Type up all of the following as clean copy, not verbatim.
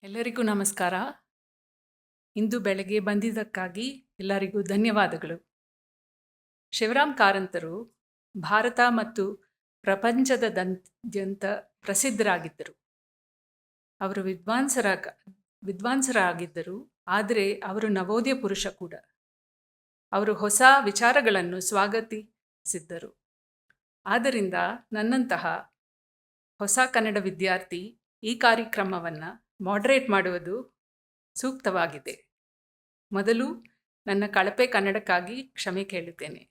ಎಲ್ಲರಿಗೂ ನಮಸ್ಕಾರ. ಇಂದು ಬೆಳಗ್ಗೆ ಬಂದಿದ್ದಕ್ಕಾಗಿ ಎಲ್ಲರಿಗೂ ಧನ್ಯವಾದಗಳು. ಶಿವರಾಮ್ ಕಾರಂತರು ಭಾರತ ಮತ್ತು ಪ್ರಪಂಚದಾದ್ಯಂತ ಪ್ರಸಿದ್ಧರಾಗಿದ್ದರು. ಅವರು ವಿದ್ವಾಂಸರಾಗಿದ್ದರು, ಆದರೆ ಅವರು ನವೋದಯ ಪುರುಷ ಕೂಡ. ಅವರು ಹೊಸ ವಿಚಾರಗಳನ್ನು ಸ್ವಾಗತಿಸಿದ್ದರು. ಆದ್ದರಿಂದ ನನ್ನಂತಹ ಹೊಸ ಕನ್ನಡ ವಿದ್ಯಾರ್ಥಿ ಈ ಕಾರ್ಯಕ್ರಮವನ್ನು ಮಾಡರೇಟ್ ಮಾಡುವುದು ಸೂಕ್ತವಾಗಿದೆ. ಮೊದಲು ನನ್ನ ಕಳಪೆ ಕನ್ನಡಕ್ಕಾಗಿ ಕ್ಷಮೆ ಕೇಳುತ್ತೇನೆ.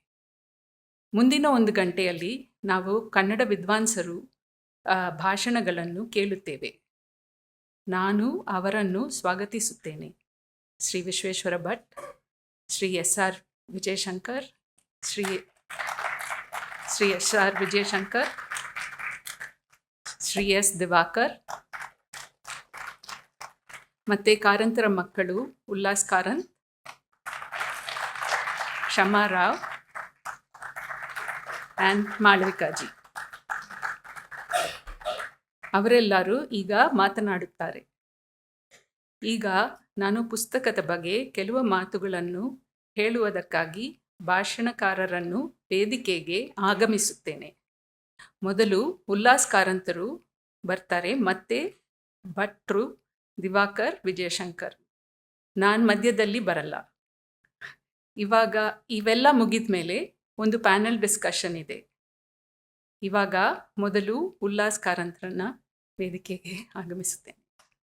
ಮುಂದಿನ 1 ಗಂಟೆಯಲ್ಲಿ ನಾವು ಕನ್ನಡ ವಿದ್ವಾಂಸರು ಭಾಷಣಗಳನ್ನು ಕೇಳುತ್ತೇವೆ. ನಾನು ಅವರನ್ನು ಸ್ವಾಗತಿಸುತ್ತೇನೆ. ಶ್ರೀ ವಿಶ್ವೇಶ್ವರ ಭಟ್, ಶ್ರೀ ಎಸ್.ಆರ್. ವಿಜಯಶಂಕರ್, ಶ್ರೀ ಎಸ್.ಆರ್. ವಿಜಯಶಂಕರ್, ಶ್ರೀ ಎಸ್. ದಿವಾಕರ್, ಮತ್ತು ಕಾರಂತರ ಮಕ್ಕಳು ಉಲ್ಲಾಸ್ ಕಾರಂತ್, ಶಮಾ ರಾವ್ ಆ್ಯಂಡ್ ಮಾಳವಿಕಾಜಿ. ಅವರೆಲ್ಲರೂ ಈಗ ಮಾತನಾಡುತ್ತಾರೆ. ಈಗ ನಾನು ಪುಸ್ತಕದ ಬಗ್ಗೆ ಕೆಲವು ಮಾತುಗಳನ್ನು ಹೇಳುವುದಕ್ಕಾಗಿ ಭಾಷಣಕಾರರನ್ನು ವೇದಿಕೆಗೆ ಆಗಮಿಸುತ್ತೇನೆ. ಮೊದಲು ಉಲ್ಲಾಸ್ ಕಾರಂತರು ಬರ್ತಾರೆ, ಮತ್ತೆ ಭಟ್ರು, ದಿವಾಕರ್, ವಿಜಯಶಂಕರ್. ನಾನು ಮಧ್ಯದಲ್ಲಿ ಬರಲ್ಲ. ಇವೆಲ್ಲ ಮುಗಿದ ಮೇಲೆ ಒಂದು ಪ್ಯಾನೆಲ್ ಡಿಸ್ಕಷನ್ ಇದೆ. ಇವಾಗ ಮೊದಲು ಉಲ್ಲಾಸ್ ಕಾರಂತರನ್ನ ವೇದಿಕೆಗೆ ಆಗಮಿಸುತ್ತೇನೆ.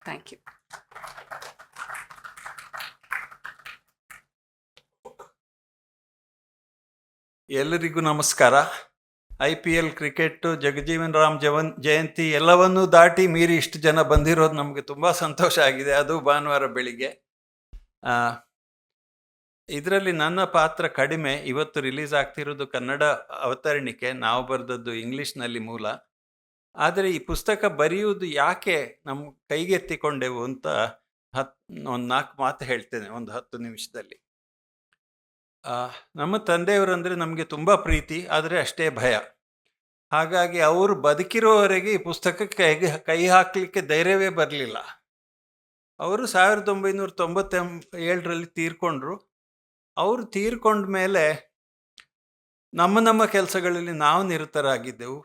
Thank you. ಎಲ್ಲರಿಗೂ ನಮಸ್ಕಾರ. IPL ಕ್ರಿಕೆಟ್, ಜಗಜೀವನ್ ರಾಮ್ ಜಯಂತಿ ಎಲ್ಲವನ್ನೂ ದಾಟಿ ಮೀರಿ ಇಷ್ಟು ಜನ ಬಂದಿರೋದು ನಮಗೆ ತುಂಬ ಸಂತೋಷ ಆಗಿದೆ, ಅದು ಭಾನುವಾರ ಬೆಳಿಗ್ಗೆ. ಇದರಲ್ಲಿ ನನ್ನ ಪಾತ್ರ ಕಡಿಮೆ. ಇವತ್ತು ರಿಲೀಸ್ ಆಗ್ತಿರೋದು ಕನ್ನಡ ಅವತರಣಿಕೆ, ನಾವು ಬರೆದದ್ದು ಇಂಗ್ಲೀಷ್ನಲ್ಲಿ ಮೂಲ. ಆದರೆ ಈ ಪುಸ್ತಕ ಬರೆಯುವುದು ಯಾಕೆ ನಮ್ಮ ಕೈಗೆತ್ತಿಕೊಂಡೆವು ಅಂತ ಒಂದು 4 ಮಾತು ಹೇಳ್ತೇನೆ ಒಂದು 10 ನಿಮಿಷದಲ್ಲಿ. ನಮ್ಮ ತಂದೆಯವರಂದರೆ ನಮಗೆ ತುಂಬ ಪ್ರೀತಿ, ಆದರೆ ಅಷ್ಟೇ ಭಯ. ಹಾಗಾಗಿ ಅವರು ಬದುಕಿರೋವರೆಗೆ ಈ ಪುಸ್ತಕಕ್ಕೆ ಕೈ ಹಾಕಲಿಕ್ಕೆ ಧೈರ್ಯವೇ ಬರಲಿಲ್ಲ. ಅವರು 1997ರಲ್ಲಿ ತೀರ್ಕೊಂಡ್ರು. ಅವರು ತೀರ್ಕೊಂಡ ಮೇಲೆ ನಮ್ಮ ಕೆಲಸಗಳಲ್ಲಿ ನಾವು ನಿರತರಾಗಿದ್ದೆವು.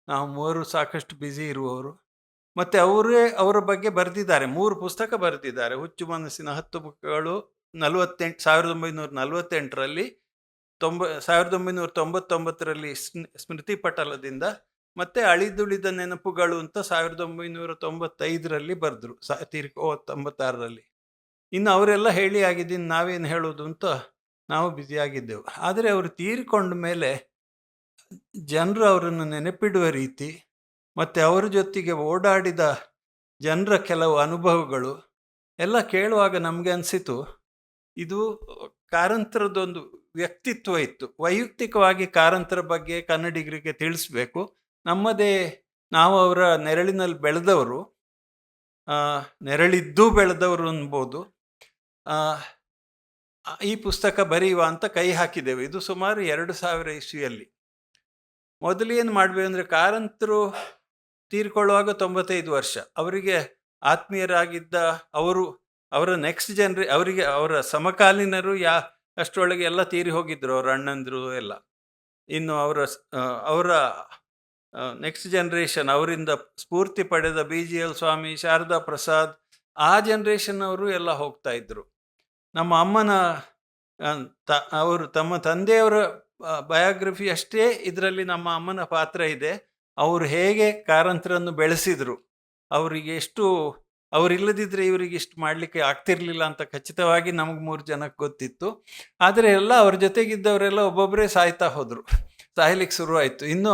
ನಾವು 3 ಸಾಕಷ್ಟು ಬ್ಯುಸಿ ಇರುವವರು. ಮತ್ತು ಅವರ ಬಗ್ಗೆ ಬರೆದಿದ್ದಾರೆ, 3 ಪುಸ್ತಕ ಬರೆದಿದ್ದಾರೆ. ಹುಚ್ಚು ಮನಸ್ಸಿನ 10 ಬುಕ್ಗಳು 1948ರಲ್ಲಿ, 1999ರಲ್ಲಿ ಸ್ಮೃತಿ ಪಟಲದಿಂದ, ಮತ್ತು ಅಳಿದುಳಿದ ನೆನಪುಗಳು ಅಂತ 1995ರಲ್ಲಿ ಬರೆದ್ರು, 96ರಲ್ಲಿ. ಇನ್ನು ಅವರೆಲ್ಲ ಹೇಳಿ ಆಗಿದ್ದೀನಿ, ನಾವೇನು ಹೇಳೋದು ಅಂತ ನಾವು ಬ್ಯುಸಿಯಾಗಿದ್ದೆವು. ಆದರೆ ಅವರು ತೀರಿಕೊಂಡ ಮೇಲೆ ಜನರು ಅವರನ್ನು ನೆನಪಿಡುವ ರೀತಿ ಮತ್ತು ಅವರ ಜೊತೆಗೆ ಓಡಾಡಿದ ಜನರ ಕೆಲವು ಅನುಭವಗಳು ಎಲ್ಲ ಕೇಳುವಾಗ ನಮಗೆ ಅನಿಸಿತು, ಇದು ಕಾರಂತರದೊಂದು ವ್ಯಕ್ತಿತ್ವ ಇತ್ತು. ವೈಯಕ್ತಿಕವಾಗಿ ಕಾರಂತರ ಬಗ್ಗೆ ಕನ್ನಡಿಗರಿಗೆ ತಿಳಿಸ್ಬೇಕು. ನಾವು ಅವರ ನೆರಳಿನಲ್ಲಿ ಬೆಳೆದವರು, ನೆರಳಿದ್ದೂ ಬೆಳೆದವರು ಅನ್ಬೋದು. ಈ ಪುಸ್ತಕ ಬರೆಯುವ ಅಂತ ಕೈ ಹಾಕಿದೆವು. ಇದು ಸುಮಾರು 2000 ಇಸ್ವಿಯಲ್ಲಿ. ಮೊದಲೇನು ಮಾಡಬೇಕು ಅಂದರೆ, ಕಾರಂತರು ತೀರ್ಕೊಳ್ಳುವಾಗ 95 ವರ್ಷ. ಅವರಿಗೆ ಆತ್ಮೀಯರಾಗಿದ್ದ ಅವರ ನೆಕ್ಸ್ಟ್ ಅವರ ಸಮಕಾಲೀನರು ಅಷ್ಟರೊಳಗೆ ಎಲ್ಲ ತೀರಿ ಹೋಗಿದ್ರು, ಅವರ ಅಣ್ಣಂದರು ಎಲ್ಲ. ಇನ್ನು ಅವರ ನೆಕ್ಸ್ಟ್ ಜನ್ರೇಷನ್, ಅವರಿಂದ ಸ್ಫೂರ್ತಿ ಪಡೆದ BGL ಸ್ವಾಮಿ, ಶಾರದಾ ಪ್ರಸಾದ್, ಆ ಜನ್ರೇಷನ್ ಅವರು ಎಲ್ಲ ಹೋಗ್ತಾ ಇದ್ರು. ನಮ್ಮ ಅಮ್ಮನ ಅವರು ತಮ್ಮ ತಂದೆಯವರ ಬಯೋಗ್ರಫಿ ಅಷ್ಟೇ ಇದರಲ್ಲಿ ನಮ್ಮ ಅಮ್ಮನ ಪಾತ್ರ ಇದೆ. ಅವರು ಹೇಗೆ ಕಾರಂತರನ್ನು ಬೆಳೆಸಿದ್ರು, ಅವರಿಲ್ಲದಿದ್ದರೆ ಇವರಿಗೆ ಇಷ್ಟು ಮಾಡಲಿಕ್ಕೆ ಆಗ್ತಿರ್ಲಿಲ್ಲ ಅಂತ ಖಚಿತವಾಗಿ ನಮಗೆ 3 ಜನಕ್ಕೆ ಗೊತ್ತಿತ್ತು. ಆದರೆ ಎಲ್ಲ ಅವ್ರ ಜೊತೆಗಿದ್ದವರೆಲ್ಲ ಒಬ್ಬೊಬ್ಬರೇ ಸಾಯ್ಲಿಕ್ಕೆ ಶುರುವಾಯಿತು. ಇನ್ನು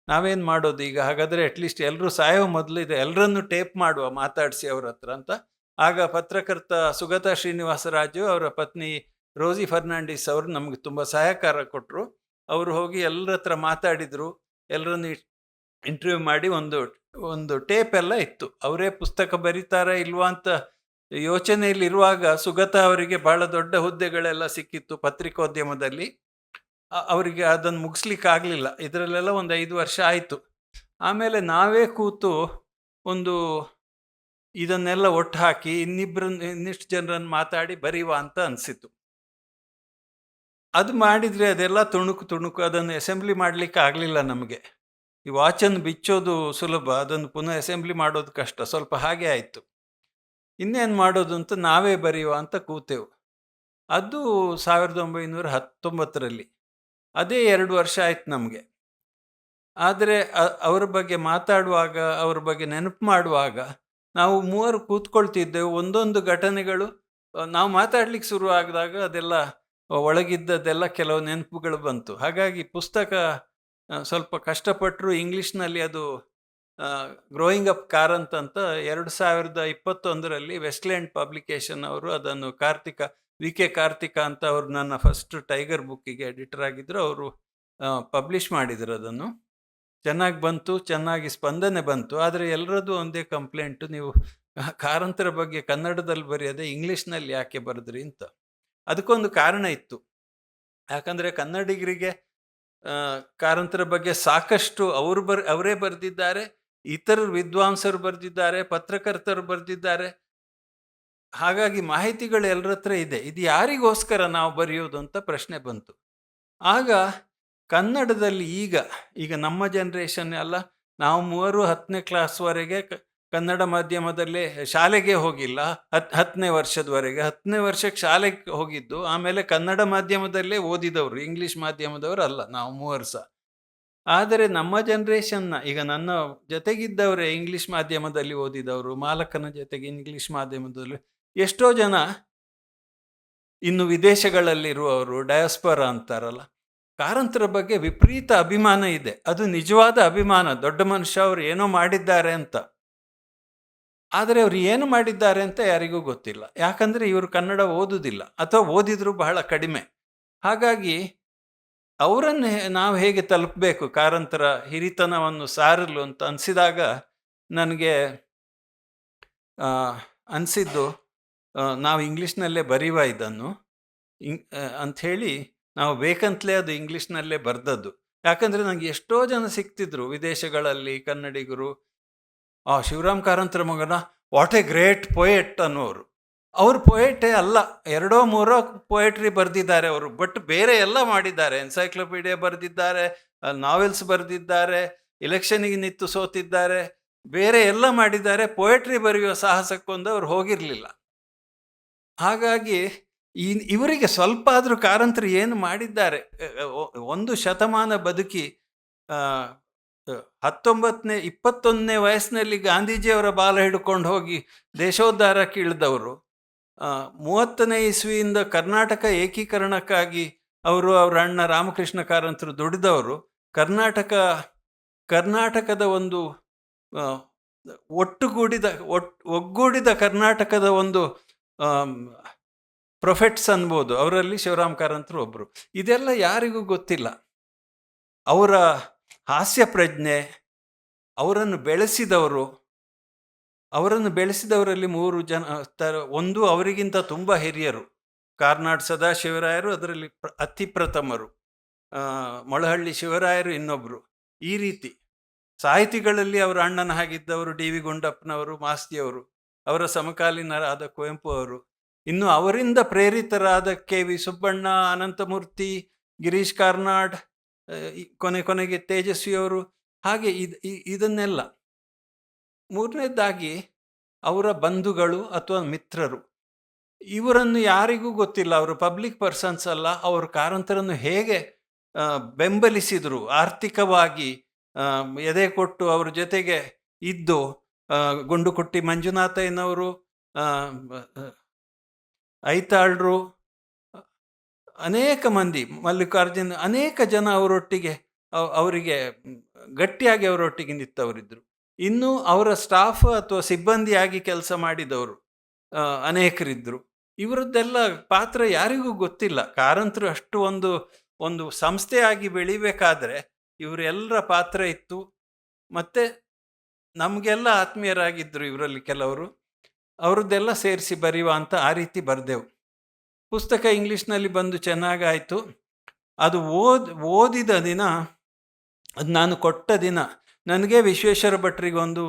ನಾವೇನು ಮಾಡೋದು ಈಗ? ಹಾಗಾದರೆ ಅಟ್ಲೀಸ್ಟ್ ಎಲ್ಲರೂ ಸಾಯೋ ಮೊದಲು ಇದೆ, ಎಲ್ಲರನ್ನು ಟೇಪ್ ಮಾಡುವ, ಮಾತಾಡಿಸಿ ಅವ್ರ ಹತ್ರ ಅಂತ. ಆಗ ಪತ್ರಕರ್ತ ಸುಗತಾ ಶ್ರೀನಿವಾಸರಾಜು, ಅವರ ಪತ್ನಿ ರೋಸಿ ಫರ್ನಾಂಡಿಸ್ ಅವರು ನಮಗೆ ತುಂಬ ಸಹಕಾರ ಕೊಟ್ಟರು. ಅವರು ಹೋಗಿ ಎಲ್ಲರ ಹತ್ರ ಮಾತಾಡಿದರು, ಎಲ್ಲರನ್ನು ಇಂಟರ್ವ್ಯೂ ಮಾಡಿ ಒಂದು ಟೇಪ್ ಎಲ್ಲ ಇತ್ತು. ಅವರೇ ಪುಸ್ತಕ ಬರೀತಾರಾ ಇಲ್ವಾ ಅಂತ ಯೋಚನೆಯಲ್ಲಿರುವಾಗ ಸುಗತಾ ಅವರಿಗೆ ಬಹಳ ದೊಡ್ಡ ಹುದ್ದೆಗಳೆಲ್ಲ ಸಿಕ್ಕಿತ್ತು ಪತ್ರಿಕೋದ್ಯಮದಲ್ಲಿ. ಅವರಿಗೆ ಅದನ್ನು ಮುಗಿಸ್ಲಿಕ್ಕಾಗಲಿಲ್ಲ. ಇದರಲ್ಲೆಲ್ಲ ಒಂದು 5 ವರ್ಷ ಆಯಿತು. ಆಮೇಲೆ ನಾವೇ ಕೂತು ಒಂದು ಇದನ್ನೆಲ್ಲ ಒಟ್ಟು ಹಾಕಿ ಇನ್ನಿಷ್ಟು ಜನರನ್ನು ಮಾತಾಡಿ ಬರೀವ ಅಂತ ಅನಿಸಿತು. ಅದು ಮಾಡಿದರೆ ಅದೆಲ್ಲ ತುಣುಕು ಅದನ್ನು ಅಸೆಂಬ್ಲಿ ಮಾಡಲಿಕ್ಕೆ ಆಗಲಿಲ್ಲ ನಮಗೆ. ಈ ವಾಚನ್ನು ಬಿಚ್ಚೋದು ಸುಲಭ, ಅದನ್ನು ಪುನಃ ಅಸೆಂಬ್ಲಿ ಮಾಡೋದು ಕಷ್ಟ. ಸ್ವಲ್ಪ ಹಾಗೆ ಆಯಿತು. ಇನ್ನೇನು ಮಾಡೋದು ಅಂತ ನಾವೇ ಬರೆಯುವ ಅಂತ ಕೂತೆವು. ಅದು 1919ರಲ್ಲಿ. ಅದೇ 2 ವರ್ಷ ಆಯ್ತು ನಮಗೆ. ಆದರೆ ಅವರ ಬಗ್ಗೆ ಮಾತಾಡುವಾಗ, ಅವರ ಬಗ್ಗೆ ನೆನಪು ಮಾಡುವಾಗ ನಾವು ಮೂವರು ಕೂತ್ಕೊಳ್ತಿದ್ದೆವು. ಒಂದೊಂದು ಘಟನೆಗಳು ನಾವು ಮಾತಾಡ್ಲಿಕ್ಕೆ ಶುರು ಆಗಿದಾಗ ಅದೆಲ್ಲ ಒಳಗಿದ್ದದ್ದೆಲ್ಲ ಕೆಲವು ನೆನಪುಗಳು ಬಂತು. ಹಾಗಾಗಿ ಪುಸ್ತಕ ಸ್ವಲ್ಪ ಕಷ್ಟಪಟ್ಟರು. ಇಂಗ್ಲೀಷ್ನಲ್ಲಿ ಅದು ಗ್ರೋಯಿಂಗ್ ಅಪ್ ಕಾರಂತ್ ಅಂತ 2021ರಲ್ಲಿ ವೆಸ್ಟ್ಲ್ಯಾಂಡ್ ಪಬ್ಲಿಕೇಶನ್ ಅವರು ಅದನ್ನು ವಿ.ಕೆ. ಕಾರ್ತಿಕ ಅಂತ ಅವರು ನನ್ನ ಫಸ್ಟ್ ಟೈಗರ್ ಬುಕ್ಕಿಗೆ ಎಡಿಟರ್ ಆಗಿದ್ದರು. ಅವರು ಪಬ್ಲಿಷ್ ಮಾಡಿದರು. ಅದನ್ನು ಚೆನ್ನಾಗಿ ಬಂತು, ಚೆನ್ನಾಗಿ ಸ್ಪಂದನೆ ಬಂತು. ಆದರೆ ಎಲ್ಲರದ್ದು ಒಂದೇ ಕಂಪ್ಲೇಂಟು, ನೀವು ಕಾರಂತರ ಬಗ್ಗೆ ಕನ್ನಡದಲ್ಲಿ ಬರೆಯದೆ ಇಂಗ್ಲೀಷ್ನಲ್ಲಿ ಯಾಕೆ ಬರೆದ್ರಿ ಅಂತ. ಅದಕ್ಕೊಂದು ಕಾರಣ ಇತ್ತು. ಯಾಕಂದರೆ ಕನ್ನಡಿಗರಿಗೆ ಕಾರಂತರ ಬಗ್ಗೆ ಸಾಕಷ್ಟು ಅವರೇ ಬರೆದಿದ್ದಾರೆ, ಇತರ ವಿದ್ವಾಂಸರು ಬರೆದಿದ್ದಾರೆ, ಪತ್ರಕರ್ತರು ಬರೆದಿದ್ದಾರೆ. ಹಾಗಾಗಿ ಮಾಹಿತಿಗಳು ಎಲ್ಲರ ಹತ್ರ ಇದೆ. ಇದು ಯಾರಿಗೋಸ್ಕರ ನಾವು ಬರೆಯೋದು ಅಂತ ಪ್ರಶ್ನೆ ಬಂತು. ಆಗ ಕನ್ನಡದಲ್ಲಿ ಈಗ ನಮ್ಮ ಜನ್ರೇಷನ್ ಅಲ್ಲ, ನಾವು 10ನೇ ಕ್ಲಾಸ್ವರೆಗೆ ಕನ್ನಡ ಮಾಧ್ಯಮದಲ್ಲೇ ಶಾಲೆಗೆ ಹೋಗಿಲ್ಲ. 10ನೇ ವರ್ಷದವರೆಗೆ, 10ನೇ ವರ್ಷಕ್ಕೆ ಶಾಲೆಗೆ ಹೋಗಿದ್ದು. ಆಮೇಲೆ ಕನ್ನಡ ಮಾಧ್ಯಮದಲ್ಲೇ ಓದಿದವರು, ಇಂಗ್ಲೀಷ್ ಮಾಧ್ಯಮದವರು ಅಲ್ಲ ನಾವು 3 ಸಹ. ಆದರೆ ನಮ್ಮ ಜನ್ರೇಷನ್ನ, ಈಗ ನನ್ನ ಜೊತೆಗಿದ್ದವರೇ ಇಂಗ್ಲೀಷ್ ಮಾಧ್ಯಮದಲ್ಲಿ ಓದಿದವರು, ಮಾಲಕನ ಜೊತೆಗೆ ಇಂಗ್ಲೀಷ್ ಮಾಧ್ಯಮದಲ್ಲಿ ಎಷ್ಟೋ ಜನ ಇನ್ನು ವಿದೇಶಗಳಲ್ಲಿರುವವರು, ಡಯಾಸ್ಪೊರಾ ಅಂತಾರಲ್ಲ, ಕಾರಂತರ ಬಗ್ಗೆ ವಿಪರೀತ ಅಭಿಮಾನ ಇದೆ. ಅದು ನಿಜವಾದ ಅಭಿಮಾನ. ದೊಡ್ಡ ಮನುಷ್ಯ ಅವರು ಏನೋ ಮಾಡಿದ್ದಾರೆ ಅಂತ. ಆದರೆ ಅವರು ಏನು ಮಾಡಿದ್ದಾರೆ ಅಂತ ಯಾರಿಗೂ ಗೊತ್ತಿಲ್ಲ. ಯಾಕಂದರೆ ಇವರು ಕನ್ನಡ ಓದುವುದಿಲ್ಲ, ಅಥವಾ ಓದಿದ್ರು ಬಹಳ ಕಡಿಮೆ. ಹಾಗಾಗಿ ಅವರನ್ನು ನಾವು ಹೇಗೆ ತಲುಪಬೇಕು, ಕಾರಂತರ ಹಿರಿತನವನ್ನು ಸಾರಲು ಅಂತ ಅನಿಸಿದಾಗ ನನಗೆ ಅನಿಸಿದ್ದು, ನಾವು ಇಂಗ್ಲೀಷ್ನಲ್ಲೇ ಬರೆಯುವ ಇದನ್ನು ಅಂಥೇಳಿ ನಾವು ಬೇಕಂತಲೇ ಅದು ಇಂಗ್ಲೀಷ್ನಲ್ಲೇ ಬರೆದದ್ದು. ಯಾಕಂದರೆ ನನಗೆ ಎಷ್ಟೋ ಜನ ಸಿಗ್ತಿದ್ರು ವಿದೇಶಗಳಲ್ಲಿ, ಕನ್ನಡಿಗರು. ಶಿವರಾಮ್ ಕಾರಂತರ ಮಗನ, ವಾಟ್ ಎ ಗ್ರೇಟ್ ಪೊಯೆಟ್ ಅನ್ನೋರು. ಅವರು ಪೊಯೆಟೇ ಅಲ್ಲ, 2-3 ಪೊಯೆಟ್ರಿ ಬರೆದಿದ್ದಾರೆ ಅವರು. ಬಟ್ ಬೇರೆ ಎಲ್ಲ ಮಾಡಿದ್ದಾರೆ. ಎನ್ಸೈಕ್ಲೋಪೀಡಿಯಾ ಬರೆದಿದ್ದಾರೆ, ನಾವೆಲ್ಸ್ ಬರೆದಿದ್ದಾರೆ, ಎಲೆಕ್ಷನಿಗೆ ನಿಂತು ಸೋತಿದ್ದಾರೆ, ಬೇರೆ ಎಲ್ಲ ಮಾಡಿದ್ದಾರೆ. ಪೊಯೆಟ್ರಿ ಬರೆಯುವ ಸಾಹಸಕ್ಕೊಂದು ಅವ್ರು ಹೋಗಿರಲಿಲ್ಲ. ಹಾಗಾಗಿ ಇವರಿಗೆ ಸ್ವಲ್ಪ ಆದರೂ ಕಾರಂತರು ಏನು ಮಾಡಿದ್ದಾರೆ, 1 ಶತಮಾನ ಬದುಕಿ 21ನೇ ವಯಸ್ಸಿನಲ್ಲಿ ಗಾಂಧೀಜಿಯವರ ಬಾಲ ಹಿಡ್ಕೊಂಡು ಹೋಗಿ ದೇಶೋದ್ಧಾರಕ್ಕೆ ಇಳಿದವರು, 30ನೇ ಇಸ್ವಿಯಿಂದ ಕರ್ನಾಟಕ ಏಕೀಕರಣಕ್ಕಾಗಿ ಅವರು, ಅವರ ಅಣ್ಣ ರಾಮಕೃಷ್ಣ ಕಾರಂತರು ದುಡಿದವರು. ಕರ್ನಾಟಕದ ಒಂದು ಒಗ್ಗೂಡಿದ ಕರ್ನಾಟಕದ ಒಂದು ಪ್ರೊಫೆಟ್ಸ್ ಅನ್ಬೋದು. ಅವರಲ್ಲಿ ಶಿವರಾಮ್ ಕಾರಂತರು ಒಬ್ಬರು. ಇದೆಲ್ಲ ಯಾರಿಗೂ ಗೊತ್ತಿಲ್ಲ. ಅವರ ಹಾಸ್ಯ ಪ್ರಜ್ಞೆ, ಅವರನ್ನು ಬೆಳೆಸಿದವರಲ್ಲಿ 3 ಜನ ಒಂದು ಅವರಿಗಿಂತ ತುಂಬ ಹಿರಿಯರು, ಕಾರ್ನಾಡ್ ಸದಾಶಿವರಾಯರು ಅದರಲ್ಲಿ ಅತಿ ಪ್ರಥಮರು, ಮೊಳಹಳ್ಳಿ ಶಿವರಾಯರು ಇನ್ನೊಬ್ಬರು. ಈ ರೀತಿ ಸಾಹಿತಿಗಳಲ್ಲಿ ಅವರ ಅಣ್ಣನ ಹಾಗಿದ್ದವರು ಡಿ.ವಿ. ಗುಂಡಪ್ಪನವರು, ಮಾಸ್ತಿಯವರು, ಅವರ ಸಮಕಾಲೀನರಾದ ಕುವೆಂಪು ಅವರು, ಇನ್ನು ಅವರಿಂದ ಪ್ರೇರಿತರಾದ ಕೆ.ವಿ. ಸುಬ್ಬಣ್ಣ, ಅನಂತಮೂರ್ತಿ, ಗಿರೀಶ್ ಕಾರ್ನಾಡ್, ಕೊನೆಗೆ ತೇಜಸ್ವಿಯವರು. ಹಾಗೆ ಇದನ್ನೆಲ್ಲ. 3ನೇದಾಗಿ ಅವರ ಬಂಧುಗಳು ಅಥವಾ ಮಿತ್ರರು. ಇವರನ್ನು ಯಾರಿಗೂ ಗೊತ್ತಿಲ್ಲ. ಅವರು ಪಬ್ಲಿಕ್ ಪರ್ಸನ್ಸ್ ಅಲ್ಲ. ಅವರು ಕಾರಂತರನ್ನು ಹೇಗೆ ಬೆಂಬಲಿಸಿದರು, ಆರ್ಥಿಕವಾಗಿ ಎದೆ ಕೊಟ್ಟು ಅವ್ರ ಜೊತೆಗೆ ಇದ್ದು, ಗುಂಡುಕುಟ್ಟಿ ಮಂಜುನಾಥಯ್ಯನವರು, ಐತಾಳ್ರು, ಅನೇಕ ಮಂದಿ, ಮಲ್ಲಿಕಾರ್ಜುನ್, ಅನೇಕ ಜನ ಅವರಿಗೆ ಗಟ್ಟಿಯಾಗಿ ಅವರೊಟ್ಟಿಗೆ ನಿಂತವರಿದ್ದರು. ಇನ್ನು ಅವರ ಸ್ಟಾಫ್ ಅಥವಾ ಸಿಬ್ಬಂದಿಯಾಗಿ ಕೆಲಸ ಮಾಡಿದವರು ಅನೇಕರಿದ್ದರು. ಇವರದ್ದೆಲ್ಲ ಪಾತ್ರ ಯಾರಿಗೂ ಗೊತ್ತಿಲ್ಲ. ಕಾರಂತರು ಅಷ್ಟು ಒಂದು ಸಂಸ್ಥೆಯಾಗಿ ಬೆಳಿಬೇಕಾದ್ರೆ ಇವರೆಲ್ಲರ ಪಾತ್ರ ಇತ್ತು. ಮತ್ತು ನಮಗೆಲ್ಲ ಆತ್ಮೀಯರಾಗಿದ್ದರು ಇವರಲ್ಲಿ ಕೆಲವರು. ಅವ್ರದ್ದೆಲ್ಲ ಸೇರಿಸಿ ಬರೆಯುವ ಅಂತ ಆ ರೀತಿ ಬರೆದೆವು. ಪುಸ್ತಕ ಇಂಗ್ಲೀಷ್ನಲ್ಲಿ ಬಂದು ಚೆನ್ನಾಗಾಯಿತು. ಅದು ಓದಿದ ದಿನ, ಅದು ನಾನು ಕೊಟ್ಟ ದಿನ, ನನಗೆ ವಿಶ್ವೇಶ್ವರ ಭಟ್ರಿಗೊಂದು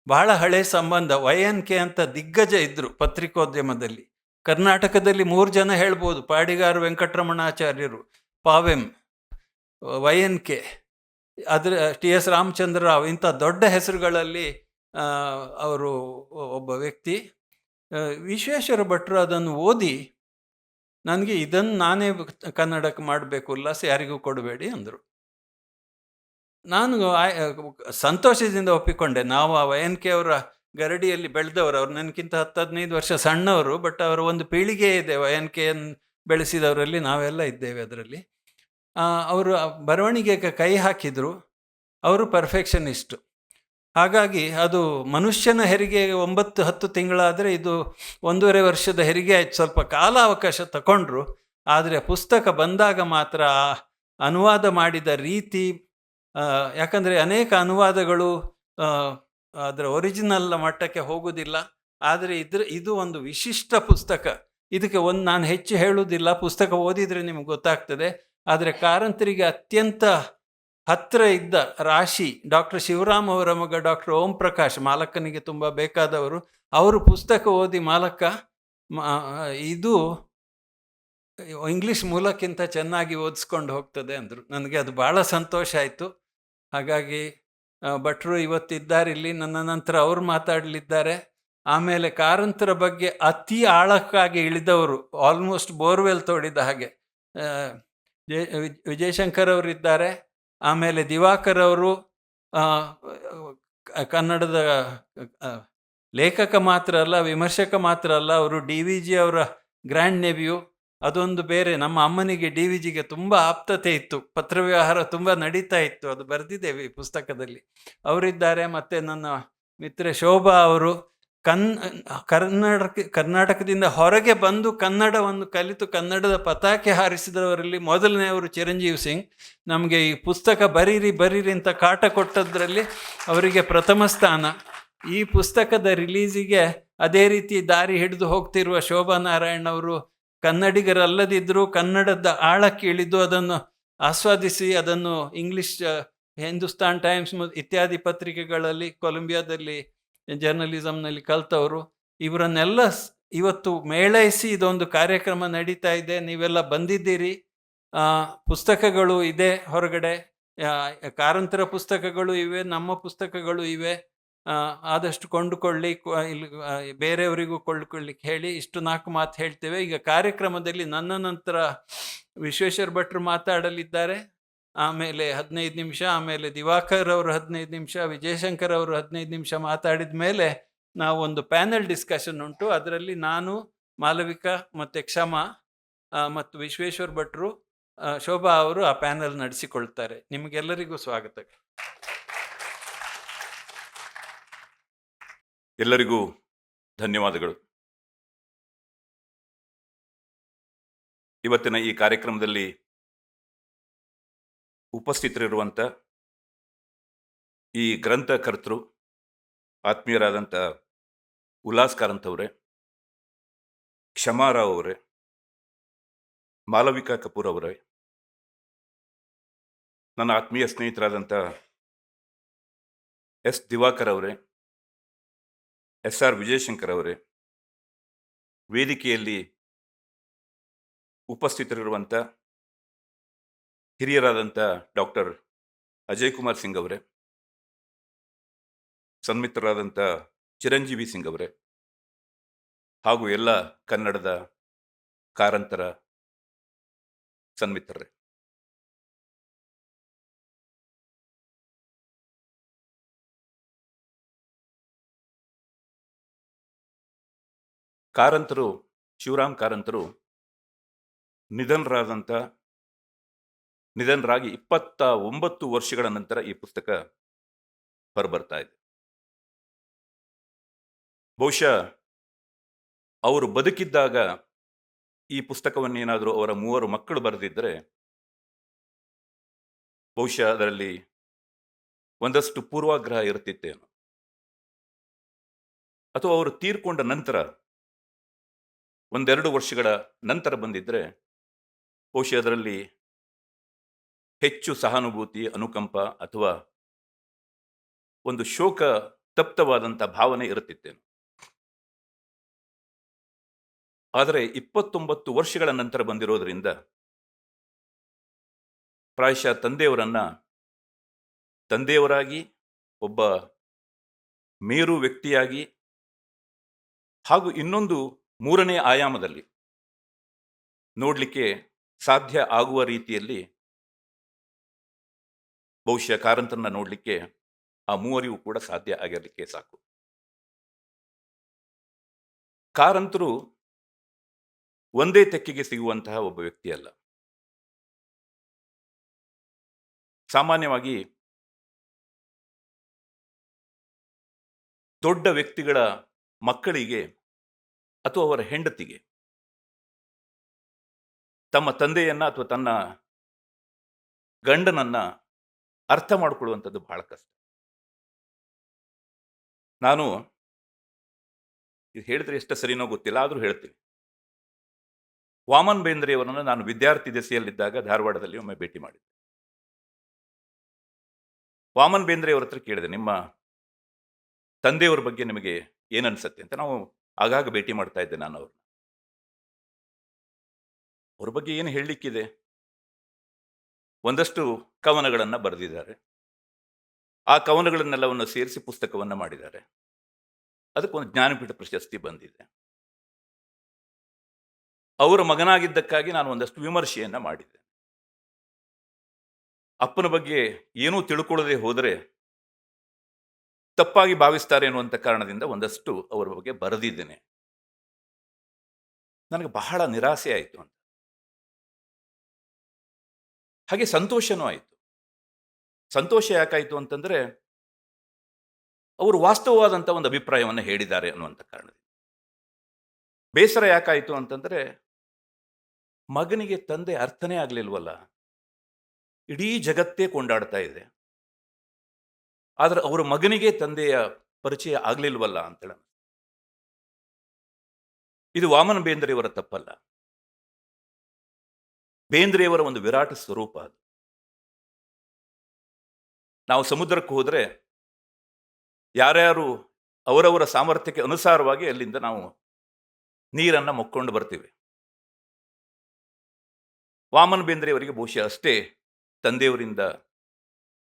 ಬಹಳ ಹಳೆ ಸಂಬಂಧ. YNK ಅಂತ ದಿಗ್ಗಜ ಇದ್ದರು ಪತ್ರಿಕೋದ್ಯಮದಲ್ಲಿ. ಕರ್ನಾಟಕದಲ್ಲಿ 3 ಜನ ಹೇಳ್ಬೋದು: ಪಾಡಿಗಾರು ವೆಂಕಟರಮಣಾಚಾರ್ಯರು, ಪಾವೆಂ, YNK, ಅದರ TS ರಾಮಚಂದ್ರ ರಾವ್, ಇಂಥ ದೊಡ್ಡ ಹೆಸರುಗಳಲ್ಲಿ ಅವರು ಒಬ್ಬ ವ್ಯಕ್ತಿ. ವಿಶ್ವೇಶ್ವರ ಭಟ್ರು ಅದನ್ನು ಓದಿ ನನಗೆ ಇದನ್ನು ನಾನೇ ಕನ್ನಡಕ್ಕೆ ಮಾಡಬೇಕು, ಉಲ್ಲಾಸ ಯಾರಿಗೂ ಕೊಡಬೇಡಿ ಅಂದರು. ನಾನು ಸಂತೋಷದಿಂದ ಒಪ್ಪಿಕೊಂಡೆ. ನಾವು ಆ YNK ಅವರ ಗರಡಿಯಲ್ಲಿ ಬೆಳೆದವರು. ಅವ್ರು ನನಗಿಂತ 10-15 ವರ್ಷ ಸಣ್ಣವರು, ಬಟ್ ಅವರ ಒಂದು ಪೀಳಿಗೆ ಇದೆ. YNKಯನ್ನು ಬೆಳೆಸಿದವರಲ್ಲಿ ನಾವೆಲ್ಲ ಇದ್ದೇವೆ ಅದರಲ್ಲಿ. ಅವರು ಬರವಣಿಗೆಗೆ ಕೈ ಹಾಕಿದರು. ಅವರು ಪರ್ಫೆಕ್ಷನಿಸ್ಟು. ಹಾಗಾಗಿ ಅದು ಮನುಷ್ಯನ ಹೆರಿಗೆ 9-10 ತಿಂಗಳಾದರೆ ಇದು 1.5 ವರ್ಷದ ಹೆರಿಗೆ ಆಯ್ತು. ಸ್ವಲ್ಪ ಕಾಲಾವಕಾಶ ತಗೊಂಡ್ರು. ಆದರೆ ಪುಸ್ತಕ ಬಂದಾಗ ಮಾತ್ರ ಅನುವಾದ ಮಾಡಿದ ರೀತಿ, ಯಾಕಂದರೆ ಅನೇಕ ಅನುವಾದಗಳು ಅದರ ಒರಿಜಿನಲ್ ಮಟ್ಟಕ್ಕೆ ಹೋಗುವುದಿಲ್ಲ. ಆದರೆ ಇದು ಒಂದು ವಿಶಿಷ್ಟ ಪುಸ್ತಕ. ಇದಕ್ಕೆ ನಾನು ಹೆಚ್ಚು ಹೇಳುವುದಿಲ್ಲ, ಪುಸ್ತಕ ಓದಿದರೆ ನಿಮಗೆ ಗೊತ್ತಾಗ್ತದೆ. ಆದರೆ ಕಾರಂತರಿಗೆ ಅತ್ಯಂತ ಹತ್ತಿರ ಇದ್ದ ರಾಶಿ ಡಾಕ್ಟರ್ ಶಿವರಾಮ್ ಅವರ ಮಗ ಡಾಕ್ಟರ್ ಓಂ ಪ್ರಕಾಶ್, ಮಾಲಕ್ಕನಿಗೆ ತುಂಬ ಬೇಕಾದವರು. ಅವರು ಪುಸ್ತಕ ಓದಿ ಮಾಲಕ್ಕ ಇದು ಇಂಗ್ಲೀಷ್ ಮೂಲಕ್ಕಿಂತ ಚೆನ್ನಾಗಿ ಓದಿಸ್ಕೊಂಡು ಹೋಗ್ತದೆ ಅಂದರು. ನನಗೆ ಅದು ಭಾಳ ಸಂತೋಷ ಆಯಿತು. ಹಾಗಾಗಿ ಭಟ್ರು ಇವತ್ತಿದ್ದಾರೆ ಇಲ್ಲಿ, ನನ್ನ ನಂತರ ಅವರು ಮಾತಾಡಲಿದ್ದಾರೆ. ಆಮೇಲೆ ಕಾರಂತರ ಬಗ್ಗೆ ಅತಿ ಆಳಕ್ಕಾಗಿ ಇಳಿದವರು, ಆಲ್ಮೋಸ್ಟ್ ಬೋರ್ವೆಲ್ ತೋಡಿದ ಹಾಗೆ ವಿಜಯಶಂಕರ್ ಅವರಿದ್ದಾರೆ. ಆಮೇಲೆ ದಿವಾಕರ್ ಅವರು ಕನ್ನಡದ ಲೇಖಕ ಮಾತ್ರ ಅಲ್ಲ, ವಿಮರ್ಶಕ ಮಾತ್ರ ಅಲ್ಲ, ಅವರು DVG ಅವರ ಗ್ರ್ಯಾಂಡ್ ನೆವ್ಯೂ. ಅದೊಂದು ಬೇರೆ. ನಮ್ಮ ಅಮ್ಮನಿಗೆ DVGಗೆ ತುಂಬ ಆಪ್ತತೆ ಇತ್ತು, ಪತ್ರವ್ಯವಹಾರ ತುಂಬ ನಡೀತಾ ಇತ್ತು. ಅದು ಬರೆದಿದ್ದೇವೆ ಈ ಪುಸ್ತಕದಲ್ಲಿ. ಅವರಿದ್ದಾರೆ. ಮತ್ತು ನನ್ನ ಮಿತ್ರ ಶೋಭಾ ಅವರು ಕರ್ನಾಟಕದಿಂದ ಹೊರಗೆ ಬಂದು ಕನ್ನಡವನ್ನು ಕಲಿತು ಕನ್ನಡದ ಪತಾಕೆ ಹಾರಿಸಿದವರಲ್ಲಿ ಮೊದಲನೆಯವರು ಚಿರಂಜೀವಿ ಸಿಂಗ್. ನಮಗೆ ಈ ಪುಸ್ತಕ ಬರೀರಿ ಅಂತ ಕಾಟ ಕೊಟ್ಟದ್ರಲ್ಲಿ ಅವರಿಗೆ ಪ್ರಥಮ ಸ್ಥಾನ. ಈ ಪುಸ್ತಕದ ರಿಲೀಸಿಗೆ ಅದೇ ರೀತಿ ದಾರಿ ಹಿಡಿದು ಹೋಗ್ತಿರುವ ಶೋಭಾ ನಾರಾಯಣ್ ಅವರು ಕನ್ನಡಿಗರಲ್ಲದಿದ್ದರೂ ಕನ್ನಡದ ಆಳಕ್ಕೆ ಇಳಿದು ಅದನ್ನು ಆಸ್ವಾದಿಸಿ ಅದನ್ನು ಇಂಗ್ಲಿಷ್, ಹಿಂದೂಸ್ತಾನ್ ಟೈಮ್ಸ್ ಇತ್ಯಾದಿ ಪತ್ರಿಕೆಗಳಲ್ಲಿ, ಕೊಲಂಬಿಯಾದಲ್ಲಿ ಜರ್ನಲಿಸಮ್ನಲ್ಲಿ ಕಲ್ತವರು. ಇವರನ್ನೆಲ್ಲ ಇವತ್ತು ಮೇಳೈಸಿ ಇದೊಂದು ಕಾರ್ಯಕ್ರಮ ನಡೀತಾ ಇದೆ. ನೀವೆಲ್ಲ ಬಂದಿದ್ದೀರಿ. ಪುಸ್ತಕಗಳು ಇದೆ ಹೊರಗಡೆ, ಕಾರಂತರ ಪುಸ್ತಕಗಳು ಇವೆ, ನಮ್ಮ ಪುಸ್ತಕಗಳು ಇವೆ. ಆದಷ್ಟು ಕೊಂಡುಕೊಳ್ಳಿ, ಇಲ್ಲಿ ಬೇರೆಯವರಿಗೂ ಕೊಂಡುಕೊಳ್ಳಿಕ್ಕೆ ಹೇಳಿ. ಇಷ್ಟು 4 ಮಾತು ಹೇಳ್ತೇವೆ. ಈಗ ಕಾರ್ಯಕ್ರಮದಲ್ಲಿ ನನ್ನ ನಂತರ ವಿಶ್ವೇಶ್ವರ ಭಟ್ರು ಮಾತಾಡಲಿದ್ದಾರೆ. ಆಮೇಲೆ 15 ನಿಮಿಷ, ಆಮೇಲೆ ದಿವಾಕರ್ ಅವರು 15 ನಿಮಿಷ, ವಿಜಯಶಂಕರ್ ಅವರು 15 ನಿಮಿಷ ಮಾತಾಡಿದ ಮೇಲೆ ನಾವು ಒಂದು ಪ್ಯಾನೆಲ್ ಡಿಸ್ಕಷನ್ ಉಂಟು. ಅದರಲ್ಲಿ ನಾನು, ಮಾಲವಿಕಾ ಮತ್ತು ಕ್ಷಮಾ ಮತ್ತು ವಿಶ್ವೇಶ್ವರ ಭಟ್ರು, ಶೋಭಾ ಅವರು ಆ ಪ್ಯಾನೆಲ್ ನಡೆಸಿಕೊಳ್ತಾರೆ. ನಿಮಗೆಲ್ಲರಿಗೂ ಸ್ವಾಗತ. ಎಲ್ಲರಿಗೂ ಧನ್ಯವಾದಗಳು. ಇವತ್ತಿನ ಈ ಕಾರ್ಯಕ್ರಮದಲ್ಲಿ ಉಪಸ್ಥಿತರಿರುವಂಥ ಈ ಗ್ರಂಥಕರ್ತರು, ಆತ್ಮೀಯರಾದಂಥ ಉಲ್ಲಾಸ್ ಕಾರಂತ್ ಅವರೇ, ಕ್ಷಮಾರಾವ್ ಅವರೇ, ಮಾಲವಿಕಾ ಕಪೂರ್ ಅವರೇ, ನನ್ನ ಆತ್ಮೀಯ ಸ್ನೇಹಿತರಾದಂಥ S ದಿವಾಕರ್ ಅವರೇ, SR ವಿಜಯಶಂಕರ್ ಅವರೇ, ವೇದಿಕೆಯಲ್ಲಿ ಉಪಸ್ಥಿತರಿರುವಂಥ ಹಿರಿಯರಾದಂಥ ಡಾಕ್ಟರ್ ಅಜಯ್ ಕುಮಾರ್ ಸಿಂಗ್ ಅವರೇ, ಸನ್ಮಿತ್ರರಾದಂಥ ಚಿರಂಜೀವಿ ಸಿಂಗ್ ಅವರೇ, ಹಾಗೂ ಎಲ್ಲ ಕನ್ನಡದ ಕಾರಂತರ ಸನ್ಮಿತ್ರರೇ, ಕಾರಂತರು, ಶಿವರಾಮ್ ಕಾರಂತರು ನಿಧನರಾಗಿ 29 ವರ್ಷಗಳ ನಂತರ ಈ ಪುಸ್ತಕ ಹೊರಬರ್ತಾ ಇದೆ. ಬಹುಶಃ ಅವರು ಬದುಕಿದ್ದಾಗ ಈ ಪುಸ್ತಕವನ್ನೇನಾದರೂ ಅವರ 3 ಮಕ್ಕಳು ಬರೆದಿದ್ದರೆ ಬಹುಶಃ ಅದರಲ್ಲಿ ಒಂದಷ್ಟು ಪೂರ್ವಾಗ್ರಹ ಇರುತ್ತಿತ್ತೇನೋ. ಅಥವಾ ಅವರು ತೀರ್ಕೊಂಡ ನಂತರ 1-2 ವರ್ಷಗಳ ನಂತರ ಬಂದಿದ್ದರೆ ಬಹುಶಃ ಅದರಲ್ಲಿ ಹೆಚ್ಚು ಸಹಾನುಭೂತಿ, ಅನುಕಂಪ ಅಥವಾ ಒಂದು ಶೋಕ ತಪ್ತವಾದಂಥ ಭಾವನೆ ಇರುತ್ತಿತ್ತೇನು. ಆದರೆ 29 ವರ್ಷಗಳ ನಂತರ ಬಂದಿರೋದ್ರಿಂದ ಪ್ರಾಯಶಃ ತಂದೆಯವರನ್ನ ತಂದೆಯವರಾಗಿ, ಒಬ್ಬ ಮೇರು ವ್ಯಕ್ತಿಯಾಗಿ, ಹಾಗೂ ಇನ್ನೊಂದು ಮೂರನೇ ಆಯಾಮದಲ್ಲಿ ನೋಡಲಿಕ್ಕೆ ಸಾಧ್ಯ ಆಗುವ ರೀತಿಯಲ್ಲಿ ಬಹುಶಃ ಕಾರಂತರನ್ನ ನೋಡಲಿಕ್ಕೆ ಆ ಮೂವರಿಗೂ ಕೂಡ ಸಾಧ್ಯ ಆಗಿರಲಿಕ್ಕೆ ಸಾಕು. ಕಾರಂತರು ಒಂದೇ ತೆಕ್ಕೆಗೆ ಸಿಗುವಂತಹ ಒಬ್ಬ ವ್ಯಕ್ತಿ ಅಲ್ಲ. ಸಾಮಾನ್ಯವಾಗಿ ದೊಡ್ಡ ವ್ಯಕ್ತಿಗಳ ಮಕ್ಕಳಿಗೆ ಅಥವಾ ಅವರ ಹೆಂಡತಿಗೆ ತಮ್ಮ ತಂದೆಯನ್ನ ಅಥವಾ ತನ್ನ ಗಂಡನನ್ನ ಅರ್ಥ ಮಾಡಿಕೊಳ್ಳುವಂಥದ್ದು ಬಹಳ ಕಷ್ಟ. ನಾನು ಇದು ಹೇಳಿದ್ರೆ ಎಷ್ಟು ಸರಿನೋ ಗೊತ್ತಿಲ್ಲ, ಆದರೂ ಹೇಳ್ತೀನಿ. ವಾಮನ್ ಬೇಂದ್ರೆಯವರನ್ನು ನಾನು ವಿದ್ಯಾರ್ಥಿ ದೆಸೆಯಲ್ಲಿದ್ದಾಗ ಧಾರವಾಡದಲ್ಲಿ ಒಮ್ಮೆ ಭೇಟಿ ಮಾಡಿದ್ದೆ. ವಾಮನ್ ಬೇಂದ್ರೆಯವರ ಹತ್ರ ಕೇಳಿದೆ, ನಿಮ್ಮ ತಂದೆಯವರ ಬಗ್ಗೆ ನಿಮಗೆ ಏನನ್ಸುತ್ತೆ ಅಂತ. ನಾವು ಆಗಾಗ ಭೇಟಿ ಮಾಡ್ತಾ ಇದ್ದೆ ನಾನು ಅವ್ರನ್ನ. ಅವ್ರ ಬಗ್ಗೆ ಏನು ಹೇಳಲಿಕ್ಕಿದೆ? ಒಂದಷ್ಟು ಕವನಗಳನ್ನು ಬರೆದಿದ್ದಾರೆ. ಆ ಕವನಗಳನ್ನೆಲ್ಲವನ್ನು ಸೇರಿಸಿ ಪುಸ್ತಕವನ್ನು ಮಾಡಿದ್ದಾರೆ. ಅದಕ್ಕೊಂದು ಜ್ಞಾನಪೀಠ ಪ್ರಶಸ್ತಿ ಬಂದಿದೆ. ಅವರ ಮಗನಾಗಿದ್ದಕ್ಕಾಗಿ ನಾನು ಒಂದಷ್ಟು ವಿಮರ್ಶೆಯನ್ನ ಮಾಡಿದ್ದೆ. ಅಪ್ಪನ ಬಗ್ಗೆ ಏನೂ ತಿಳ್ಕೊಳ್ಳದೆ ಹೋದರೆ ತಪ್ಪಾಗಿ ಭಾವಿಸ್ತಾರೆ ಅನ್ನುವಂಥ ಕಾರಣದಿಂದ ಒಂದಷ್ಟು ಅವರ ಬಗ್ಗೆ ಬರೆದಿದ್ದೇನೆ. ನನಗೆ ಬಹಳ ನಿರಾಸೆ ಆಯಿತು ಅಂತ, ಹಾಗೆ ಸಂತೋಷನೂ ಆಯಿತು. ಸಂತೋಷ ಯಾಕಾಯಿತು ಅಂತಂದ್ರೆ ಅವರು ವಾಸ್ತವವಾದಂಥ ಒಂದು ಅಭಿಪ್ರಾಯವನ್ನು ಹೇಳಿದ್ದಾರೆ ಅನ್ನುವಂಥ ಕಾರಣದಿಂದ. ಬೇಸರ ಯಾಕಾಯಿತು ಅಂತಂದ್ರೆ ಮಗನಿಗೆ ತಂದೆ ಅರ್ಥನೇ ಆಗಲಿಲ್ವಲ್ಲ, ಇಡೀ ಜಗತ್ತೇ ಕೊಂಡಾಡ್ತಾ ಇದೆ, ಆದರೆ ಅವರ ಮಗನಿಗೆ ತಂದೆಯ ಪರಿಚಯ ಆಗಲಿಲ್ವಲ್ಲ ಅಂತೇಳ. ಇದು ವಾಮನ ಬೇಂದ್ರೆಯವರ ತಪ್ಪಲ್ಲ, ಬೇಂದ್ರೆಯವರ ಒಂದು ವಿರಾಟ ಸ್ವರೂಪ ಅದು. ನಾವು ಸಮುದ್ರಕ್ಕೆ ಹೋದರೆ ಯಾರ್ಯಾರು ಅವರವರ ಸಾಮರ್ಥ್ಯಕ್ಕೆ ಅನುಸಾರವಾಗಿ ಅಲ್ಲಿಂದ ನಾವು ನೀರನ್ನು ಮೊಕ್ಕೊಂಡು ಬರ್ತೀವಿ. ವಾಮನ ಬೇಂದ್ರೆಯವರಿಗೆ ಬಹುಶಃ ಅಷ್ಟೇ ತಂದೆಯವರಿಂದ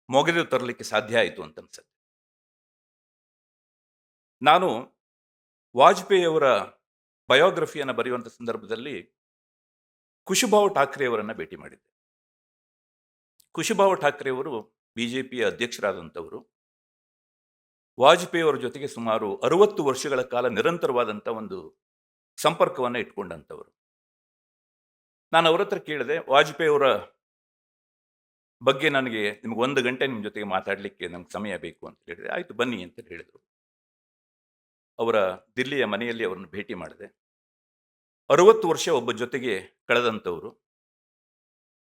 ಮೊಗೆದು ತರಲಿಕ್ಕೆ ಸಾಧ್ಯ ಆಯಿತು ಅಂತ ಅನ್ಸುತ್ತೆ. ನಾನು ವಾಜಪೇಯಿ ಅವರ ಬಯೋಗ್ರಫಿಯನ್ನು ಬರೆಯುವಂಥ ಸಂದರ್ಭದಲ್ಲಿ ಕುಶುಭಾವ್ ಠಾಕ್ರೆ ಅವರನ್ನು ಭೇಟಿ ಮಾಡಿದ್ದೆ. ಕುಶುಭಾವ್ ಠಾಕ್ರೆ ಅವರು ಬಿಜೆಪಿಯ ಅಧ್ಯಕ್ಷರಾದಂಥವರು. ವಾಜಪೇಯಿ ಅವರ ಜೊತೆಗೆ ಸುಮಾರು 60 ವರ್ಷಗಳ ಕಾಲ ನಿರಂತರವಾದಂಥ ಒಂದು ಸಂಪರ್ಕವನ್ನು ಇಟ್ಕೊಂಡಂಥವರು. ನಾನು ಅವರ ಹತ್ರ ಕೇಳಿದೆ, ವಾಜಪೇಯಿ ಅವರ ಬಗ್ಗೆ ನನಗೆ ನಿಮ್ಗೆ 1 ಗಂಟೆ ನಿಮ್ಮ ಜೊತೆಗೆ ಮಾತಾಡಲಿಕ್ಕೆ ನಮ್ಗೆ ಸಮಯ ಬೇಕು ಅಂತ ಹೇಳಿದೆ. ಆಯಿತು ಬನ್ನಿ ಅಂತ ಹೇಳಿದರು. ಅವರ ದಿಲ್ಲಿಯ ಮನೆಯಲ್ಲಿ ಅವರನ್ನು ಭೇಟಿ ಮಾಡಿದೆ. 60 ವರ್ಷ ಒಬ್ಬ ಜೊತೆಗೆ ಕಳೆದಂಥವರು.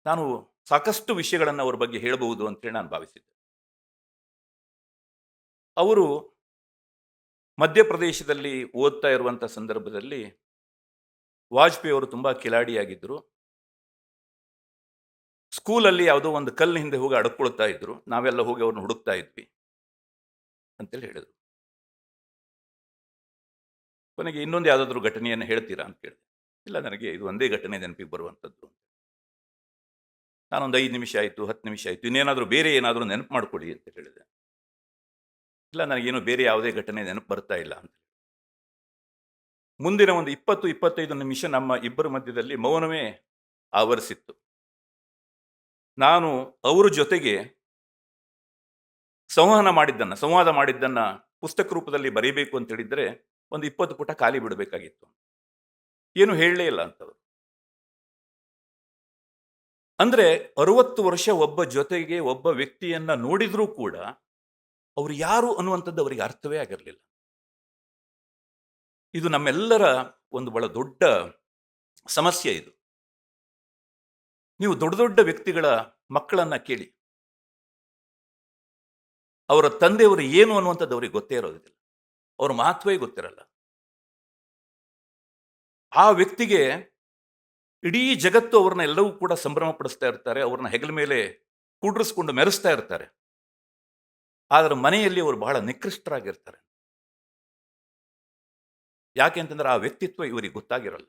ನಾನು ಸಾಕಷ್ಟು ವಿಷಯಗಳನ್ನು ಅವ್ರ ಬಗ್ಗೆ ಹೇಳಬಹುದು ಅಂತೇಳಿ ನಾನು ಭಾವಿಸಿದ್ದೆ. ಅವರು ಮಧ್ಯಪ್ರದೇಶದಲ್ಲಿ ಓದ್ತಾ ಇರುವಂಥ ಸಂದರ್ಭದಲ್ಲಿ ವಾಜಪೇಯಿ ಅವರು ತುಂಬ ಕಿಲಾಡಿಯಾಗಿದ್ದರು. ಸ್ಕೂಲಲ್ಲಿ ಯಾವುದೋ ಒಂದು ಕಲ್ಲಿನ ಹಿಂದೆ ಹೋಗಿ ಅಡ್ಕೊಳ್ತಾ ಇದ್ರು, ನಾವೆಲ್ಲ ಹೋಗಿ ಅವ್ರನ್ನ ಹುಡುಕ್ತಾ ಇದ್ವಿ ಅಂತೇಳಿ ಹೇಳಿದರು. ಕೊನೆಗೆ ಇನ್ನೊಂದು ಯಾವುದಾದ್ರೂ ಘಟನೆಯನ್ನು ಹೇಳ್ತೀರಾ ಅಂತ ಕೇಳಿದೆ. ಇಲ್ಲ, ನನಗೆ ಇದು ಒಂದೇ ಘಟನೆ ನೆನಪಿಗೆ ಬರುವಂಥದ್ದು. ನಾನೊಂದು 5 ನಿಮಿಷ ಆಯಿತು, 10 ನಿಮಿಷ ಆಯಿತು, ಇನ್ನೇನಾದರೂ ಬೇರೆ ಏನಾದರೂ ನೆನಪು ಮಾಡ್ಕೊಳ್ಳಿ ಅಂತ ಹೇಳಿದೆ. ಇಲ್ಲ, ನನಗೇನು ಬೇರೆ ಯಾವುದೇ ಘಟನೆ ನೆನಪು ಬರ್ತಾ ಇಲ್ಲ ಅಂತ. ಮುಂದಿನ ಒಂದು 20-25 ನಿಮಿಷ ನಮ್ಮ ಇಬ್ಬರ ಮಧ್ಯದಲ್ಲಿ ಮೌನವೇ ಆವರಿಸಿತ್ತು. ನಾನು ಅವರ ಜೊತೆಗೆ ಸಂವಾದ ಮಾಡಿದ್ದನ್ನ ಪುಸ್ತಕ ರೂಪದಲ್ಲಿ ಬರೀಬೇಕು ಅಂತ ಹೇಳಿದ್ರೆ ಒಂದು 20 ಪುಟ ಖಾಲಿ ಬಿಡಬೇಕಾಗಿತ್ತು. ಏನು ಹೇಳಲೇ ಇಲ್ಲ ಅಂತವರು. ಅಂದ್ರೆ 60 ವರ್ಷ ಒಬ್ಬ ಜೊತೆಗೆ ಒಬ್ಬ ವ್ಯಕ್ತಿಯನ್ನ ನೋಡಿದ್ರೂ ಕೂಡ ಅವರು ಯಾರು ಅನ್ನುವಂಥದ್ದು ಅವರಿಗೆ ಅರ್ಥವೇ ಆಗಿರಲಿಲ್ಲ. ಇದು ನಮ್ಮೆಲ್ಲರ ಒಂದು ಬಹಳ ದೊಡ್ಡ ಸಮಸ್ಯೆ. ಇದು ನೀವು ದೊಡ್ಡ ದೊಡ್ಡ ವ್ಯಕ್ತಿಗಳ ಮಕ್ಕಳನ್ನ ಕೇಳಿ, ಅವರ ತಂದೆಯವರು ಏನು ಅನ್ನುವಂಥದ್ದು ಅವರಿಗೆ ಗೊತ್ತೇ ಇರೋದಿಲ್ಲ, ಅವ್ರ ಮಹತ್ವೇ ಗೊತ್ತಿರಲ್ಲ. ಆ ವ್ಯಕ್ತಿಗೆ ಇಡೀ ಜಗತ್ತು ಅವ್ರನ್ನ ಎಲ್ಲವೂ ಕೂಡ ಸಂಭ್ರಮ ಪಡಿಸ್ತಾ ಇರ್ತಾರೆ, ಅವ್ರನ್ನ ಹೆಗಲ ಮೇಲೆ ಕೂಡ್ರಿಸ್ಕೊಂಡು ಮೆರೆಸ್ತಾ ಇರ್ತಾರೆ. ಆದರೆ ಮನೆಯಲ್ಲಿ ಅವರು ಬಹಳ ನಿಕೃಷ್ಟರಾಗಿರ್ತಾರೆ. ಯಾಕೆ ಅಂತಂದ್ರೆ ಆ ವ್ಯಕ್ತಿತ್ವ ಇವರಿಗೆ ಗೊತ್ತಾಗಿರಲ್ಲ.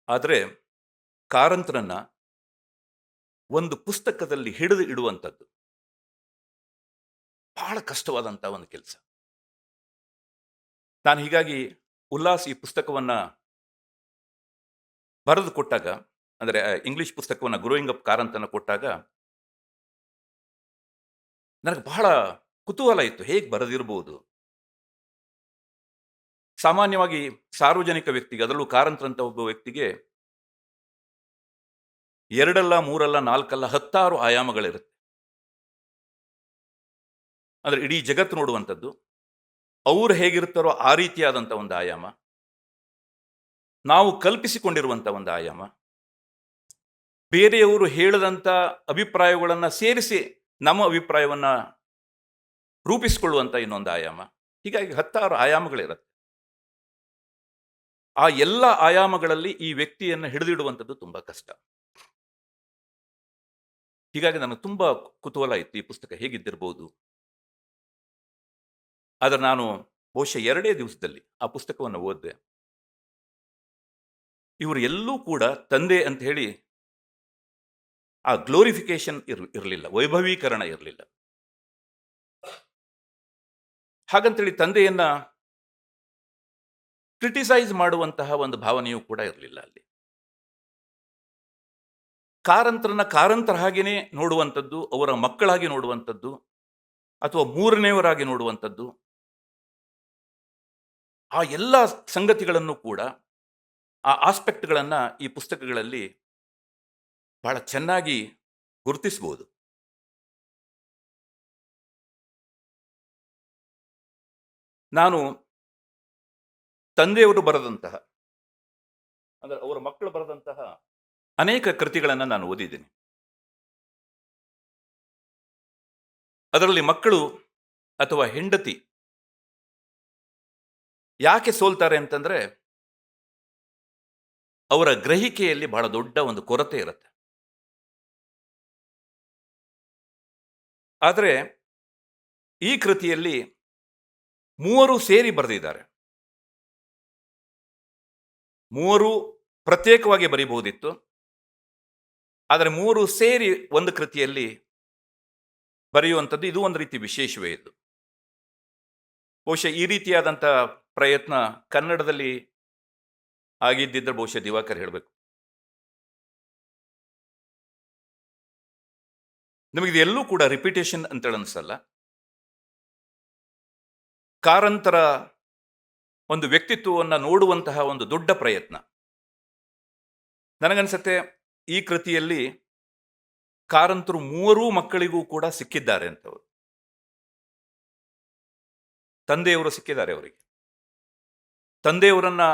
ಆದರೆ ಕಾರಂತರನ್ನ ಒಂದು ಪುಸ್ತಕದಲ್ಲಿ ಹಿಡಿದು ಇಡುವಂಥದ್ದು ಬಹಳ ಕಷ್ಟವಾದಂಥ ಒಂದು ಕೆಲಸ. ನಾನು ಹೀಗಾಗಿ ಉಲ್ಲಾಸ್ ಈ ಪುಸ್ತಕವನ್ನ ಬರೆದು ಕೊಟ್ಟಾಗ, ಅಂದರೆ ಇಂಗ್ಲಿಷ್ ಪುಸ್ತಕವನ್ನ ಗ್ರೋಯಿಂಗ್ ಅಪ್ ಕಾರಂತನ ಕೊಟ್ಟಾಗ ನನಗೆ ಬಹಳ ಕುತೂಹಲ ಇತ್ತು, ಹೇಗೆ ಬರೆದಿರಬಹುದು. ಸಾಮಾನ್ಯವಾಗಿ ಸಾರ್ವಜನಿಕ ವ್ಯಕ್ತಿಗೆ, ಅದರಲ್ಲೂ ಕಾರಂತರಂತ ಒಬ್ಬ ವ್ಯಕ್ತಿಗೆ 2 ಅಲ್ಲ 3 ಅಲ್ಲ 4 ಅಲ್ಲ 10 ಆಯಾಮಗಳಿರುತ್ತೆ. ಅಂದ್ರೆ ಇಡೀ ಜಗತ್ತು ನೋಡುವಂಥದ್ದು, ಅವ್ರು ಹೇಗಿರ್ತಾರೋ ಆ ರೀತಿಯಾದಂಥ ಒಂದು ಆಯಾಮ, ನಾವು ಕಲ್ಪಿಸಿಕೊಂಡಿರುವಂಥ ಒಂದು ಆಯಾಮ, ಬೇರೆಯವರು ಹೇಳದಂಥ ಅಭಿಪ್ರಾಯಗಳನ್ನ ಸೇರಿಸಿ ನಮ್ಮ ಅಭಿಪ್ರಾಯವನ್ನ ರೂಪಿಸಿಕೊಳ್ಳುವಂಥ ಇನ್ನೊಂದು ಆಯಾಮ. ಹೀಗಾಗಿ 10 ಆಯಾಮಗಳಿರುತ್ತೆ. ಆ ಎಲ್ಲ ಆಯಾಮಗಳಲ್ಲಿ ಈ ವ್ಯಕ್ತಿಯನ್ನು ಹಿಡಿದಿಡುವಂಥದ್ದು ತುಂಬಾ ಕಷ್ಟ. ಹೀಗಾಗಿ ನನಗೆ ತುಂಬಾ ಕುತೂಹಲ ಇತ್ತು, ಈ ಪುಸ್ತಕ ಹೇಗಿದ್ದಿರಬಹುದು. ಆದರೆ ನಾನು ಬಹುಶಃ 2 ದಿವಸದಲ್ಲಿ ಆ ಪುಸ್ತಕವನ್ನು ಓದಿದೆ. ಇವರು ಎಲ್ಲೂ ಕೂಡ ತಂದೆ ಅಂತ ಹೇಳಿ ಆ ಗ್ಲೋರಿಫಿಕೇಶನ್ ಇರಲಿಲ್ಲ, ವೈಭವೀಕರಣ ಇರಲಿಲ್ಲ. ಹಾಗಂತೇಳಿ ತಂದೆಯನ್ನ ಕ್ರಿಟಿಸೈಸ್ ಮಾಡುವಂತಹ ಒಂದು ಭಾವನೆಯೂ ಕೂಡ ಇರಲಿಲ್ಲ ಅಲ್ಲಿ. ಕಾರಂತರನ್ನ ಕಾರಂತರ ಹಾಗೇನೆ ನೋಡುವಂಥದ್ದು, ಅವರ ಮಕ್ಕಳಾಗಿ ನೋಡುವಂಥದ್ದು, ಅಥವಾ ಮೂರನೆಯವರಾಗಿ ನೋಡುವಂಥದ್ದು, ಆ ಎಲ್ಲ ಸಂಗತಿಗಳನ್ನು ಕೂಡ, ಆ ಆಸ್ಪೆಕ್ಟ್ಗಳನ್ನ ಈ ಪುಸ್ತಕಗಳಲ್ಲಿ ಬಹಳ ಚೆನ್ನಾಗಿ ಗುರುತಿಸಬಹುದು. ನಾನು ತಂದೆಯವರು ಬರೆದಂತಹ, ಅಂದರೆ ಅವರ ಮಕ್ಕಳು ಬರೆದಂತಹ ಅನೇಕ ಕೃತಿಗಳನ್ನು ನಾನು ಓದಿದ್ದೇನೆ. ಅದರಲ್ಲಿ ಮಕ್ಕಳು ಅಥವಾ ಹೆಂಡತಿ ಯಾಕೆ ಸೋಲ್ತಾರೆ ಅಂತಂದ್ರೆ, ಅವರ ಗ್ರಹಿಕೆಯಲ್ಲಿ ಬಹಳ ದೊಡ್ಡ ಒಂದು ಕೊರತೆ ಇರುತ್ತೆ. ಆದರೆ ಈ ಕೃತಿಯಲ್ಲಿ 3 ಸೇರಿ ಬರೆದಿದ್ದಾರೆ. 3 ಪ್ರತ್ಯೇಕವಾಗಿ ಬರೀಬಹುದಿತ್ತು, ಆದರೆ 3 ಸೇರಿ ಒಂದು ಕೃತಿಯಲ್ಲಿ ಬರೆಯುವಂಥದ್ದು ಇದು ಒಂದು ರೀತಿ ವಿಶೇಷವೇ ಇದು. ಬಹುಶಃ ಈ ರೀತಿಯಾದಂಥ ಪ್ರಯತ್ನ ಕನ್ನಡದಲ್ಲಿ ಆಗಿದ್ದಿದ್ರೆ ಬಹುಶಃ ದಿವಾಕರ್ ಹೇಳಬೇಕು. ನಿಮಗೆ ಎಲ್ಲೂ ಕೂಡ ರಿಪಿಟೇಷನ್ ಅಂತೇಳಿ ಅನ್ಸಲ್ಲ. ಕಾರಂತರ ಒಂದು ವ್ಯಕ್ತಿತ್ವವನ್ನು ನೋಡುವಂತಹ ಒಂದು ದೊಡ್ಡ ಪ್ರಯತ್ನ. ನನಗನ್ಸುತ್ತೆ ಈ ಕೃತಿಯಲ್ಲಿ ಕಾರಂತರು 3 ಮಕ್ಕಳಿಗೂ ಕೂಡ ಸಿಕ್ಕಿದ್ದಾರೆ ಅಂತವರು. ತಂದೆಯವರು ಸಿಕ್ಕಿದ್ದಾರೆ ಅವರಿಗೆ. ತಂದೆಯವರನ್ನ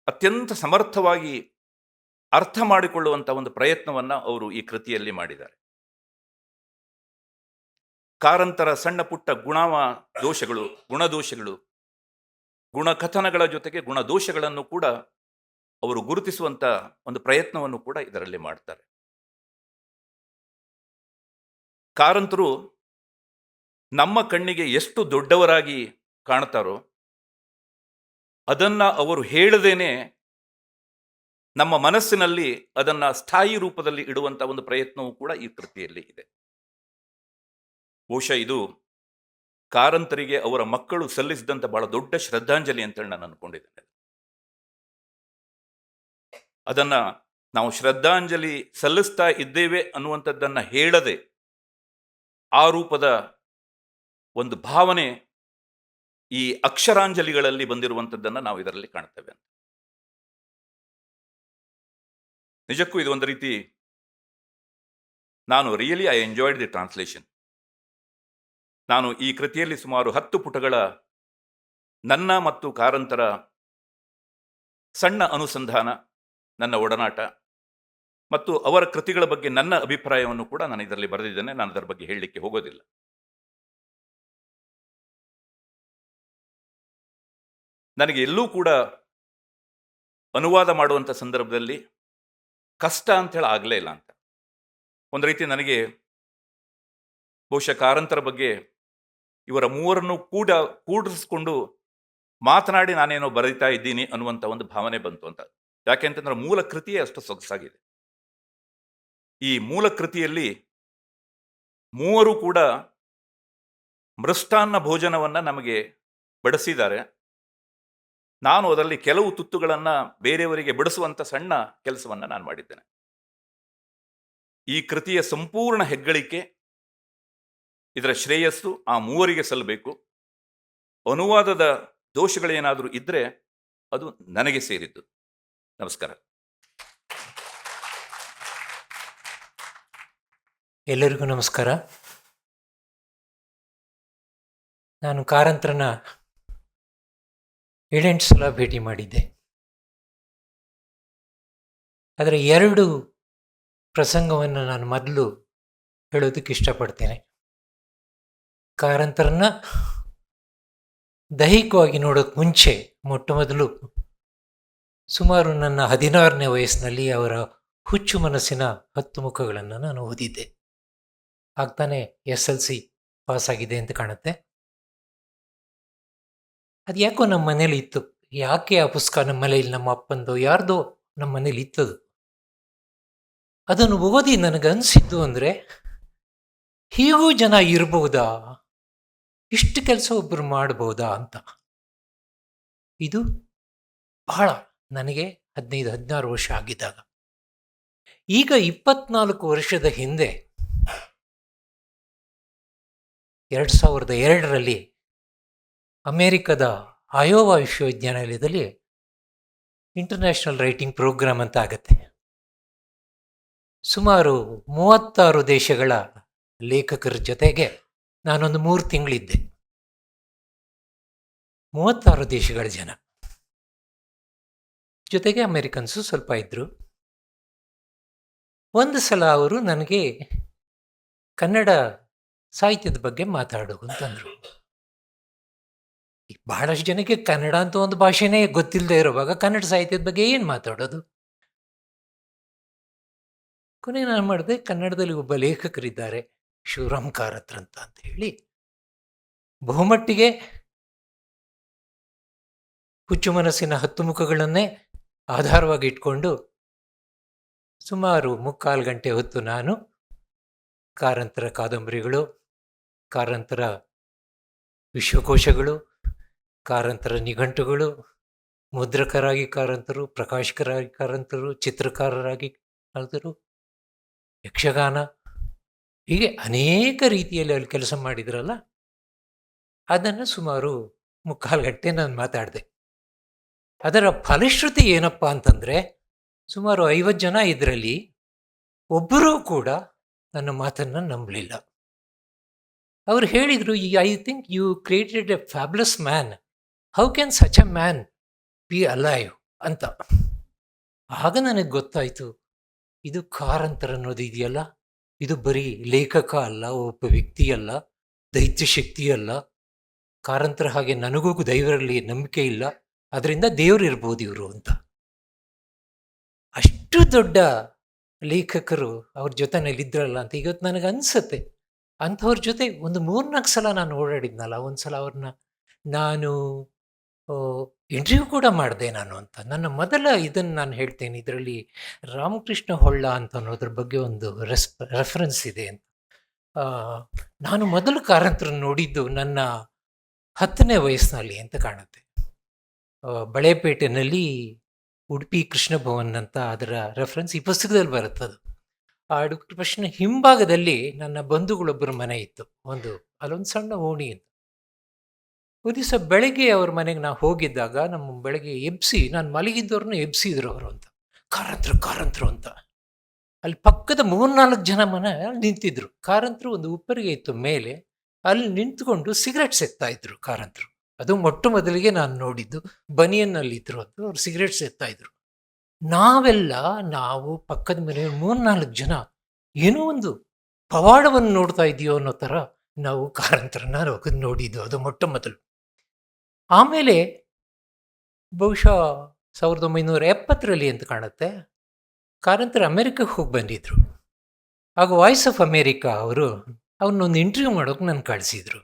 ಅತ್ಯಂತ ಸಮರ್ಥವಾಗಿ ಅರ್ಥ ಮಾಡಿಕೊಳ್ಳುವಂಥ ಒಂದು ಪ್ರಯತ್ನವನ್ನ ಅವರು ಈ ಕೃತಿಯಲ್ಲಿ ಮಾಡಿದ್ದಾರೆ. ಕಾರಂತರ ಸಣ್ಣ ಪುಟ್ಟ ಗುಣದೋಷಗಳು, ಗುಣಕಥನಗಳ ಜೊತೆಗೆ ಗುಣದೋಷಗಳನ್ನು ಕೂಡ ಅವರು ಗುರುತಿಸುವಂತ ಒಂದು ಪ್ರಯತ್ನವನ್ನು ಕೂಡ ಇದರಲ್ಲಿ ಮಾಡ್ತಾರೆ. ಕಾರಂತರು ನಮ್ಮ ಕಣ್ಣಿಗೆ ಎಷ್ಟು ದೊಡ್ಡವರಾಗಿ ಕಾಣ್ತಾರೋ ಅದನ್ನ ಅವರು ಹೇಳದೇನೆ ನಮ್ಮ ಮನಸ್ಸಿನಲ್ಲಿ ಅದನ್ನ ಸ್ಥಾಯಿ ರೂಪದಲ್ಲಿ ಇಡುವಂತ ಒಂದು ಪ್ರಯತ್ನವೂ ಕೂಡ ಈ ಕೃತಿಯಲ್ಲಿ ಇದೆ. ಬಹುಶಃ ಇದು ಕಾರಂತರಿಗೆ ಅವರ ಮಕ್ಕಳು ಸಲ್ಲಿಸಿದಂತ ಬಹಳ ದೊಡ್ಡ ಶ್ರದ್ಧಾಂಜಲಿ ಅಂತೇಳಿ ನಾನು ಅನ್ಕೊಂಡಿದ್ದೇನೆ. ಅದನ್ನ ನಾವು ಶ್ರದ್ಧಾಂಜಲಿ ಸಲ್ಲಿಸ್ತಾ ಇದ್ದೇವೆ ಅನ್ನುವಂಥದ್ದನ್ನ ಹೇಳದೆ ಆ ರೂಪದ ಒಂದು ಭಾವನೆ ಈ ಅಕ್ಷರಾಂಜಲಿಗಳಲ್ಲಿ ಬಂದಿರುವಂಥದ್ದನ್ನ ನಾವು ಇದರಲ್ಲಿ ಕಾಣ್ತೇವೆ ಅಂತ. ನಿಜಕ್ಕೂ ಇದು ಒಂದು ರೀತಿ, ನಾನು really I enjoyed the translation. ನಾನು ಈ ಕೃತಿಯಲ್ಲಿ ಸುಮಾರು 10 ಪುಟಗಳ ನನ್ನ ಮತ್ತು ಕಾರಂತರ ಸಣ್ಣ ಅನುಸಂಧಾನ, ನನ್ನ ಒಡನಾಟ ಮತ್ತು ಅವರ ಕೃತಿಗಳ ಬಗ್ಗೆ ನನ್ನ ಅಭಿಪ್ರಾಯವನ್ನು ಕೂಡ ನಾನು ಇದರಲ್ಲಿ ಬರೆದಿದ್ದೇನೆ. ನಾನು ಅದರ ಬಗ್ಗೆ ಹೇಳಲಿಕ್ಕೆ ಹೋಗೋದಿಲ್ಲ. ನನಗೆ ಎಲ್ಲೂ ಕೂಡ ಅನುವಾದ ಮಾಡುವಂಥ ಸಂದರ್ಭದಲ್ಲಿ ಕಷ್ಟ ಅಂತ ಹೇಳಿ ಆಗಲೇ ಇಲ್ಲ ಅಂತ. ಒಂದು ರೀತಿ ನನಗೆ ಬಹುಶಃ ಕಾರಂತರ ಬಗ್ಗೆ ಇವರ ಮೂವರನ್ನು ಕೂಡಿಸ್ಕೊಂಡು ಮಾತನಾಡಿ ನಾನೇನೋ ಬರೀತಾ ಇದ್ದೀನಿ ಅನ್ನುವಂಥ ಒಂದು ಭಾವನೆ ಬಂತು ಅಂತ. ಯಾಕೆಂತಂದ್ರೆ ಮೂಲ ಕೃತಿಯೇ ಅಷ್ಟು ಸೊಗಸಾಗಿದೆ. ಈ ಮೂಲ ಕೃತಿಯಲ್ಲಿ ಮೂವರು ಕೂಡ ಮೃಷ್ಟಾನ್ನ ಭೋಜನವನ್ನ ನಮಗೆ ಬಡಿಸಿದ್ದಾರೆ. ನಾನು ಅದರಲ್ಲಿ ಕೆಲವು ತುತ್ತುಗಳನ್ನ ಬೇರೆಯವರಿಗೆ ಬಡಿಸುವಂತ ಸಣ್ಣ ಕೆಲಸವನ್ನ ನಾನು ಮಾಡಿದ್ದೇನೆ. ಈ ಕೃತಿಯ ಸಂಪೂರ್ಣ ಹೆಗ್ಗಳಿಕೆ, ಇದರ ಶ್ರೇಯಸ್ಸು ಆ ಮೂವರಿಗೆ ಸಲ್ಲಬೇಕು. ಅನುವಾದದ ದೋಷಗಳೇನಾದರೂ ಇದ್ರೆ ಅದು ನನಗೆ ಸೇರಿದ್ದು. ನಮಸ್ಕಾರ. ಎಲ್ಲರಿಗೂ ನಮಸ್ಕಾರ. ನಾನು ಕಾರಂತರನ್ನ 7-8 ಸಲ ಭೇಟಿ ಮಾಡಿದ್ದೆ. ಅದರ 2 ಪ್ರಸಂಗವನ್ನು ನಾನು ಮೊದಲು ಹೇಳೋದಕ್ಕೆ ಇಷ್ಟಪಡ್ತೇನೆ. ಕಾರಂತರನ್ನ ದೈಹಿಕವಾಗಿ ನೋಡೋಕೆ ಮುಂಚೆ ಮೊಟ್ಟ ಮೊದಲು ಸುಮಾರು ನನ್ನ 16ನೇ ವಯಸ್ಸಿನಲ್ಲಿ ಅವರ ಹುಚ್ಚು ಮನಸ್ಸಿನ 10 ಮುಖಗಳನ್ನು ನಾನು ಓದಿದ್ದೆ. ಆಗ್ತಾನೆ SLC ಪಾಸಾಗಿದೆ ಅಂತ ಕಾಣುತ್ತೆ. ಅದು ಯಾಕೋ ನಮ್ಮ ಮನೇಲಿ ಇತ್ತು. ಯಾಕೆ ಆ ಪುಸ್ತಕ ನಮ್ಮ ಮನೇಲಿ, ನಮ್ಮ ಅಪ್ಪಂದು ಯಾರ್ದೋ ನಮ್ಮ ಮನೇಲಿ ಇತ್ತದು. ಅದನ್ನು ಓದಿ ನನಗನ್ಸಿದ್ದು ಅಂದರೆ, ಹೀಗೂ ಜನ ಇರ್ಬೋದಾ, ಇಷ್ಟು ಕೆಲಸ ಒಬ್ಬರು ಮಾಡ್ಬೋದಾ ಅಂತ. ಇದು ಬಹಳ ನನಗೆ 15-16 ವರ್ಷ ಆಗಿದ್ದಾಗ. ಈಗ 24 ವರ್ಷದ ಹಿಂದೆ 2002ರಲ್ಲಿ ಅಮೇರಿಕದ ಅಯೋವಾ ವಿಶ್ವವಿದ್ಯಾನಿಲಯದಲ್ಲಿ ಇಂಟರ್ನ್ಯಾಷನಲ್ ರೈಟಿಂಗ್ ಪ್ರೋಗ್ರಾಮ್ ಅಂತ ಆಗತ್ತೆ. ಸುಮಾರು 36 ದೇಶಗಳ ಲೇಖಕರ ಜೊತೆಗೆ ನಾನೊಂದು 3 ತಿಂಗಳಿದ್ದೆ. 36 ದೇಶಗಳ ಜನ ಜೊತೆಗೆ ಅಮೇರಿಕನ್ಸು ಸ್ವಲ್ಪ ಇದ್ದರು. ಒಂದು ಸಲ ಅವರು ನನಗೆ ಕನ್ನಡ ಸಾಹಿತ್ಯದ ಬಗ್ಗೆ ಮಾತಾಡು ಅಂತಂದರು. ಬಹಳಷ್ಟು ಜನಕ್ಕೆ ಕನ್ನಡ ಅಂತ ಒಂದು ಭಾಷೆನೇ ಗೊತ್ತಿಲ್ಲದೆ ಇರುವಾಗ ಕನ್ನಡ ಸಾಹಿತ್ಯದ ಬಗ್ಗೆ ಏನು ಮಾತಾಡೋದು. ಕೊನೆ ನಾನು ಮಾಡಿದೆ, ಕನ್ನಡದಲ್ಲಿ ಒಬ್ಬ ಲೇಖಕರಿದ್ದಾರೆ ಶಿವರಾಮ್ ಕಾರಂತರ ಅಂತ ಹೇಳಿ, ಬಹುಮಟ್ಟಿಗೆ ಹುಚ್ಚು ಮನಸ್ಸಿನ 10 ಮುಖಗಳನ್ನೇ ಆಧಾರವಾಗಿ ಇಟ್ಕೊಂಡು ಸುಮಾರು 3/4 ಗಂಟೆ ಹೊತ್ತು ನಾನು ಕಾರಂತರ ಕಾದಂಬರಿಗಳು, ಕಾರಂತರ ವಿಶ್ವಕೋಶಗಳು, ಕಾರಂತರ ನಿಘಂಟುಗಳು, ಮುದ್ರಕರಾಗಿ ಕಾರಂತರು, ಪ್ರಕಾಶಕರಾಗಿ ಕಾರಂತರು, ಚಿತ್ರಕಾರರಾಗಿ ಕಾರಂತರು, ಯಕ್ಷಗಾನ, ಹೀಗೆ ಅನೇಕ ರೀತಿಯಲ್ಲಿ ಅಲ್ಲಿ ಕೆಲಸ ಮಾಡಿದ್ರಲ್ಲ, ಅದನ್ನು ಸುಮಾರು 3/4 ಗಂಟೆ ನಾನು ಮಾತಾಡಿದೆ. ಅದರ ಫಲಶ್ರುತಿ ಏನಪ್ಪ ಅಂತಂದರೆ, ಸುಮಾರು 50 ಜನ ಇದರಲ್ಲಿ ಒಬ್ಬರೂ ಕೂಡ ನನ್ನ ಮಾತನ್ನು ನಂಬಲಿಲ್ಲ. ಅವರು ಹೇಳಿದರು, I think you created a fabulous man, how can such a man be alive ಅಂತ. ಆಗ ನನಗೆ ಗೊತ್ತಾಯಿತು, ಇದು ಕಾರಂತರ ಅನ್ನೋದು ಇದೆಯಲ್ಲ, ಇದು ಬರೀ ಲೇಖಕ ಅಲ್ಲ, ಒಬ್ಬ ವ್ಯಕ್ತಿ ಅಲ್ಲ, ದೈತ್ಯ ಶಕ್ತಿ ಅಲ್ಲ. ಕಾರಂತರ ಹಾಗೆ ನನಗೂ ದೈವರಲ್ಲಿ ನಂಬಿಕೆ ಇಲ್ಲ, ಅದರಿಂದ ದೇವರು ಇರ್ಬೋದು ಇವರು ಅಂತ. ಅಷ್ಟು ದೊಡ್ಡ ಲೇಖಕರು ಅವ್ರ ಜೊತೆನಲ್ಲಿದ್ರಲ್ಲ ಅಂತ ಇವತ್ತು ನನಗೆ ಅನಿಸುತ್ತೆ. ಅಂಥವ್ರ ಜೊತೆ ಒಂದು 3-4 ಸಲ ನಾನು ಓಡಾಡಿದ್ನಲ್ಲ. ಒಂದು ಸಲ ಅವ್ರನ್ನ ನಾನು ಇಂಟರ್ವ್ಯೂ ಕೂಡ ಮಾಡಿದೆ ನಾನು ಅಂತ. ನನ್ನ ಮೊದಲ ಇದನ್ನು ನಾನು ಹೇಳ್ತೇನೆ, ಇದರಲ್ಲಿ ರಾಮಕೃಷ್ಣ ಹೊಳ್ಳ ಅಂತ ಅನ್ನೋದ್ರ ಬಗ್ಗೆ ಒಂದು ರೆಫರೆನ್ಸ್ ಇದೆ ಅಂತ. ನಾನು ಮೊದಲು ಕಾರಂತರನ್ನು ನೋಡಿದ್ದು ನನ್ನ 10ನೇ ವಯಸ್ಸಿನಲ್ಲಿ ಅಂತ ಕಾಣುತ್ತೆ. ಬಳೆಪೇಟೆನಲ್ಲಿ ಉಡುಪಿ ಕೃಷ್ಣ ಭವನ್ ಅಂತ ಅದರ ರೆಫರೆನ್ಸ್ ಈ ಪುಸ್ತಕದಲ್ಲಿ ಬರುತ್ತದು. ಆ ಉಡುಪಿ ಕೃಷ್ಣ ಹಿಂಭಾಗದಲ್ಲಿ ನನ್ನ ಬಂಧುಗಳೊಬ್ಬರ ಮನೆ ಇತ್ತು, ಅಲ್ಲೊಂದು ಸಣ್ಣ ಓಣಿ ಅಂತ. ಒಂದು ದಿವಸ ಬೆಳಗ್ಗೆ ಅವ್ರ ಮನೆಗೆ ನಾವು ಹೋಗಿದ್ದಾಗ ನಮ್ಮ ಬೆಳಗ್ಗೆ ಎಬ್ಸಿ, ನಾನು ಮಲಗಿದ್ದವ್ರನ್ನ ಎಬ್ಸಿದ್ರು ಅವರು ಅಂತ, ಕಾರಂತರು ಅಂತ. ಅಲ್ಲಿ ಪಕ್ಕದ 3-4 ಜನ ಮನೆ ನಿಂತಿದ್ರು. ಕಾರಂತರು ಒಂದು ಉಪ್ಪರಿಗೆ ಇತ್ತು ಮೇಲೆ, ಅಲ್ಲಿ ನಿಂತ್ಕೊಂಡು ಸಿಗರೆಟ್ ಸೇಗ್ತಾ ಇದ್ರು ಕಾರಂತರು. ಅದು ಮೊಟ್ಟ ಮೊದಲಿಗೆ ನಾನು ನೋಡಿದ್ದು. ಬನಿಯನ್ನಲ್ಲಿದ್ದರು ಅಂತ, ಅವ್ರು ಸಿಗರೆಟ್ ಸೇಗ್ತಾ ಇದ್ರು. ನಾವು ಪಕ್ಕದ ಮನೆ 3-4 ಜನ ಏನೋ ಒಂದು ಪವಾಡವನ್ನು ನೋಡ್ತಾ ಇದೆಯೋ ಅನ್ನೋ ಥರ ನಾವು ಕಾರಂತರನ್ನ ನೋಡಿದ್ದು, ಅದು ಮೊಟ್ಟ ಮೊದಲು. ಆಮೇಲೆ ಬಹುಶಃ 1970ರಲ್ಲಿ ಅಂತ ಕಾಣುತ್ತೆ, ಕಾರಂತರ ಅಮೆರಿಕಕ್ಕೆ ಹೋಗಿ ಬಂದಿದ್ರು. ಆಗ ವಾಯ್ಸ್ ಆಫ್ ಅಮೇರಿಕಾ ಅವರು ಅವ್ರನ್ನೊಂದು ಇಂಟರ್ವ್ಯೂ ಮಾಡೋಕೆ ನಾನು ಕಳಿಸಿದ್ರು.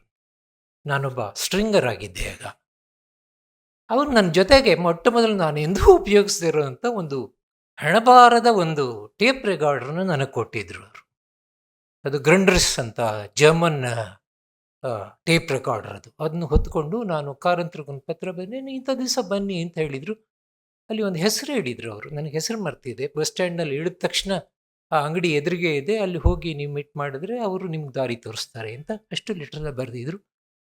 ನಾನೊಬ್ಬ ಸ್ಟ್ರಿಂಗರ್ ಆಗಿದ್ದೆ ಆಗ. ಅವರು ನನ್ನ ಜೊತೆಗೆ ಮೊಟ್ಟ ಮೊದಲು ನಾನು ಎಂದೂ ಉಪಯೋಗಿಸ್ದಿರೋಂಥ ಒಂದು ಹಣಬಾರದ ಒಂದು ಟೇಪ್ ರೆಕಾರ್ಡರ್ನ ನನಗೆ ಕೊಟ್ಟಿದ್ರು ಅವರು. ಅದು ಗ್ರಂಡ್ರಿಸ್ ಅಂತ ಜರ್ಮನ್ ಟೇಪ್ ರೆಕಾರ್ಡರ್ ಅದು. ಅದನ್ನು ಹೊತ್ಕೊಂಡು ನಾನು ಕಾರಂತರಿಗೊಂದು ಪತ್ರ ಬನ್ನಿ, ಇಂಥ ದಿವಸ ಬನ್ನಿ ಅಂತ ಹೇಳಿದರು. ಅಲ್ಲಿ ಒಂದು ಹೆಸರು ಹೇಳಿದರು ಅವರು, ನನಗೆ ಹೆಸರು ಮರ್ತಿದೆ. ಬಸ್ ಸ್ಟ್ಯಾಂಡ್ನಲ್ಲಿ ಇಳಿದ ತಕ್ಷಣ ಆ ಅಂಗಡಿ ಎದುರಿಗೆ ಇದೆ, ಅಲ್ಲಿ ಹೋಗಿ ನೀವು ಮೀಟ್ ಮಾಡಿದ್ರೆ ಅವರು ನಿಮ್ಗೆ ದಾರಿ ತೋರಿಸ್ತಾರೆ ಅಂತ ಅಷ್ಟು ಲೆಟ್ರೆಲ್ಲ ಬರೆದಿದ್ರು.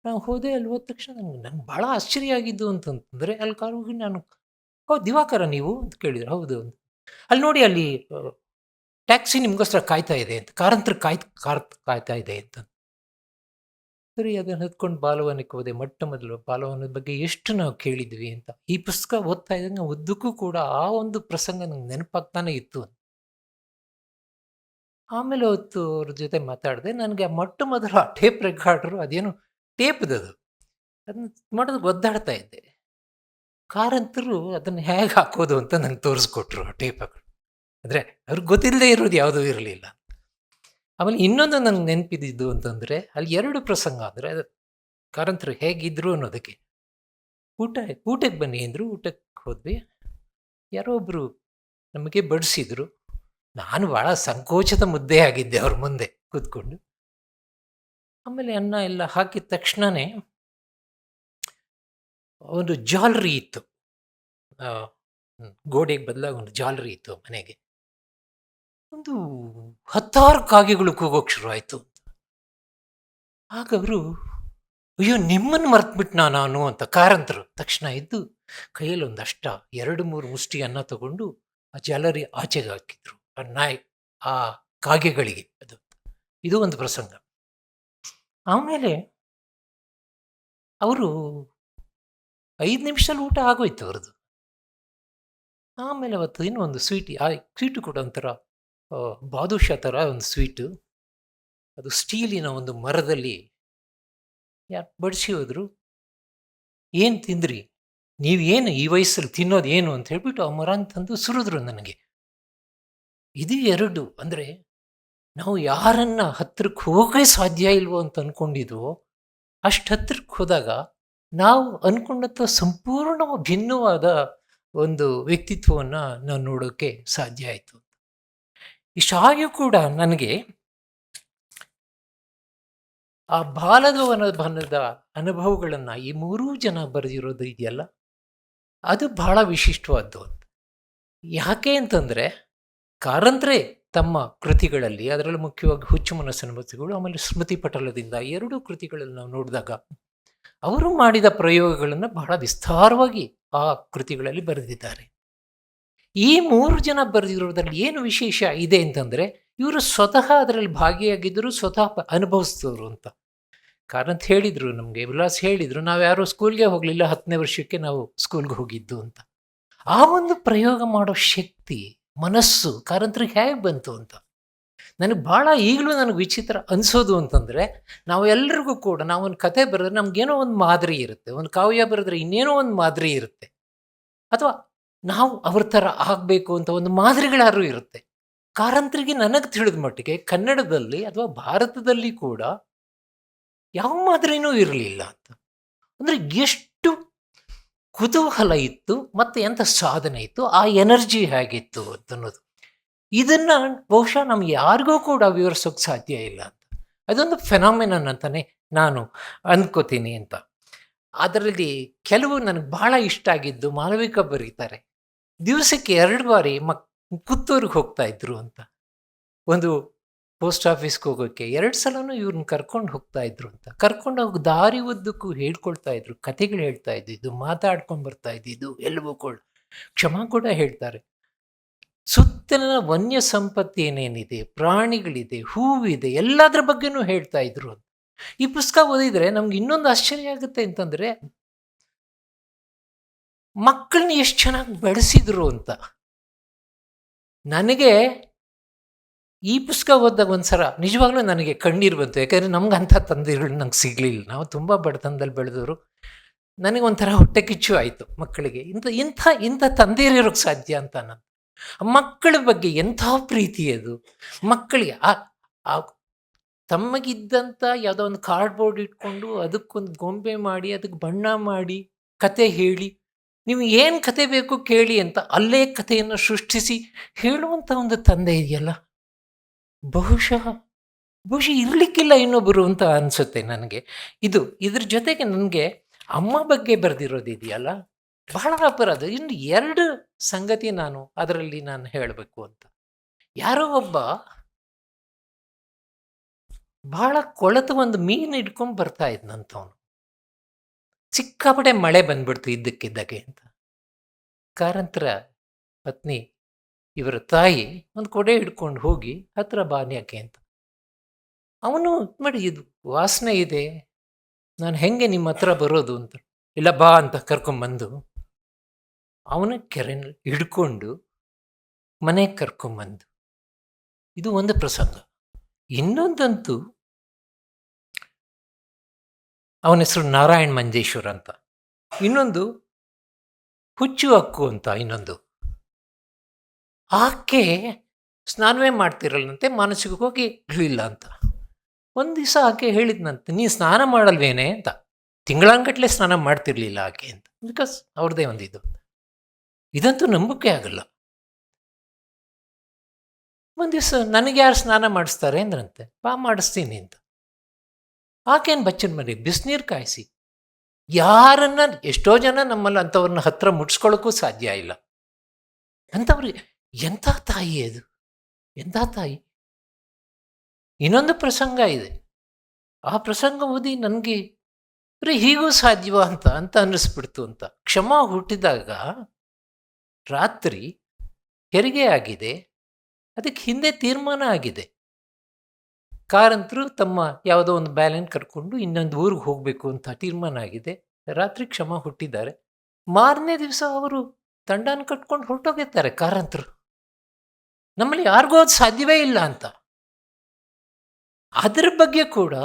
ನಾವು ಹೋದೆ. ಅಲ್ಲಿ ಹೋದ ತಕ್ಷಣ ನಂಗೆ ಭಾಳ ಆಶ್ಚರ್ಯ ಆಗಿದ್ದು ಅಂತಂತಂದರೆ, ಅಲ್ಲಿ ಕಾರ್ ಹೋಗಿ ನಾನು, ಹೌದು ದಿವಾಕರ ನೀವು ಅಂತ ಕೇಳಿದ್ರು. ಹೌದು ಅಂತ. ಅಲ್ಲಿ ನೋಡಿ, ಅಲ್ಲಿ ಟ್ಯಾಕ್ಸಿ ನಿಮಗೋಸ್ಕರ ಕಾಯ್ತಾ ಇದೆ ಅಂತ, ಕಾರಂತರ ಕಾರ್ ಕಾಯ್ತಾ ಇದೆ ಅಂತ. ಸರಿ, ಅದನ್ನು ಹೊತ್ಕೊಂಡು ಬಾಲವನಕ್ಕೆ ಹೋದೆ. ಮೊಟ್ಟ ಮೊದಲು ಬಾಲವನದ ಬಗ್ಗೆ ಎಷ್ಟು ನಾವು ಕೇಳಿದ್ವಿ ಅಂತ. ಈ ಪುಸ್ತಕ ಓದ್ತಾ ಇದ್ದಂಗೆ ಉದ್ದಕ್ಕೂ ಕೂಡ ಆ ಒಂದು ಪ್ರಸಂಗ ನಂಗೆ ನೆನಪಾಗ್ತಾನೆ ಇತ್ತು. ಆಮೇಲೆ ಹೊತ್ತು ಅವ್ರ ಜೊತೆ ಮಾತಾಡಿದೆ. ನನಗೆ ಮೊಟ್ಟ ಮೊದಲು ಆ ಟೇಪ್ ರೆಕಾರ್ಡ್ರು, ಅದೇನು ಟೇಪ್ದದು, ಅದನ್ನ ಮಾಡೋದಕ್ಕೆ ಒದ್ದಾಡ್ತಾ ಇದ್ದೆ. ಕಾರಂತರು ಅದನ್ನು ಹೇಗೆ ಹಾಕೋದು ಅಂತ ನಂಗೆ ತೋರಿಸ್ಕೊಟ್ರು ಆ ಟೇಪ್ಗಳು. ಅಂದರೆ ಅವ್ರಿಗೆ ಗೊತ್ತಿಲ್ಲದೆ ಇರೋದು ಯಾವುದೂ ಇರಲಿಲ್ಲ. ಆಮೇಲೆ ಇನ್ನೊಂದು ನನಗೆ ನೆನಪಿದ್ದು ಅಂತಂದರೆ, ಅಲ್ಲಿ 2 ಪ್ರಸಂಗ. ಅಂದರೆ ಕಾರಂತರು ಹೇಗಿದ್ರು ಅನ್ನೋದಕ್ಕೆ. ಊಟಕ್ಕೆ ಬನ್ನಿ ಅಂದರು. ಊಟಕ್ಕೆ ಹೋದ್ವಿ. ಯಾರೋ ಒಬ್ಬರು ನಮಗೆ ಬಡಿಸಿದ್ರು. ನಾನು ಭಾಳ ಸಂಕೋಚದ ಮುದ್ದೆ ಆಗಿದ್ದೆ ಅವ್ರ ಮುಂದೆ ಕೂತ್ಕೊಂಡು. ಆಮೇಲೆ ಅನ್ನ ಎಲ್ಲ ಹಾಕಿದ ತಕ್ಷಣವೇ ಒಂದು ಜಾಲರಿ ಇತ್ತು, ಗೋಡೆಗೆ ಬದಲಾಗಿ ಒಂದು ಜಾಲರಿ ಇತ್ತು ಮನೆಗೆ. ಒಂದು 10 ಕಾಗೆಗಳು ಕೂಗೋಕೆ ಶುರುವಾಯಿತು. ಆಗ ಅವರು, ಅಯ್ಯೋ ನಿಮ್ಮನ್ನು ಮರ್ತ್ಬಿಟ್ನಾ ನಾನು ಅಂತ. ಕಾರಂತರು ತಕ್ಷಣ ಎದ್ದು ಕೈಯಲ್ಲಿ ಒಂದಷ್ಟ 2-3 ಮುಷ್ಟಿ ಅನ್ನ ತಗೊಂಡು ಆ ಜಾಲರಿ ಆಚೆಗೆ ಹಾಕಿದ್ರು ಆ ಕಾಗೆಗಳಿಗೆ. ಇದು ಒಂದು ಪ್ರಸಂಗ. ಆಮೇಲೆ ಅವರು 5 ನಿಮಿಷದಲ್ಲಿ ಊಟ ಆಗೋಯ್ತು ಅವ್ರದ್ದು. ಆಮೇಲೆ ಅವತ್ತು ಇನ್ನೂ ಒಂದು ಸ್ವೀಟು ಕೂಡ ಒಂಥರ ಬಾದುಷಾ ಥರ ಒಂದು ಸ್ವೀಟು. ಅದು ಸ್ಟೀಲಿನ ಒಂದು ಮರದಲ್ಲಿ ಯಾರು ಬಡಿಸಿ ಹೋದ್ರು. ಏನು ತಿಂದ್ರಿ ನೀವೇನು ಈ ವಯಸ್ಸಲ್ಲಿ ತಿನ್ನೋದು ಏನು ಅಂತ ಹೇಳ್ಬಿಟ್ಟು ಆ ಮರ ಅಂತಂದು ಸುರಿದ್ರು ನನಗೆ. ಇದು 2. ಅಂದರೆ ನಾವು ಯಾರನ್ನ ಹತ್ರಕ್ಕೆ ಹೋಗೇ ಸಾಧ್ಯ ಇಲ್ವೋ ಅಂತ ಅಂದ್ಕೊಂಡಿದ್ವೋ, ಅಷ್ಟು ಹತ್ರಕ್ಕೆ ಹೋದಾಗ ನಾವು ಅಂದ್ಕೊಂಡಂಥ ಸಂಪೂರ್ಣ ಭಿನ್ನವಾದ ಒಂದು ವ್ಯಕ್ತಿತ್ವವನ್ನು ನಾವು ನೋಡೋಕ್ಕೆ ಸಾಧ್ಯ ಆಯಿತು. ಇಷ್ಟಾಗಿಯೂ ಕೂಡ ನನಗೆ ಆ ಬಾಲವನದ ಅನುಭವಗಳನ್ನು ಈ 3 ಜನ ಬರೆದಿರೋದು ಇದೆಯಲ್ಲ, ಅದು ಬಹಳ ವಿಶಿಷ್ಟವಾದ್ದು ಅಂತ. ಯಾಕೆ ಅಂತಂದರೆ, ಕಾರಂತರೇ ತಮ್ಮ ಕೃತಿಗಳಲ್ಲಿ, ಅದರಲ್ಲೂ ಮುಖ್ಯವಾಗಿ ಹುಚ್ಚು ಮನಸ್ಸಿನ ಮತಿಗಳು, ಆಮೇಲೆ ಸ್ಮೃತಿ ಪಟಲದಿಂದ 2 ಕೃತಿಗಳಲ್ಲಿ ನಾವು ನೋಡಿದಾಗ ಅವರು ಮಾಡಿದ ಪ್ರಯೋಗಗಳನ್ನು ಬಹಳ ವಿಸ್ತಾರವಾಗಿ ಆ ಕೃತಿಗಳಲ್ಲಿ ಬರೆದಿದ್ದಾರೆ. ಈ 3 ಜನ ಬರೆದಿರೋದ್ರಲ್ಲಿ ಏನು ವಿಶೇಷ ಇದೆ ಅಂತಂದರೆ, ಇವರು ಸ್ವತಃ ಅದರಲ್ಲಿ ಭಾಗಿಯಾಗಿದ್ದರು, ಸ್ವತಃ ಅನುಭವಿಸಿದವರು ಅಂತ. ಕಾರಂತ ಹೇಳಿದರು ನಮಗೆ, ವಿಲಾಸ್ ಹೇಳಿದರು, ನಾವು ಯಾರೂ ಸ್ಕೂಲ್ಗೆ ಹೋಗಲಿಲ್ಲ, 10ನೇ ವರ್ಷಕ್ಕೆ ನಾವು ಸ್ಕೂಲ್ಗೆ ಹೋಗಿದ್ದು ಅಂತ. ಆ ಒಂದು ಪ್ರಯೋಗ ಮಾಡೋ ಶಕ್ತಿ, ಮನಸ್ಸು ಕಾರಂತರಿಗೆ ಹೇಗೆ ಬಂತು ಅಂತ ನನಗೆ ಭಾಳ ಈಗಲೂ ನನಗೆ ವಿಚಿತ್ರ ಅನಿಸೋದು ಅಂತಂದರೆ, ನಾವು ಎಲ್ಲರಿಗೂ ಕೂಡ ನಾವೊಂದು ಕತೆ ಬರೆದ್ರೆ ನಮಗೇನೋ ಒಂದು ಮಾದರಿ ಇರುತ್ತೆ, ಒಂದು ಕಾವ್ಯ ಬರೆದ್ರೆ ಇನ್ನೇನೋ ಒಂದು ಮಾದರಿ ಇರುತ್ತೆ, ಅಥವಾ ನಾವು ಅವ್ರ ಥರ ಆಗಬೇಕು ಅಂತ ಒಂದು ಮಾದರಿಗಳಾರು ಇರುತ್ತೆ. ಕಾರಂತರಿಗೆ ನನಗೆ ತಿಳಿದ ಮಟ್ಟಿಗೆ ಕನ್ನಡದಲ್ಲಿ ಅಥವಾ ಭಾರತದಲ್ಲಿ ಕೂಡ ಯಾವ ಮಾದರಿನೂ ಇರಲಿಲ್ಲ ಅಂತ. ಅಂದರೆ ಎಷ್ಟು ಕುತೂಹಲ ಇತ್ತು ಮತ್ತು ಎಂಥ ಸಾಧನೆ ಇತ್ತು, ಆ ಎನರ್ಜಿ ಹೇಗಿತ್ತು ಅಂತನ್ನೋದು, ಇದನ್ನು ಬಹುಶಃ ನಮ್ಗೆ ಯಾರಿಗೂ ಕೂಡ ವಿವರಿಸೋಕ್ಕೆ ಸಾಧ್ಯ ಇಲ್ಲ ಅಂತ. ಅದೊಂದು ಫೆನಾಮಿನನ್ ಅಂತಲೇ ನಾನು ಅಂದ್ಕೋತೀನಿ ಅಂತ. ಅದರಲ್ಲಿ ಕೆಲವು ನನಗೆ ಭಾಳ ಇಷ್ಟ ಆಗಿದ್ದು, ಮಾಲವಿಕಾ ಬರೀತಾರೆ, ದಿವಸಕ್ಕೆ 2 ಬಾರಿ ಪುತ್ತೂರಿಗೆ ಹೋಗ್ತಾ ಇದ್ರು ಅಂತ. ಒಂದು ಪೋಸ್ಟ್ ಆಫೀಸ್ಗೆ ಹೋಗೋಕ್ಕೆ 2 ಸಲನೂ ಇವ್ರನ್ನ ಕರ್ಕೊಂಡು ಹೋಗ್ತಾ ಇದ್ರು ಅಂತ. ಕರ್ಕೊಂಡು ಹೋಗಿ ದಾರಿ ಉದ್ದಕ್ಕೂ ಹೇಳ್ಕೊಳ್ತಾ ಇದ್ರು, ಕಥೆಗಳು ಹೇಳ್ತಾ ಇದ್ದಿದ್ದು, ಮಾತಾಡ್ಕೊಂಡು ಬರ್ತಾ ಇದ್ದಿದ್ದು ಎಲ್ಲವೂ ಕೂಡ. ಕ್ಷಮಾ ಕೂಡ ಹೇಳ್ತಾರೆ. ಸುತ್ತಲಿನ ವನ್ಯ ಸಂಪತ್ತು ಏನೇನಿದೆ, ಪ್ರಾಣಿಗಳಿದೆ, ಹೂವಿದೆ, ಎಲ್ಲದ್ರ ಬಗ್ಗೆನೂ ಹೇಳ್ತಾ ಇದ್ರು ಅಂತ. ಈ ಪುಸ್ತಕ ಓದಿದ್ರೆ ನಮ್ಗೆ ಇನ್ನೊಂದು ಆಶ್ಚರ್ಯ ಆಗುತ್ತೆ ಅಂತಂದರೆ, ಮಕ್ಕಳನ್ನ ಎಷ್ಟು ಚೆನ್ನಾಗಿ ಬೆಳೆಸಿದ್ರು ಅಂತ. ನನಗೆ ಈ ಪುಸ್ತಕ ಓದಿದಾಗ ಒಂದ್ಸಲ ನಿಜವಾಗ್ಲೂ ನನಗೆ ಕಣ್ಣೀರು ಬಂತು. ಯಾಕಂದರೆ ನಮ್ಗೆ ಅಂಥ ತಂದೆಗಳು ನಂಗೆ ಸಿಗಲಿಲ್ಲ, ನಾವು ತುಂಬ ಬಡತನದಲ್ಲಿ ಬೆಳೆದವರು. ನನಗೆ ಒಂಥರ ಹೊಟ್ಟೆ ಕಿಚ್ಚು ಆಯಿತು. ಮಕ್ಕಳಿಗೆ ಇಂಥ ತಂದೆಯರಿರೋಕ್ಕೆ ಸಾಧ್ಯ ಅಂತ. ನಾನು ಮಕ್ಕಳ ಬಗ್ಗೆ ಎಂಥ ಪ್ರೀತಿ ಅದು. ಮಕ್ಕಳಿಗೆ ತಮಗಿದ್ದಂಥ ಯಾವುದೋ ಒಂದು ಕಾರ್ಡ್ಬೋರ್ಡ್ ಇಟ್ಕೊಂಡು ಅದಕ್ಕೊಂದು ಗೊಂಬೆ ಮಾಡಿ ಅದಕ್ಕೆ ಬಣ್ಣ ಮಾಡಿ ಕತೆ ಹೇಳಿ ನೀವು ಏನು ಕತೆ ಬೇಕು ಕೇಳಿ ಅಂತ ಅಲ್ಲೇ ಕಥೆಯನ್ನು ಸೃಷ್ಟಿಸಿ ಹೇಳುವಂಥ ಒಂದು ತಂದೆ ಇದೆಯಲ್ಲ, ಬಹುಶಃ ಇರಲಿಕ್ಕಿಲ್ಲ ಇನ್ನೊಬ್ಬರು ಅಂತ ಅನಿಸುತ್ತೆ ನನಗೆ. ಇದ್ರ ಜೊತೆಗೆ ನನಗೆ ಅಮ್ಮ ಬಗ್ಗೆ ಬರೆದಿರೋದು ಇದೆಯಲ್ಲ, ಬಹಳ ಅಪರಾಧ. ಇನ್ನು 2 ಸಂಗತಿ ಅದರಲ್ಲಿ ನಾನು ಹೇಳಬೇಕು ಅಂತ. ಯಾರೋ ಒಬ್ಬ ಬಹಳ ಕೊಳೆತ ಒಂದು ಮೀನು ಹಿಡ್ಕೊಂಡು ಬರ್ತಾ ಇದ್ನಂತವನು. ಸಿಕ್ಕಾಪಟ್ಟೆ ಮಳೆ ಬಂದ್ಬಿಡ್ತು ಇದ್ದಕ್ಕಿದ್ದಾಗೆ ಅಂತ. ಕಾರಂತರ ಪತ್ನಿ, ಇವರ ತಾಯಿ, ಒಂದು ಕೊಡೆ ಹಿಡ್ಕೊಂಡು ಹೋಗಿ ಹತ್ರ ಬಾನ್ಯಾಕೆ ಅಂತ. ಅವನು ಮಾಡಿ, ಇದು ವಾಸನೆ ಇದೆ, ನಾನು ಹೆಂಗೆ ನಿಮ್ಮ ಹತ್ರ ಬರೋದು ಅಂತ. ಇಲ್ಲ ಬಾ ಅಂತ ಕರ್ಕೊಂಬಂದು ಅವನ ಕೆರೆನಲ್ಲಿ ಹಿಡ್ಕೊಂಡು ಮನೆಗೆ ಕರ್ಕೊಂಬಂದು. ಇದು ಒಂದು ಪ್ರಸಂಗ. ಇನ್ನೊಂದಂತೂ ಅವನ ಹೆಸರು ನಾರಾಯಣ್ ಮಂಜೇಶ್ವರ್ ಅಂತ. ಇನ್ನೊಂದು ಹುಚ್ಚು ಅಕ್ಕು ಅಂತ ಇನ್ನೊಂದು. ಆಕೆ ಸ್ನಾನವೇ ಮಾಡ್ತಿರಲ್ಲಂತೆ, ಮಾನಸಿಕವಾಗಿ ಇರಲಿಲ್ಲ ಅಂತ. ಒಂದು ದಿವಸ ಆಕೆ ಹೇಳಿದ್ನಂತೆ, ನೀ ಸ್ನಾನ ಮಾಡಲ್ವೇನೆ ಅಂತ. ತಿಂಗಳಂಗಟ್ಲೆ ಸ್ನಾನ ಮಾಡ್ತಿರ್ಲಿಲ್ಲ ಆಕೆ ಅಂತ. ಬಿಕಾಸ್ ಅವ್ರದ್ದೇ ಒಂದಿದು. ಇದಂತೂ ನಂಬಿಕೆ ಆಗಲ್ಲ. ಒಂದು ದಿವಸ ನನಗೆ ಯಾರು ಸ್ನಾನ ಮಾಡಿಸ್ತಾರೆ ಅಂದ್ರಂತೆ. ಬಾ ಮಾಡಿಸ್ತೀನಿ ಅಂತ. ಆಕೇನು ಬಚ್ಚನ ಮನೆ ಬಿಸಿನೀರು ಕಾಯಿಸಿ ಯಾರನ್ನ, ಎಷ್ಟೋ ಜನ ನಮ್ಮಲ್ಲಿ ಅಂಥವ್ರನ್ನ ಹತ್ರ ಮುಟ್ಸ್ಕೊಳ್ಳೋಕ್ಕೂ ಸಾಧ್ಯ ಇಲ್ಲ. ಅಂಥವ್ರಿಗೆ ಎಂಥ ತಾಯಿ ಅದು, ಎಂಥ ತಾಯಿ. ಇನ್ನೊಂದು ಪ್ರಸಂಗ ಇದೆ. ಆ ಪ್ರಸಂಗ ಓದಿ ನನಗೆ ಹೀಗೂ ಸಾಧ್ಯವಾ ಅಂತ ಅನ್ನಿಸ್ಬಿಡ್ತು ಅಂತ. ಕ್ಷಮಾ ಹುಟ್ಟಿದಾಗ ರಾತ್ರಿ ಹೆರಿಗೆ ಆಗಿದೆ, ಅದಕ್ಕೆ ಹಿಂದೆ ತೀರ್ಮಾನ ಆಗಿದೆ. ಕಾರಂತರು ತಮ್ಮ ಯಾವುದೋ ಒಂದು ಬ್ಯಾಲೆನ್ ಕರ್ಕೊಂಡು ಇನ್ನೊಂದು ಊರಿಗೆ ಹೋಗಬೇಕು ಅಂತ ತೀರ್ಮಾನ ಆಗಿದೆ. ರಾತ್ರಿ ಕ್ಷಮಾ ಹುಟ್ಟಿದ್ದಾರೆ. ಮಾರನೇ ದಿವಸ ಅವರು ತಂಡನ ಕಟ್ಕೊಂಡು ಹೊರಟೋಗಿರ್ತಾರೆ ಕಾರಂತರು. ನಮ್ಮಲ್ಲಿ ಯಾರಿಗೂ ಅದು ಸಾಧ್ಯವೇ ಇಲ್ಲ ಅಂತ. ಅದ್ರ ಬಗ್ಗೆ ಕೂಡ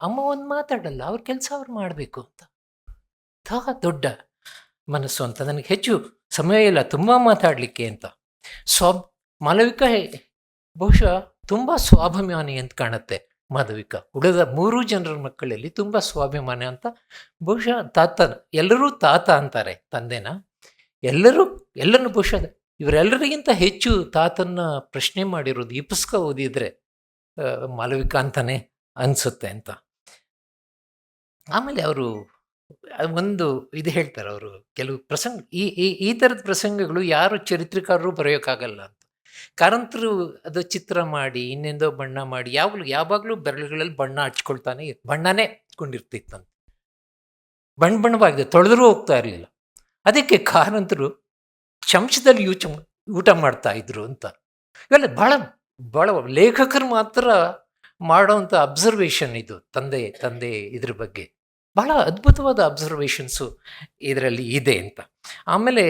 ಅಮ್ಮ ಒಂದು ಮಾತಾಡಲ್ಲ, ಅವ್ರ ಕೆಲಸ ಅವ್ರು ಮಾಡಬೇಕು ಅಂತ. ದೊಡ್ಡ ಮನಸ್ಸು ಅಂತ. ನನಗೆ ಹೆಚ್ಚು ಸಮಯ ಇಲ್ಲ ತುಂಬ ಮಾತಾಡಲಿಕ್ಕೆ ಅಂತ. ಮಾಲವಿಕಾ ಬಹುಶಃ ತುಂಬ ಸ್ವಾಭಿಮಾನಿ ಅಂತ ಕಾಣುತ್ತೆ. ಮಾಧವಿಕಾ ಉಳಿದ 3 ಜನರ ಮಕ್ಕಳಲ್ಲಿ ತುಂಬ ಸ್ವಾಭಿಮಾನಿ ಅಂತ. ಬಹುಶಃ ಎಲ್ಲರೂ ತಾತ ಅಂತಾರೆ ತಂದೆನ. ಎಲ್ಲರನ್ನು ಬಹುಶಃ ಇವರೆಲ್ಲರಿಗಿಂತ ಹೆಚ್ಚು ತಾತನ್ನ ಪ್ರಶ್ನೆ ಮಾಡಿರೋದು ಈ ಪುಸ್ತಕ ಓದಿದ್ರೆ ಮಾಲವಿಕಾ ಅಂತಾನೆ ಅನಿಸುತ್ತೆ ಅಂತ. ಆಮೇಲೆ ಅವರು ಒಂದು ಇದು ಹೇಳ್ತಾರೆ, ಅವರು ಕೆಲವು ಪ್ರಸಂಗ, ಈ ಥರದ ಪ್ರಸಂಗಗಳು ಯಾರು ಚರಿತ್ರಕಾರರು ಬರೆಯೋಕ್ಕಾಗಲ್ಲ ಅಂತ. ಕಾರಂತರು ಅದು ಚಿತ್ರ ಮಾಡಿ ಇನ್ನೆಂದೋ ಬಣ್ಣ ಮಾಡಿ ಯಾವಾಗಲೂ ಬೆರಳುಗಳಲ್ಲಿ ಬಣ್ಣ ಹಚ್ಕೊಳ್ತಾನೆ, ಬಣ್ಣನೇ ಹಚ್ಕೊಂಡಿರ್ತಿತ್ತಂತೆ. ಬಣ್ಣವಾಗಿದೆ, ತೊಳೆದ್ರೂ ಹೋಗ್ತಾ ಇರಲಿಲ್ಲ. ಅದಕ್ಕೆ ಕಾರಂತರು ಚಮಚದಲ್ಲಿ ಊಟ ಮಾಡ್ತಾ ಇದ್ರು ಅಂತ. ಇವೆಲ್ಲ ಭಾಳ ಲೇಖಕರು ಮಾತ್ರ ಮಾಡೋವಂಥ ಅಬ್ಸರ್ವೇಷನ್ ಇದು. ತಂದೆ ಇದ್ರ ಬಗ್ಗೆ ಬಹಳ ಅದ್ಭುತವಾದ ಅಬ್ಸರ್ವೇಷನ್ಸು ಇದರಲ್ಲಿ ಇದೆ ಅಂತ. ಆಮೇಲೆ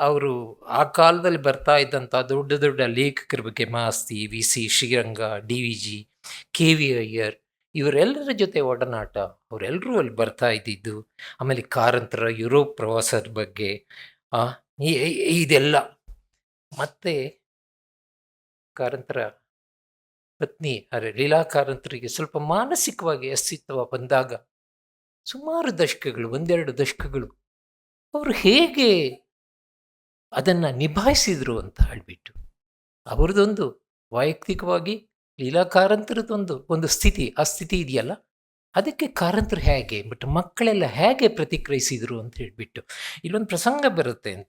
ಅವರು ಆ ಕಾಲದಲ್ಲಿ ಬರ್ತಾ ಇದ್ದಂಥ ದೊಡ್ಡ ಲೇಖಕರ ಬಗ್ಗೆ ಮಾಸ್ತಿ, ವಿ.ಸಿ. ಶ್ರೀರಂಗ, DVG, KV ಅಯ್ಯರ್, ಇವರೆಲ್ಲರ ಜೊತೆ ಒಡನಾಟ, ಅವರೆಲ್ಲರೂ ಅಲ್ಲಿ ಬರ್ತಾ ಇದ್ದಿದ್ದು. ಆಮೇಲೆ ಕಾರಂತರ ಯುರೋಪ್ ಪ್ರವಾಸದ ಬಗ್ಗೆ ಇದೆಲ್ಲ. ಮತ್ತು ಕಾರಂತರ ಪತ್ನಿ ಲೀಲಾ ಕಾರಂತರಿಗೆ ಸ್ವಲ್ಪ ಮಾನಸಿಕವಾಗಿ ಅಸ್ತಿತ್ವ ಬಂದಾಗ ಸುಮಾರು ದಶಕಗಳು, 1-2 ದಶಕಗಳು ಅವರು ಹೇಗೆ ಅದನ್ನು ನಿಭಾಯಿಸಿದ್ರು ಅಂತ ಹೇಳಿಬಿಟ್ಟು, ಅವ್ರದ್ದೊಂದು ವೈಯಕ್ತಿಕವಾಗಿ ಲೀಲಾ ಕಾರಂತರದೊಂದು ಸ್ಥಿತಿ, ಆ ಸ್ಥಿತಿ ಇದೆಯಲ್ಲ, ಅದಕ್ಕೆ ಕಾರಂತರು ಹೇಗೆ ಬಟ್ ಮಕ್ಕಳೆಲ್ಲ ಹೇಗೆ ಪ್ರತಿಕ್ರಿಯಿಸಿದರು ಅಂತ ಹೇಳಿಬಿಟ್ಟು ಇಲ್ಲೊಂದು ಪ್ರಸಂಗ ಬರುತ್ತೆ ಅಂತ.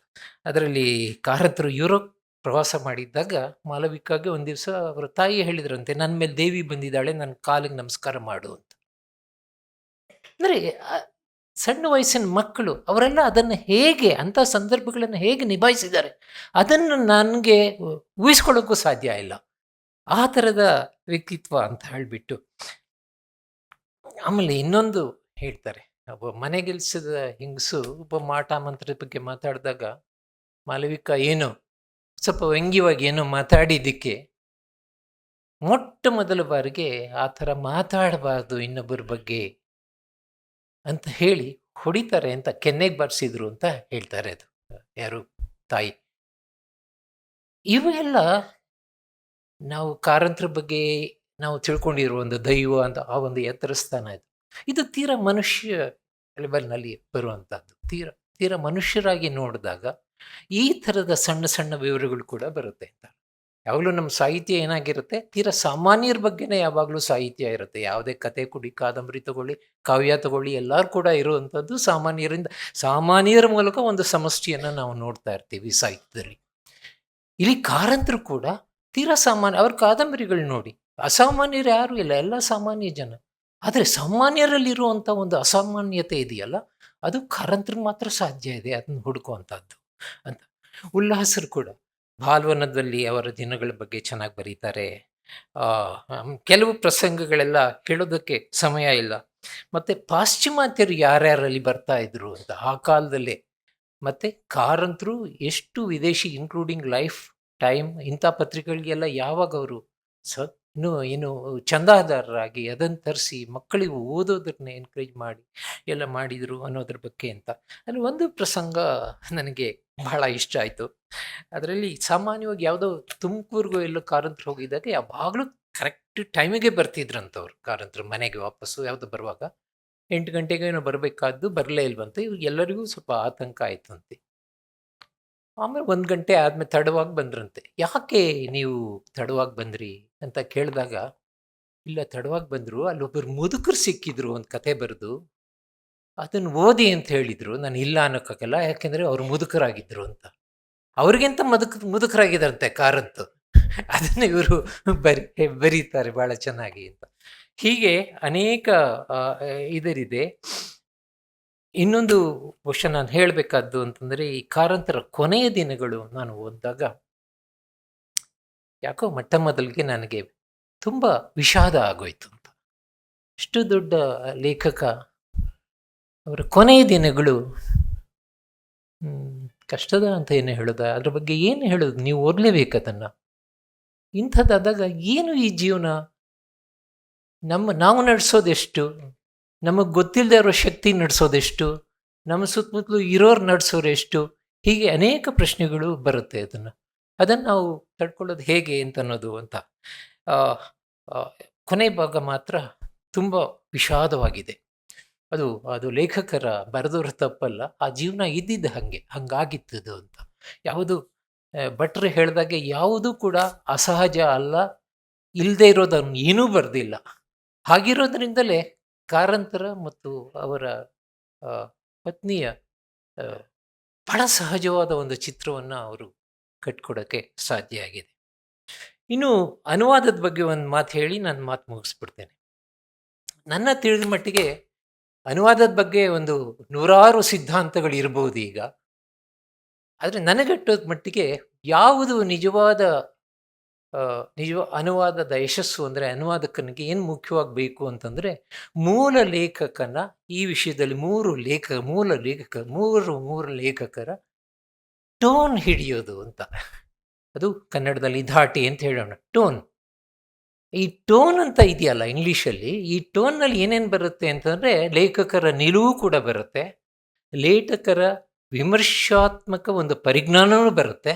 ಅದರಲ್ಲಿ ಕಾರಂತರು ಯುರೋಪ್ ಪ್ರವಾಸ ಮಾಡಿದ್ದಾಗ ಮಾಲವಿಕಾಗೆ ಒಂದು ದಿವಸ ಅವರ ತಾಯಿ ಹೇಳಿದ್ರಂತೆ, ನನ್ನ ಮೇಲೆ ದೇವಿ ಬಂದಿದ್ದಾಳೆ, ನನ್ನ ಕಾಲಿಗೆ ನಮಸ್ಕಾರ ಮಾಡು ಅಂತ. ಅಂದರೆ ಸಣ್ಣ ವಯಸ್ಸಿನ ಮಕ್ಕಳು ಅವರೆಲ್ಲ ಅದನ್ನು ಹೇಗೆ, ಅಂಥ ಸಂದರ್ಭಗಳನ್ನು ಹೇಗೆ ನಿಭಾಯಿಸಿದ್ದಾರೆ ಅದನ್ನು ನನಗೆ ಊಹಿಸ್ಕೊಳ್ಳೋಕ್ಕೂ ಸಾಧ್ಯ ಇಲ್ಲ. ಆ ಥರದ ವ್ಯಕ್ತಿತ್ವ ಅಂತ ಹೇಳಿಬಿಟ್ಟು. ಆಮೇಲೆ ಇನ್ನೊಂದು ಹೇಳ್ತಾರೆ, ಒಬ್ಬ ಮನೆಗೆಲ್ಸಿದ ಹೆಂಗಸು ಒಬ್ಬ ಮಾಟ ಮಂತ್ರದ ಬಗ್ಗೆ ಮಾತಾಡಿದಾಗ ಮಾಲವಿಕಾ ಏನೋ ಸ್ವಲ್ಪ ವ್ಯಂಗ್ಯವಾಗಿ ಏನೋ ಮಾತಾಡಿದ್ದಕ್ಕೆ ಮೊಟ್ಟ ಮೊದಲ ಬಾರಿಗೆ ಆ ಥರ ಮಾತಾಡಬಾರ್ದು ಇನ್ನೊಬ್ಬರ ಬಗ್ಗೆ ಅಂತ ಹೇಳಿ ಹೊಡಿತಾರೆ ಅಂತ ಕೆನ್ನೆಗೆ ಬಾರಿಸಿದ್ರು ಅಂತ ಹೇಳ್ತಾರೆ. ಅದು ಯಾರು ತಾಯಿ. ಇವೆಲ್ಲ ನಾವು ಕಾರಂತರ ಬಗ್ಗೆ ನಾವು ತಿಳ್ಕೊಂಡಿರುವ ಒಂದು ದೈವ ಅಂತ ಆ ಒಂದು ಎತ್ತರ ಸ್ಥಾನ ಇದು. ಇದು ತೀರಾ ಮನುಷ್ಯ ಲೆವೆಲ್ನಲ್ಲಿ ಬರುವಂಥದ್ದು. ತೀರಾ ಮನುಷ್ಯರಾಗಿ ನೋಡಿದಾಗ ಈ ಥರದ ಸಣ್ಣ ಸಣ್ಣ ವಿವರಗಳು ಕೂಡ ಬರುತ್ತೆ ಅಂತ. ಯಾವಾಗಲೂ ನಮ್ಮ ಸಾಹಿತ್ಯ ಏನಾಗಿರುತ್ತೆ, ತೀರಾ ಸಾಮಾನ್ಯರ ಬಗ್ಗೆನೇ ಯಾವಾಗಲೂ ಸಾಹಿತ್ಯ ಇರುತ್ತೆ. ಯಾವುದೇ ಕತೆ ಕೊಡಿ, ಕಾದಂಬರಿ ತಗೊಳ್ಳಿ, ಕಾವ್ಯ ತಗೊಳ್ಳಿ, ಎಲ್ಲರೂ ಕೂಡ ಇರುವಂಥದ್ದು ಸಾಮಾನ್ಯರ ಮೂಲಕ ಒಂದು ಸಮಷ್ಟಿಯನ್ನು ನಾವು ನೋಡ್ತಾ ಇರ್ತೀವಿ ಸಾಹಿತ್ಯದಲ್ಲಿ. ಇಲ್ಲಿ ಕಾರಂತರು ಕೂಡ ತೀರಾ ಸಾಮಾನ್ಯ. ಅವ್ರ ಕಾದಂಬರಿಗಳು ನೋಡಿ, ಅಸಾಮಾನ್ಯರು ಯಾರೂ ಇಲ್ಲ, ಎಲ್ಲ ಸಾಮಾನ್ಯ ಜನ. ಆದರೆ ಸಾಮಾನ್ಯರಲ್ಲಿರುವಂಥ ಒಂದು ಅಸಾಮಾನ್ಯತೆ ಇದೆಯಲ್ಲ, ಅದು ಕಾರಂತರಿಗೆ ಮಾತ್ರ ಸಾಧ್ಯ ಇದೆ ಅದನ್ನು ಹುಡುಕುವಂಥದ್ದು ಅಂತ. ಉಲ್ಲಾಸರು ಕೂಡ ಬಾಲ್ವನದಲ್ಲಿ ಅವರ ದಿನಗಳ ಬಗ್ಗೆ ಚೆನ್ನಾಗಿ ಬರೀತಾರೆ. ಕೆಲವು ಪ್ರಸಂಗಗಳೆಲ್ಲ ಹೇಳೋದಕ್ಕೆ ಸಮಯ ಇಲ್ಲ. ಮತ್ತು ಪಾಶ್ಚಿಮಾತ್ಯರು ಯಾರ್ಯಾರಲ್ಲಿ ಬರ್ತಾ ಇದ್ರು ಅಂತ ಆ ಕಾಲದಲ್ಲೇ. ಮತ್ತು ಕಾರಂತರು ಎಷ್ಟು ವಿದೇಶಿ, ಇನ್ಕ್ಲೂಡಿಂಗ್ ಲೈಫ್ ಟೈಮ್ ಇಂಥ ಪತ್ರಿಕೆಗಳಿಗೆಲ್ಲ ಯಾವಾಗ ಅವರು ಏನು ಚಂದಾದಾರರಾಗಿ ಅದನ್ನು ತರಿಸಿ ಮಕ್ಕಳಿಗೆ ಓದೋದನ್ನ ಎನ್ಕರೇಜ್ ಮಾಡಿ ಎಲ್ಲ ಮಾಡಿದರು ಅನ್ನೋದ್ರ ಬಗ್ಗೆ ಅಂತ. ಅಲ್ಲಿ ಒಂದು ಪ್ರಸಂಗ ನನಗೆ ಬಹಳ ಇಷ್ಟ ಆಯಿತು. ಅದರಲ್ಲಿ ಸಾಮಾನ್ಯವಾಗಿ ಯಾವುದೋ ತುಮಕೂರಿಗೂ ಎಲ್ಲೋ ಕಾರಂತರು ಹೋಗಿದ್ದಾಗ ಯಾವಾಗಲೂ ಕರೆಕ್ಟ್ ಟೈಮಿಗೆ ಬರ್ತಿದ್ರಂಥವ್ರು ಕಾರಂತರು ಮನೆಗೆ ವಾಪಸ್ಸು. ಯಾವುದೋ ಬರುವಾಗ 8 ಗಂಟೆಗೆ ಏನೋ ಬರಬೇಕಾದ್ದು, ಬರಲೇ ಇಲ್ವಂತೆ. ಎಲ್ಲರಿಗೂ ಸ್ವಲ್ಪ ಆತಂಕ ಆಯ್ತಂತೆ. ಆಮೇಲೆ 1 ಗಂಟೆ ಆದಮೇಲೆ ತಡವಾಗಿ ಬಂದ್ರಂತೆ. ಯಾಕೆ ನೀವು ತಡವಾಗಿ ಬಂದ್ರಿ ಅಂತ ಕೇಳಿದಾಗ, ಇಲ್ಲ ತಡವಾಗಿ ಬಂದರು, ಅಲ್ಲೊಬ್ಬರು ಮುದುಕರು ಸಿಕ್ಕಿದ್ರು ಒಂದು ಕತೆ ಬರೆದು, ಅದನ್ನು ಓದಿ ಅಂತ ಹೇಳಿದರು. ನಾನು ಇಲ್ಲ ಅನ್ನೋಕ್ಕಾಗಲ್ಲ, ಯಾಕೆಂದರೆ ಅವರು ಮುದುಕರಾಗಿದ್ದರು ಅಂತ. ಅವ್ರಿಗಿಂತ ಮುದುಕರಾಗಿದ್ದಾರಂತೆ ಕಾರಂತ. ಅದನ್ನು ಇವರು ಬರೀತಾರೆ ಭಾಳ ಚೆನ್ನಾಗಿ ಅಂತ. ಹೀಗೆ ಅನೇಕ ಇದರಿದೆ. ಇನ್ನೊಂದು ಬಹುಶಃ ನಾನು ಹೇಳಬೇಕಾದ್ದು ಅಂತಂದರೆ, ಈ ಕಾರಂತರ ಕೊನೆಯ ದಿನಗಳು ನಾನು ಓದಿದಾಗ ಯಾಕೋ ಮೊದಲಿಗೆ ನನಗೆ ತುಂಬ ವಿಷಾದ ಆಗೋಯ್ತು ಅಂತ. ಅಷ್ಟು ದೊಡ್ಡ ಲೇಖಕ, ಅವರ ಕೊನೆಯ ದಿನಗಳು ಕಷ್ಟದ ಅಂತ ಏನು ಹೇಳೋದ, ಅದ್ರ ಬಗ್ಗೆ ಏನು ಹೇಳೋದು, ನೀವು ಓದಲೇಬೇಕು ಅದನ್ನು. ಇಂಥದ್ದಾದಾಗ ಏನು ಈ ಜೀವನ, ನಾವು ನಡೆಸೋದೆಷ್ಟು, ನಮಗೆ ಗೊತ್ತಿಲ್ಲದೆ ಇರೋ ಶಕ್ತಿ ನಡೆಸೋದೆಷ್ಟು, ನಮ್ಮ ಸುತ್ತಮುತ್ತಲು ಇರೋರು ನಡೆಸೋರೆಷ್ಟು, ಹೀಗೆ ಅನೇಕ ಪ್ರಶ್ನೆಗಳು ಬರುತ್ತೆ. ಅದನ್ನು ನಾವು ತಡ್ಕೊಳ್ಳೋದು ಹೇಗೆ ಅಂತ ಅನ್ನೋದು ಅಂತ. ಕೊನೆ ಭಾಗ ಮಾತ್ರ ತುಂಬ ವಿಷಾದವಾಗಿದೆ. ಅದು ಲೇಖಕರ ಬರೆದವ್ರ ತಪ್ಪಲ್ಲ, ಆ ಜೀವನ ಇದ್ದಿದ್ದು ಹಂಗಾಗಿತ್ತದು ಅಂತ. ಯಾವುದು ಭಟ್ರು ಹೇಳಿದಾಗೆ ಯಾವುದೂ ಕೂಡ ಅಸಹಜ ಅಲ್ಲ, ಇಲ್ಲದೆ ಇರೋದನ್ನು ಏನೂ ಬರೆದಿಲ್ಲ. ಹಾಗಿರೋದ್ರಿಂದಲೇ ಕಾರಂತರ ಮತ್ತು ಅವರ ಪತ್ನಿಯ ಬಹಳ ಸಹಜವಾದ ಒಂದು ಚಿತ್ರವನ್ನು ಅವರು ಕಟ್ಕೊಡೋಕ್ಕೆ ಸಾಧ್ಯ ಆಗಿದೆ. ಇನ್ನು ಅನುವಾದದ ಬಗ್ಗೆ ಒಂದು ಮಾತು ಹೇಳಿ ನಾನು ಮಾತು ಮುಗಿಸ್ಬಿಡ್ತೇನೆ. ನನ್ನ ತಿಳಿದ ಮಟ್ಟಿಗೆ ಅನುವಾದದ ಬಗ್ಗೆ ಒಂದು 100 ಸಿದ್ಧಾಂತಗಳು ಇರ್ಬೋದು ಈಗ. ಆದರೆ ನನಗಟ್ಟೋದ ಮಟ್ಟಿಗೆ ಯಾವುದು ನಿಜವಾದ ಅನುವಾದದ ಯಶಸ್ಸು ಅಂದರೆ, ಅನುವಾದಕನಿಗೆ ಏನು ಮುಖ್ಯವಾಗಬೇಕು ಅಂತಂದರೆ, ಮೂಲ ಲೇಖಕನ ಈ ವಿಷಯದಲ್ಲಿ ಮೂರು ಲೇಖಕರ ಟೋನ್ ಹಿಡಿಯೋದು ಅಂತ. ಅದು ಕನ್ನಡದಲ್ಲಿ ಧಾಟಿ ಅಂತ ಹೇಳೋಣ, ಟೋನ್. ಈ ಟೋನ್ ಅಂತ ಇದೆಯಲ್ಲ ಇಂಗ್ಲೀಷಲ್ಲಿ, ಈ ಟೋನ್ನಲ್ಲಿ ಏನೇನು ಬರುತ್ತೆ ಅಂತಂದರೆ, ಲೇಖಕರ ನಿಲುವು ಕೂಡ ಬರುತ್ತೆ, ಲೇಖಕರ ವಿಮರ್ಶಾತ್ಮಕ ಒಂದು ಪರಿಜ್ಞಾನವೂ ಬರುತ್ತೆ,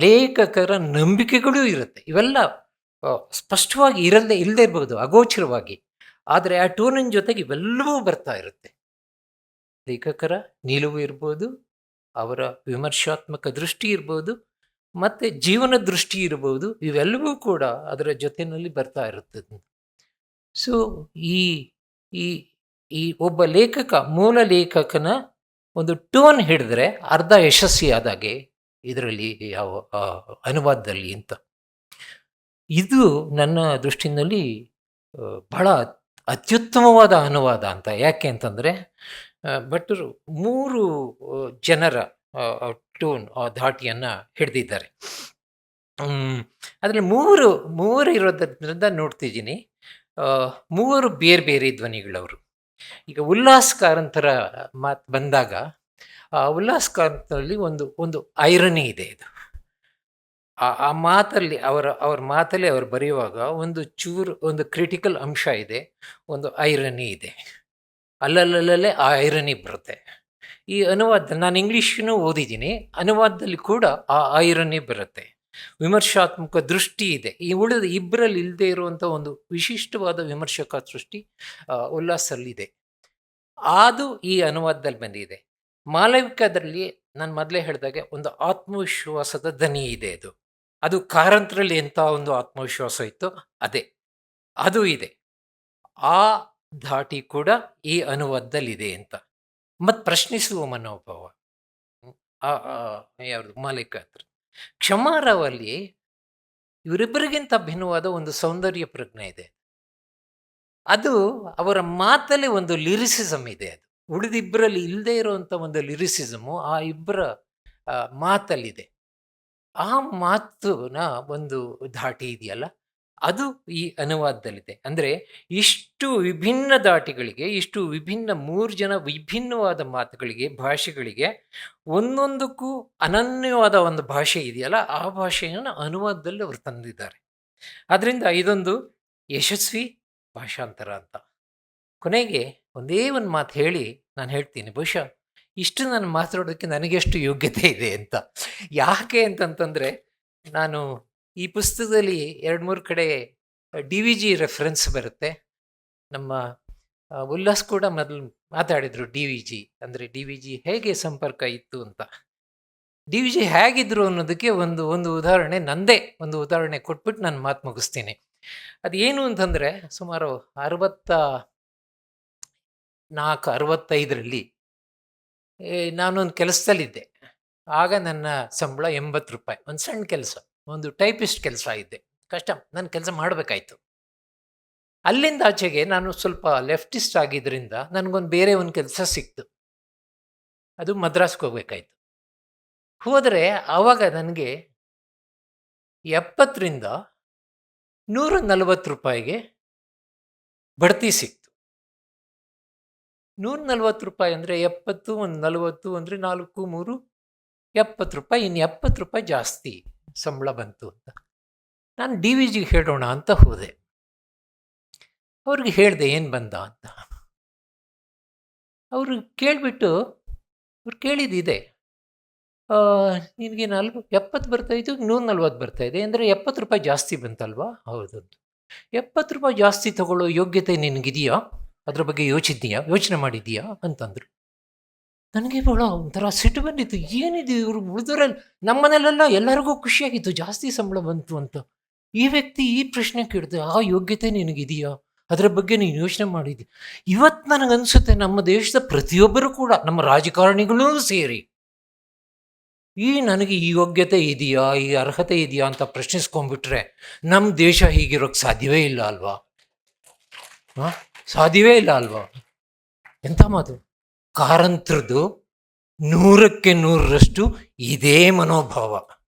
ಲೇಖಕರ ನಂಬಿಕೆಗಳೂ ಇರುತ್ತೆ. ಇವೆಲ್ಲ ಸ್ಪಷ್ಟವಾಗಿ ಇಲ್ಲದೆ ಇರ್ಬೋದು, ಅಗೋಚರವಾಗಿ. ಆದರೆ ಆ ಟೋನಿನ ಜೊತೆಗೆ ಇವೆಲ್ಲವೂ ಬರ್ತಾ ಇರುತ್ತೆ. ಲೇಖಕರ ನಿಲುವು ಇರ್ಬೋದು, ಅವರ ವಿಮರ್ಶಾತ್ಮಕ ದೃಷ್ಟಿ ಇರ್ಬೋದು, ಮತ್ತು ಜೀವನ ದೃಷ್ಟಿ ಇರ್ಬೋದು, ಇವೆಲ್ಲವೂ ಕೂಡ ಅದರ ಜೊತೆಯಲ್ಲಿ ಬರ್ತಾ ಇರುತ್ತದೆ. ಸೊ ಈ ಒಬ್ಬ ಮೂಲ ಲೇಖಕನ ಒಂದು ಟೋನ್ ಹಿಡಿದ್ರೆ ಅರ್ಧ ಯಶಸ್ವಿಯಾದಾಗೆ ಇದರಲ್ಲಿ ಯಾವ ಅನುವಾದದಲ್ಲಿ ಅಂತ. ಇದು ನನ್ನ ದೃಷ್ಟಿನಲ್ಲಿ ಬಹಳ ಅತ್ಯುತ್ತಮವಾದ ಅನುವಾದ ಅಂತ. ಯಾಕೆ ಅಂತಂದರೆ, ಭಟ್ಟರು 3 ಜನರ ಟೋನ್ ಧಾಟಿಯನ್ನು ಹಿಡಿದಿದ್ದಾರೆ. ಅದರಲ್ಲಿ ಮೂವರು ಇರೋದ್ರಿಂದ ನೋಡ್ತಿದ್ದೀನಿ, 3 ಬೇರೆ ಬೇರೆ ಧ್ವನಿಗಳವರು. ಈಗ ಉಲ್ಲಾಸ್ ಕಾರಂತರ ಮಾತು ಬಂದಾಗ, ಉಲ್ಲಾಸ್ ಕಾರಂತರಲ್ಲಿ ಒಂದು ಐರನಿ ಇದೆ. ಇದು ಆ ಮಾತಲ್ಲಿ ಅವ್ರ ಮಾತಲ್ಲಿ ಅವರು ಬರೆಯುವಾಗ ಒಂದು ಕ್ರಿಟಿಕಲ್ ಅಂಶ ಇದೆ, ಒಂದು ಐರನಿ ಇದೆ. ಅಲ್ಲಲ್ಲೇ ಆ ಐರನಿ ಬರುತ್ತೆ. ಈ ಅನುವಾದ ನಾನು ಇಂಗ್ಲೀಷನ್ನು ಓದಿದ್ದೀನಿ, ಅನುವಾದದಲ್ಲಿ ಕೂಡ ಆ ಐರನಿ ಬರುತ್ತೆ. ವಿಮರ್ಶಾತ್ಮಕ ದೃಷ್ಟಿ ಇದೆ. ಈ ಉಳಿದ ಇಬ್ಬರಲ್ಲಿ ಇಲ್ಲದೆ ಇರುವಂಥ ಒಂದು ವಿಶಿಷ್ಟವಾದ ವಿಮರ್ಶಕ ಸೃಷ್ಟಿ ಉಲ್ಲಾಸಲ್ಲಿದೆ. ಅದು ಈ ಅನುವಾದದಲ್ಲಿ ಬಂದಿದೆ. ಮಾಲವಿಕದಲ್ಲಿ ನಾನು ಮೊದಲೇ ಹೇಳಿದಾಗೆ ಒಂದು ಆತ್ಮವಿಶ್ವಾಸದ ದನಿ ಇದೆ. ಅದು ಕಾರಂತರಲ್ಲಿ ಎಂಥ ಒಂದು ಆತ್ಮವಿಶ್ವಾಸ ಇತ್ತು ಅದು ಇದೆ. ಆ ಧಾಟಿ ಕೂಡ ಈ ಅನುವಾದದಲ್ಲಿದೆ ಅಂತ. ಮತ್ತು ಪ್ರಶ್ನಿಸುವ ಮನೋಭಾವ ಯಾವುದು ಮಾಲವಿಕ ಹತ್ರ. ಕ್ಷಮಾರಾವಲ್ಲಿ ಇವರಿಬ್ಬರಿಗಿಂತ ಭಿನ್ನವಾದ ಒಂದು ಸೌಂದರ್ಯ ಪ್ರಜ್ಞೆ ಇದೆ. ಅದು ಅವರ ಮಾತಲ್ಲಿ ಒಂದು ಲಿರಿಸಿಸಮ್ ಇದೆ. ಅದು ಉಳಿದಿಬ್ಬರಲ್ಲಿ ಇಲ್ಲದೆ ಇರುವಂಥ ಒಂದು ಲಿರಿಸಿಸಮು ಆ ಇಬ್ಬರ ಮಾತಲ್ಲಿದೆ. ಆ ಮಾತಿನ ಒಂದು ಧಾಟಿ ಇದೆಯಲ್ಲ, ಅದು ಈ ಅನುವಾದದಲ್ಲಿದೆ. ಅಂದರೆ ಇಷ್ಟು ವಿಭಿನ್ನ ಧಾಟಿಗಳಿಗೆ, ಇಷ್ಟು ವಿಭಿನ್ನ 3 ಜನ ವಿಭಿನ್ನವಾದ ಮಾತುಗಳಿಗೆ, ಭಾಷೆಗಳಿಗೆ ಒಂದೊಂದಕ್ಕೂ ಅನನ್ಯವಾದ ಒಂದು ಭಾಷೆ ಇದೆಯಲ್ಲ, ಆ ಭಾಷೆಯನ್ನು ಅನುವಾದದಲ್ಲಿ ಅವರು ತಂದಿದ್ದಾರೆ. ಆದ್ದರಿಂದ ಇದೊಂದು ಯಶಸ್ವಿ ಭಾಷಾಂತರ ಅಂತ. ಕೊನೆಗೆ ಒಂದೇ ಒಂದು ಮಾತು ಹೇಳಿ ನಾನು ಹೇಳ್ತೀನಿ. ಬಹುಶಃ ಇಷ್ಟು ನಾನು ಮಾತಾಡೋದಕ್ಕೆ ನನಗೆಷ್ಟು ಯೋಗ್ಯತೆ ಇದೆ ಅಂತ. ಯಾಕೆ ಅಂತಂತಂದರೆ, ನಾನು ಈ ಪುಸ್ತಕದಲ್ಲಿ 2-3 ಕಡೆ DVG ರೆಫರೆನ್ಸ್ ಬರುತ್ತೆ. ನಮ್ಮ ಉಲ್ಲಾಸ್ ಕೂಡ ಮೊದಲು ಮಾತಾಡಿದರು DVG ಅಂದರೆ DVG ಹೇಗೆ ಸಂಪರ್ಕ ಇತ್ತು ಅಂತ. DVG ಹೇಗಿದ್ರು ಅನ್ನೋದಕ್ಕೆ ಒಂದು ಉದಾಹರಣೆ, ನಂದೇ ಒಂದು ಉದಾಹರಣೆ ಕೊಟ್ಬಿಟ್ಟು ನಾನು ಮಾತು ಮುಗಿಸ್ತೀನಿ. ಅದೇನು ಅಂತಂದರೆ, ಸುಮಾರು 64-65ರಲ್ಲಿ ನಾನೊಂದು ಕೆಲಸದಲ್ಲಿದ್ದೆ. ಆಗ ನನ್ನ ಸಂಬಳ 80 ರೂಪಾಯಿ. ಒಂದು ಸಣ್ಣ ಕೆಲಸ, ಒಂದು ಟೈಪಿಸ್ಟ್ ಕೆಲಸ ಇದ್ದೆ. ಕಷ್ಟ, ನನ್ನ ಕೆಲಸ ಮಾಡಬೇಕಾಯ್ತು. ಅಲ್ಲಿಂದ ಆಚೆಗೆ ನಾನು ಸ್ವಲ್ಪ ಲೆಫ್ಟಿಸ್ಟ್ ಆಗಿದ್ದರಿಂದ ನನಗೊಂದು ಬೇರೆ ಒಂದು ಕೆಲಸ ಸಿಕ್ತು. ಅದು ಮದ್ರಾಸ್ಗೆ ಹೋಗ್ಬೇಕಾಯ್ತು. ಹೋದರೆ ಆವಾಗ ನನಗೆ 70ರಿಂದ 140 ರೂಪಾಯಿಗೆ ಬಡ್ತಿ ಸಿಕ್ತು. 140 ರೂಪಾಯಿ ಅಂದರೆ 70, ಒಂದು 40 ಅಂದರೆ 4, 3, 70 ರೂಪಾಯಿ. ಇನ್ನು 70 ರೂಪಾಯಿ ಜಾಸ್ತಿ ಸಂಬಳ ಬಂತು ಅಂತ ನಾನು DVGಗೆ ಹೇಳೋಣ ಅಂತ ಹೋದೆ. ಅವ್ರಿಗೆ ಹೇಳಿದೆ ಏನು ಬಂದ ಅಂತ. ಅವರು ಕೇಳಿಬಿಟ್ಟು, ಅವ್ರು ಕೇಳಿದ್ದಿದೆ, ನಿನಗೆ 70 ಬರ್ತಾಯಿತ್ತು, 140 ಬರ್ತಾಯಿದೆ ಅಂದರೆ 70 ರೂಪಾಯಿ ಜಾಸ್ತಿ ಬಂತಲ್ವಾ? ಹೌದು. 70 ರೂಪಾಯಿ ಜಾಸ್ತಿ ತಗೊಳ್ಳೋ ಯೋಗ್ಯತೆ ನಿನಗಿದೆಯಾ? ಅದ್ರ ಬಗ್ಗೆ ಯೋಚನೆ ಮಾಡಿದ್ದೀಯಾ ಅಂತಂದರು. ನನಗೆ ಭಾಳ ಒಂಥರ ಸಿಟ್ಟು ಬಂದಿತ್ತು. ಏನಿದೆ ಇವರು ಉಳಿದವರಲ್ಲಿ, ನಮ್ಮನೇಲೆಲ್ಲ ಎಲ್ಲರಿಗೂ ಖುಷಿಯಾಗಿತ್ತು ಜಾಸ್ತಿ ಸಂಬಳ ಬಂತು ಅಂತ. ಈ ವ್ಯಕ್ತಿ ಈ ಪ್ರಶ್ನೆ ಕೇಳಿದೆ, ಆ ಯೋಗ್ಯತೆ ನಿನಗಿದೆಯಾ? ಅದರ ಬಗ್ಗೆ ನೀನು ಯೋಚನೆ ಮಾಡಿದ್ದಿ? ಇವತ್ತು ನನಗನ್ಸುತ್ತೆ ನಮ್ಮ ದೇಶದ ಪ್ರತಿಯೊಬ್ಬರು ಕೂಡ, ನಮ್ಮ ರಾಜಕಾರಣಿಗಳೂ ಸೇರಿ, ನನಗೆ ಈ ಯೋಗ್ಯತೆ ಇದೆಯಾ, ಈ ಅರ್ಹತೆ ಇದೆಯಾ ಅಂತ ಪ್ರಶ್ನಿಸ್ಕೊಂಡ್ಬಿಟ್ರೆ ನಮ್ಮ ದೇಶ ಹೀಗಿರೋಕ್ಕೆ ಸಾಧ್ಯವೇ ಇಲ್ಲ ಅಲ್ವಾ? ಸಾಧ್ಯವೇ ಇಲ್ಲ ಅಲ್ವಾ? ಎಂಥ ಮಾತು! ಕಾರಂತರದ್ದು 100ಕ್ಕೆ 100ರಷ್ಟು ಇದೇ ಮನೋಭಾವ.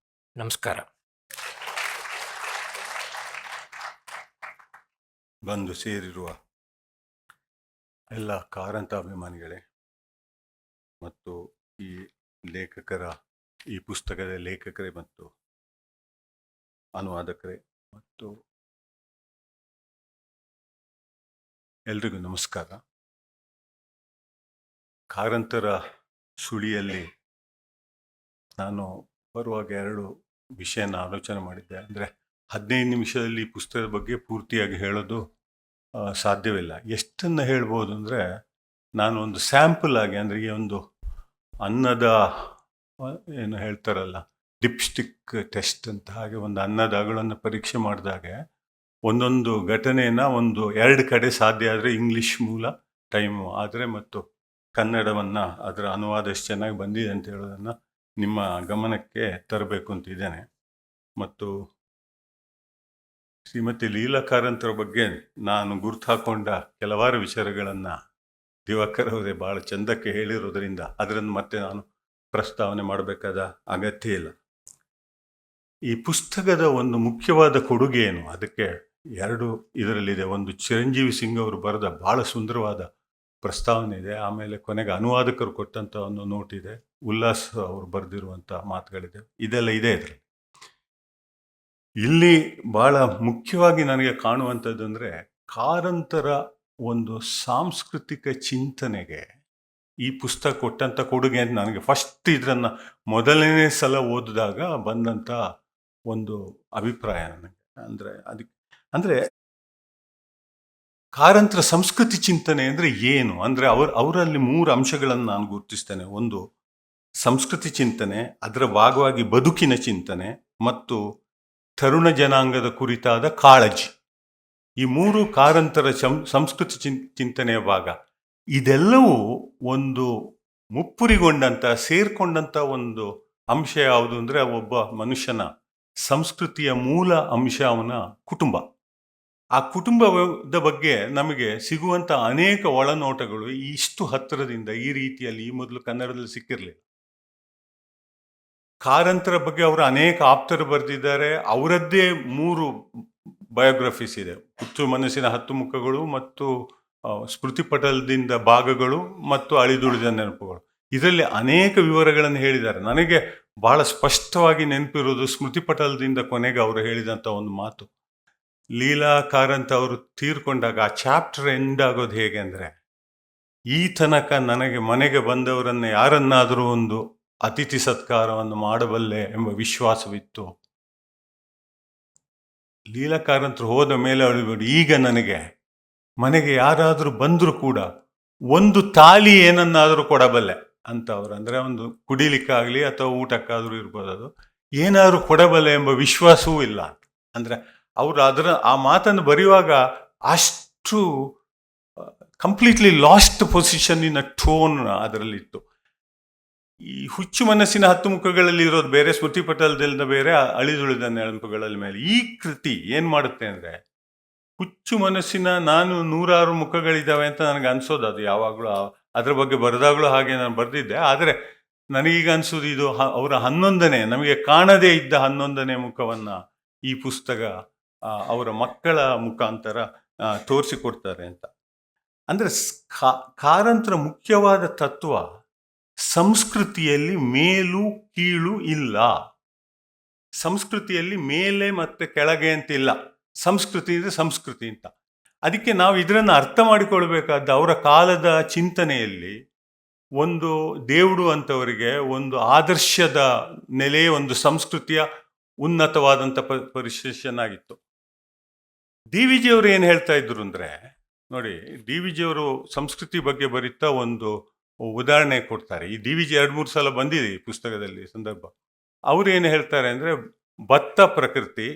ನಮಸ್ಕಾರ. ಬಂದು ಸೇರಿರುವ ಎಲ್ಲ ಕಾರಂತ ಅಭಿಮಾನಿಗಳೇ ಮತ್ತು ಈ ಪುಸ್ತಕದ ಲೇಖಕರೇ ಮತ್ತು ಅನುವಾದಕರೇ ಮತ್ತು ಎಲ್ರಿಗೂ ನಮಸ್ಕಾರ. ಕಾರಂತರ ಸುಳಿಯಲ್ಲಿ ನಾನು ಬರುವಾಗ 2 ವಿಷಯನ ಆಲೋಚನೆ ಮಾಡಿದ್ದೆ. ಅಂದರೆ 15 ನಿಮಿಷದಲ್ಲಿ ಈ ಪುಸ್ತಕದ ಬಗ್ಗೆ ಪೂರ್ತಿಯಾಗಿ ಹೇಳೋದು ಸಾಧ್ಯವಿಲ್ಲ. ಎಷ್ಟನ್ನು ಹೇಳ್ಬೋದು ಅಂದರೆ, ನಾನು ಒಂದು ಸ್ಯಾಂಪಲ್ ಆಗಿ, ಅಂದರೆ ಈ ಒಂದು ಅನ್ನದ ಏನು ಹೇಳ್ತಾರಲ್ಲ ಡಿಪ್ಸ್ಟಿಕ್ ಟೆಸ್ಟ್ ಅಂತ, ಹಾಗೆ ಒಂದು ಅನ್ನದ ಅಗಳನ್ನು ಪರೀಕ್ಷೆ ಮಾಡಿದಾಗೆ ಒಂದೊಂದು ಘಟನೆಯನ್ನು 1-2 ಕಡೆ ಸಾಧ್ಯ ಆದರೆ ಇಂಗ್ಲೀಷ್ ಮೂಲ ಟೈಮು ಆದರೆ ಮತ್ತು ಕನ್ನಡವನ್ನು ಅದರ ಅನುವಾದ ಎಷ್ಟು ಚೆನ್ನಾಗಿ ಬಂದಿದೆ ಅಂತ ಹೇಳೋದನ್ನು ನಿಮ್ಮ ಗಮನಕ್ಕೆ ತರಬೇಕು ಅಂತಿದ್ದೇನೆ. ಮತ್ತು ಶ್ರೀಮತಿ ಲೀಲಾ ಕಾರಂತರ ಬಗ್ಗೆ ನಾನು ಗುರ್ತು ಹಾಕೊಂಡ ಕೆಲವಾರು ವಿಚಾರಗಳನ್ನು ದಿವಾಕರ್ ಅವರೇ ಭಾಳ ಚಂದಕ್ಕೆ ಹೇಳಿರೋದ್ರಿಂದ ಅದನ್ನು ಮತ್ತೆ ನಾನು ಪ್ರಸ್ತಾವನೆ ಮಾಡಬೇಕಾದ ಅಗತ್ಯ ಇಲ್ಲ. ಈ ಪುಸ್ತಕದ ಒಂದು ಮುಖ್ಯವಾದ ಕೊಡುಗೆ ಏನು, ಅದಕ್ಕೆ 2 ಇದರಲ್ಲಿದೆ. ಒಂದು ಚಿರಂಜೀವಿ ಸಿಂಗ್ ಅವರು ಬರೆದ ಭಾಳ ಸುಂದರವಾದ ಪ್ರಸ್ತಾವನೆ ಇದೆ. ಆಮೇಲೆ ಕೊನೆಗೆ ಅನುವಾದಕರು ಕೊಟ್ಟಂಥ ಒಂದು ನೋಟ್ ಇದೆ. ಉಲ್ಲಾಸ್ ಅವರು ಬರೆದಿರುವಂಥ ಮಾತುಗಳಿದೆ. ಇದೆಲ್ಲ ಇದೆ ಇದರಲ್ಲಿ. ಇಲ್ಲಿ ಭಾಳ ಮುಖ್ಯವಾಗಿ ನನಗೆ ಕಾಣುವಂಥದ್ದು ಅಂದರೆ, ಕಾರಂತರ ಒಂದು ಸಾಂಸ್ಕೃತಿಕ ಚಿಂತನೆಗೆ ಈ ಪುಸ್ತಕ ಕೊಟ್ಟಂಥ ಕೊಡುಗೆ ಅಂತ ನನಗೆ ಫಸ್ಟ್ ಇದನ್ನು ಮೊದಲನೇ ಸಲ ಓದಿದಾಗ ಬಂದಂಥ ಒಂದು ಅಭಿಪ್ರಾಯ ನನಗೆ. ಅಂದರೆ ಕಾರಂತರ ಸಂಸ್ಕೃತಿ ಚಿಂತನೆ ಅಂದರೆ ಏನು ಅಂದರೆ ಅವರಲ್ಲಿ 3 ಅಂಶಗಳನ್ನು ನಾನು ಗುರುತಿಸ್ತೇನೆ. ಒಂದು ಸಂಸ್ಕೃತಿ ಚಿಂತನೆ, ಅದರ ಭಾಗವಾಗಿ ಬದುಕಿನ ಚಿಂತನೆ ಮತ್ತು ತರುಣ ಜನಾಂಗದ ಕುರಿತಾದ ಕಾಳಜಿ. ಈ 3 ಕಾರಂತರ ಸಂಸ್ಕೃತಿ ಚಿಂತನೆಯ ಭಾಗ. ಇದೆಲ್ಲವೂ ಒಂದು ಮುಪ್ಪುರಿಗೊಂಡಂತ ಸೇರ್ಕೊಂಡಂತ ಒಂದು ಅಂಶ ಯಾವುದು ಅಂದರೆ ಒಬ್ಬ ಮನುಷ್ಯನ ಸಂಸ್ಕೃತಿಯ ಮೂಲ ಅಂಶ ಅವನ ಕುಟುಂಬ. ಆ ಕುಟುಂಬದ ಬಗ್ಗೆ ನಮಗೆ ಸಿಗುವಂತ ಅನೇಕ ಒಳನೋಟಗಳು ಇಷ್ಟು ಹತ್ತಿರದಿಂದ ಈ ರೀತಿಯಲ್ಲಿ ಈ ಮೊದಲು ಕನ್ನಡದಲ್ಲಿ ಸಿಕ್ಕಿರಲಿಲ್ಲ. ಕಾರಂತರ ಬಗ್ಗೆ ಅವರು ಅನೇಕ ಆಪ್ತರು ಬರೆದಿದ್ದಾರೆ. ಅವರದ್ದೇ 3 ಬಯೋಗ್ರಫೀಸ್ ಇದೆ. ಹುಚ್ಚು ಮನಸ್ಸಿನ 10 ಮುಖಗಳು ಮತ್ತು ಸ್ಮೃತಿ ಪಟಲದಿಂದ ಭಾಗಗಳು ಮತ್ತು ಅಳಿದುಳಿದ ನೆನಪುಗಳು. ಇದರಲ್ಲಿ ಅನೇಕ ವಿವರಗಳನ್ನು ಹೇಳಿದ್ದಾರೆ. ನನಗೆ ಬಹಳ ಸ್ಪಷ್ಟವಾಗಿ ನೆನಪಿರುವುದು ಸ್ಮೃತಿ ಪಟಲದಿಂದ ಕೊನೆಗೆ ಅವರು ಹೇಳಿದಂಥ ಒಂದು ಮಾತು. ಲೀಲಾ ಕಾರಂತ್ ಅವರು ತೀರ್ಕೊಂಡಾಗ ಆ ಚಾಪ್ಟರ್ ಎಂಡ್ ಆಗೋದು ಹೇಗೆ ಅಂದರೆ, ಈ ತನಕ ನನಗೆ ಮನೆಗೆ ಬಂದವರನ್ನು ಯಾರನ್ನಾದರೂ ಒಂದು ಅತಿಥಿ ಸತ್ಕಾರವನ್ನು ಮಾಡಬಲ್ಲೆ ಎಂಬ ವಿಶ್ವಾಸವಿತ್ತು. ಲೀಲಾ ಕಾರಂತರು ಹೋದ ಮೇಲೆ ಅಳಿಬೇಡಿ, ಈಗ ನನಗೆ ಮನೆಗೆ ಯಾರಾದರೂ ಬಂದರೂ ಕೂಡ ಒಂದು ತಾಲಿ ಏನನ್ನಾದರೂ ಕೊಡಬಲ್ಲೆ ಅಂತ ಅವರು. ಅಂದರೆ ಒಂದು ಕುಡಿಲಿಕ್ಕಾಗಲಿ ಅಥವಾ ಊಟಕ್ಕಾದರೂ ಇರ್ಬೋದು, ಅದು ಏನಾದರೂ ಕೊಡಬಲ್ಲೆ ಎಂಬ ವಿಶ್ವಾಸವೂ ಇಲ್ಲ ಅಂತ. ಅಂದರೆ ಅವರು ಆ ಮಾತನ್ನು ಬರೆಯುವಾಗ ಅಷ್ಟು completely lost position in a tone ಅದರಲ್ಲಿತ್ತು. ಈ ಹುಚ್ಚು ಮನಸ್ಸಿನ 10 ಮುಖಗಳಲ್ಲಿ ಇರೋದು ಬೇರೆ, ಸ್ಮೃತಿ ಪಟಲದಿಂದ ಬೇರೆ, ಅಳಿದುಳಿದ ನೆನಪುಗಳಲ್ಲಿ ಮೇಲೆ. ಈ ಕೃತಿ ಏನು ಮಾಡುತ್ತೆ ಅಂದರೆ, ಹುಚ್ಚು ಮನಸ್ಸಿನ ನಾನು 106 ಮುಖಗಳಿದ್ದಾವೆ ಅಂತ ನನಗೆ ಅನ್ಸೋದು. ಅದು ಯಾವಾಗಲೂ ಅದ್ರ ಬಗ್ಗೆ ಬರೆದಾಗಲೂ ಹಾಗೆ ನಾನು ಬರೆದಿದ್ದೆ. ಆದರೆ ನನಗೀಗ ಅನ್ಸೋದು ಇದು ಅವರ 11ನೇ, ನಮಗೆ ಕಾಣದೇ ಇದ್ದ 11ನೇ ಮುಖವನ್ನು ಈ ಪುಸ್ತಕ ಅವರ ಮಕ್ಕಳ ಮುಖಾಂತರ ತೋರಿಸಿಕೊಡ್ತಾರೆ ಅಂತ. ಅಂದರೆ ಕಾರಂತರ ಮುಖ್ಯವಾದ ತತ್ವ, ಸಂಸ್ಕೃತಿಯಲ್ಲಿ ಮೇಲು ಕೀಳು ಇಲ್ಲ, ಸಂಸ್ಕೃತಿಯಲ್ಲಿ ಮೇಲೆ ಮತ್ತು ಕೆಳಗೆ ಅಂತಿಲ್ಲ, ಸಂಸ್ಕೃತಿ ಅಂದರೆ ಸಂಸ್ಕೃತಿ ಅಂತ. ಅದಕ್ಕೆ ನಾವು ಇದನ್ನು ಅರ್ಥ ಮಾಡಿಕೊಳ್ಬೇಕಾದ, ಅವರ ಕಾಲದ ಚಿಂತನೆಯಲ್ಲಿ ಒಂದು ದೇವುಡು ಅಂತವರಿಗೆ ಒಂದು ಆದರ್ಶದ ನೆಲೆ, ಒಂದು ಸಂಸ್ಕೃತಿಯ ಉನ್ನತವಾದಂಥ ಪರಿಶೀಲನಾಗಿತ್ತು. ಡಿ ವಿ ಜಿಯವರು ಏನು ಹೇಳ್ತಾ ಇದ್ರು ಅಂದರೆ, ನೋಡಿ, ಡಿ ವಿ ಜಿಯವರು ಸಂಸ್ಕೃತಿ ಬಗ್ಗೆ ಬರೀತಾ ಒಂದು ಉದಾಹರಣೆ ಕೊಡ್ತಾರೆ. ಈ ಡಿ ವಿ ಜಿ 2-3 ಸಲ ಬಂದಿದೆ ಈ ಪುಸ್ತಕದಲ್ಲಿ ಸಂದರ್ಭ. ಅವರು ಏನು ಹೇಳ್ತಾರೆ ಅಂದರೆ, ಭತ್ತ ಪ್ರಕೃತಿ,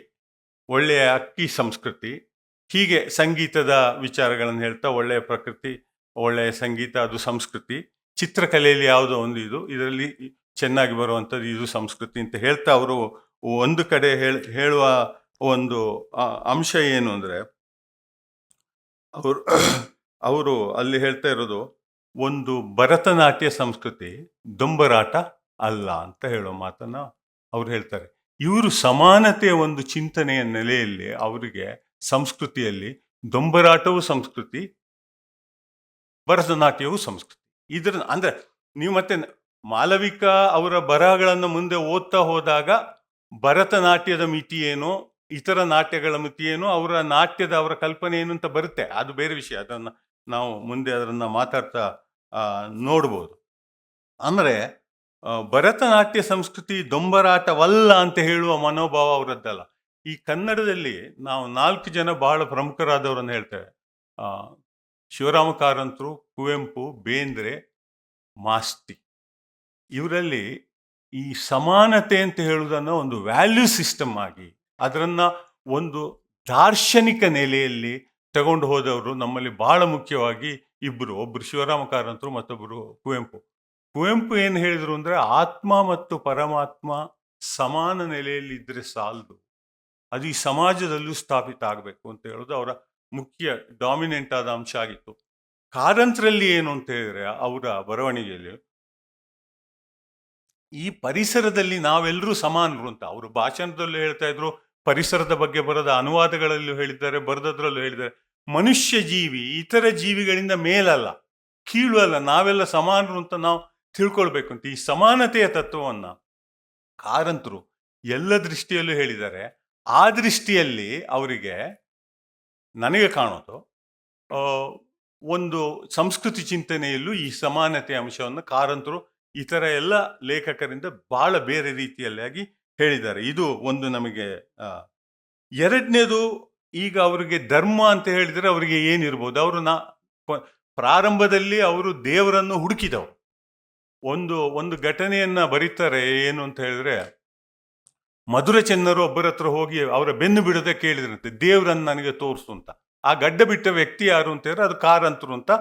ಒಳ್ಳೆಯ ಅಕ್ಕಿ ಸಂಸ್ಕೃತಿ, ಹೀಗೆ ಸಂಗೀತದ ವಿಚಾರಗಳನ್ನು ಹೇಳ್ತಾ, ಒಳ್ಳೆಯ ಪ್ರಕೃತಿ, ಒಳ್ಳೆಯ ಸಂಗೀತ ಅದು ಸಂಸ್ಕೃತಿ, ಚಿತ್ರಕಲೆಯಲ್ಲಿ ಯಾವುದೋ ಒಂದು ಇದರಲ್ಲಿ ಚೆನ್ನಾಗಿ ಬರುವಂಥದ್ದು ಇದು ಸಂಸ್ಕೃತಿ ಅಂತ ಹೇಳ್ತಾ ಅವರು ಒಂದು ಕಡೆ ಹೇಳುವ ಒಂದು ಅಂಶ ಏನು ಅಂದರೆ, ಅವರು ಅಲ್ಲಿ ಹೇಳ್ತಾ ಇರೋದು, ಒಂದು ಭರತನಾಟ್ಯ ಸಂಸ್ಕೃತಿ ದೊಂಬರಾಟ ಅಲ್ಲ ಅಂತ ಹೇಳೋ ಮಾತನ್ನ ಅವ್ರು ಹೇಳ್ತಾರೆ. ಇವರು ಸಮಾನತೆಯ ಒಂದು ಚಿಂತನೆಯ ನೆಲೆಯಲ್ಲಿ ಅವರಿಗೆ ಸಂಸ್ಕೃತಿಯಲ್ಲಿ ದೊಂಬರಾಟವೂ ಸಂಸ್ಕೃತಿ, ಭರತನಾಟ್ಯವೂ ಸಂಸ್ಕೃತಿ. ಅಂದ್ರೆ ನೀವು ಮತ್ತೆ ಮಾಲವಿಕಾ ಅವರ ಬರಹಗಳನ್ನು ಮುಂದೆ ಓದ್ತಾ ಹೋದಾಗ ಭರತನಾಟ್ಯದ ಮಿತಿ ಏನು, ಇತರ ನಾಟ್ಯಗಳ ಮಿತಿ ಏನು, ಅವರ ಕಲ್ಪನೆ ಏನು ಅಂತ ಬರುತ್ತೆ. ಅದು ಬೇರೆ ವಿಷಯ, ಅದನ್ನು ನಾವು ಮುಂದೆ ಅದನ್ನು ಮಾತಾಡ್ತಾ ನೋಡ್ಬೋದು. ಅಂದರೆ ಭರತನಾಟ್ಯ ಸಂಸ್ಕೃತಿ ದೊಂಬರಾಟವಲ್ಲ ಅಂತ ಹೇಳುವ ಮನೋಭಾವ ಅವರದ್ದಲ್ಲ. ಈ ಕನ್ನಡದಲ್ಲಿ ನಾವು 4 ಜನ ಬಹಳ ಪ್ರಮುಖರಾದವರನ್ನು ಹೇಳ್ತೇವೆ. ಶಿವರಾಮ ಕಾರಂತರು, ಕುವೆಂಪು, ಬೇಂದ್ರೆ, ಮಾಸ್ತಿ. ಇವರಲ್ಲಿ ಈ ಸಮಾನತೆ ಅಂತ ಹೇಳುವುದನ್ನು ಒಂದು ವ್ಯಾಲ್ಯೂ ಸಿಸ್ಟಮ್ ಆಗಿ, ಅದನ್ನು ಒಂದು ದಾರ್ಶನಿಕ ನೆಲೆಯಲ್ಲಿ ತಗೊಂಡು ಹೋದವರು ನಮ್ಮಲ್ಲಿ ಬಹಳ ಮುಖ್ಯವಾಗಿ ಒಬ್ಬರು ಶಿವರಾಮ ಕಾರಂತರು, ಮತ್ತೊಬ್ಬರು ಕುವೆಂಪು. ಕುವೆಂಪು ಏನು ಹೇಳಿದರು ಅಂದರೆ, ಆತ್ಮ ಮತ್ತು ಪರಮಾತ್ಮ ಸಮಾನ ನೆಲೆಯಲ್ಲಿ ಇದ್ದರೆ ಸಾಲದು, ಅದು ಈ ಸಮಾಜದಲ್ಲೂ ಸ್ಥಾಪಿತ ಆಗಬೇಕು ಅಂತ ಹೇಳೋದು ಅವರ ಮುಖ್ಯ ಡಾಮಿನೆಂಟ್ ಆದ ಅಂಶ ಆಗಿತ್ತು. ಕಾರಂತರಲ್ಲಿ ಏನು ಅಂತ ಹೇಳಿದ್ರೆ, ಅವರ ಬರವಣಿಗೆಯಲ್ಲಿ ಈ ಪರಿಸರದಲ್ಲಿ ನಾವೆಲ್ಲರೂ ಸಮಾನರು ಅಂತ ಅವರು ಭಾಷಣದಲ್ಲೂ ಹೇಳ್ತಾ ಇದ್ರು, ಪರಿಸರದ ಬಗ್ಗೆ ಬರೆದ ಅನುವಾದಗಳಲ್ಲೂ ಹೇಳಿದ್ದಾರೆ, ಬರೆದದ್ರಲ್ಲೂ ಹೇಳಿದ್ದಾರೆ. ಮನುಷ್ಯ ಜೀವಿ ಇತರ ಜೀವಿಗಳಿಂದ ಮೇಲಲ್ಲ, ಕೀಳು ಅಲ್ಲ, ನಾವೆಲ್ಲ ಸಮಾನರು ಅಂತ ನಾವು ತಿಳ್ಕೊಳ್ಬೇಕು ಅಂತ. ಈ ಸಮಾನತೆಯ ತತ್ವವನ್ನು ಕಾರಂತರು ಎಲ್ಲ ದೃಷ್ಟಿಯಲ್ಲೂ ಹೇಳಿದ್ದಾರೆ. ಆ ದೃಷ್ಟಿಯಲ್ಲಿ ಅವರಿಗೆ ನನಗೆ ಕಾಣೋದು ಒಂದು ಸಂಸ್ಕೃತಿ ಚಿಂತನೆಯಲ್ಲೂ ಈ ಸಮಾನತೆಯ ಅಂಶವನ್ನು ಕಾರಂತರು ಇತರ ಎಲ್ಲ ಲೇಖಕರಿಂದ ಬಹಳ ಬೇರೆ ರೀತಿಯಲ್ಲಿ ಹೇಳಿದ್ದಾರೆ. ಇದು ಒಂದು ನಮಗೆ ಎರಡನೇದು, ಈಗ ಅವರಿಗೆ ಧರ್ಮ ಅಂತ ಹೇಳಿದರೆ ಅವರಿಗೆ ಏನಿರ್ಬೋದು, ಅವರು ಪ್ರಾರಂಭದಲ್ಲಿ ಅವರು ದೇವರನ್ನು ಹುಡುಕಿದವರು. ಒಂದು ಘಟನೆಯನ್ನ ಬರೀತಾರೆ. ಏನು ಅಂತ ಹೇಳಿದ್ರೆ, ಮಧುರ ಚೆನ್ನರು ಒಬ್ಬರ ಹತ್ರ ಹೋಗಿ ಅವರ ಬೆನ್ನು ಬಿಡದೆ ಕೇಳಿದ್ರಂತೆ, ದೇವರನ್ನು ನನಗೆ ತೋರಿಸು ಅಂತ. ಆ ಗಡ್ಡ ಬಿಟ್ಟ ವ್ಯಕ್ತಿ ಯಾರು ಅಂತ ಹೇಳಿದ್ರೆ ಅದು ಕಾರಂತರು ಅಂತ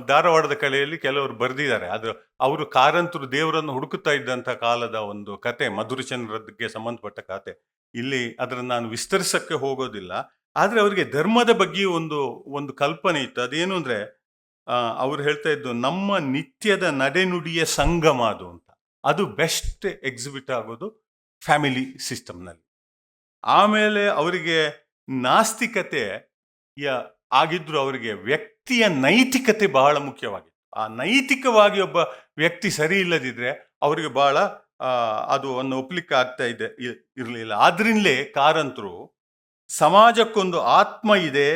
ಧಾರವಾಡದ ಕಲೆಯಲ್ಲಿ ಕೆಲವರು ಬರೆದಿದ್ದಾರೆ. ಅದು ಅವರು ಕಾರಂತರು ದೇವರನ್ನು ಹುಡುಕುತ್ತಾ ಇದ್ದಂಥ ಕಾಲದ ಒಂದು ಕತೆ, ಮಧುರ ಚಂದ್ರಕ್ಕೆ ಸಂಬಂಧಪಟ್ಟ ಕತೆ. ಇಲ್ಲಿ ಅದನ್ನು ನಾನು ವಿಸ್ತರಿಸಕ್ಕೆ ಹೋಗೋದಿಲ್ಲ. ಆದರೆ ಅವರಿಗೆ ಧರ್ಮದ ಬಗ್ಗೆ ಒಂದು ಕಲ್ಪನೆ ಇತ್ತು. ಅದೇನು ಅಂದರೆ, ಅವ್ರು ಹೇಳ್ತಾ ಇದ್ದು, ನಮ್ಮ ನಿತ್ಯದ ನಡೆನುಡಿಯ ಸಂಗಮ ಅದು ಅಂತ. ಅದು ಬೆಸ್ಟ್ ಎಕ್ಸಿಬಿಟ್ ಆಗೋದು ಫ್ಯಾಮಿಲಿ ಸಿಸ್ಟಮ್ನಲ್ಲಿ. ಆಮೇಲೆ ಅವರಿಗೆ ನಾಸ್ತಿಕತೆ ಆಗಿದ್ರು, ಅವರಿಗೆ ವ್ಯಕ್ತಿಯ ನೈತಿಕತೆ ಬಹಳ ಮುಖ್ಯವಾಗಿತ್ತು. ಆ ನೈತಿಕವಾಗಿ ಒಬ್ಬ ವ್ಯಕ್ತಿ ಸರಿ ಇಲ್ಲದಿದ್ರೆ ಅವರಿಗೆ ಬಹಳ ಅದು ಒಂದು ಒಪ್ಲಿಕ್ಕೆ ಆಗ್ತಾ ಇರಲಿಲ್ಲ. ಆದ್ರಿಂದಲೇ ಕಾರಂತರು ಸಮಾಜಕ್ಕೊಂದು ಆತ್ಮ ಇದೆ,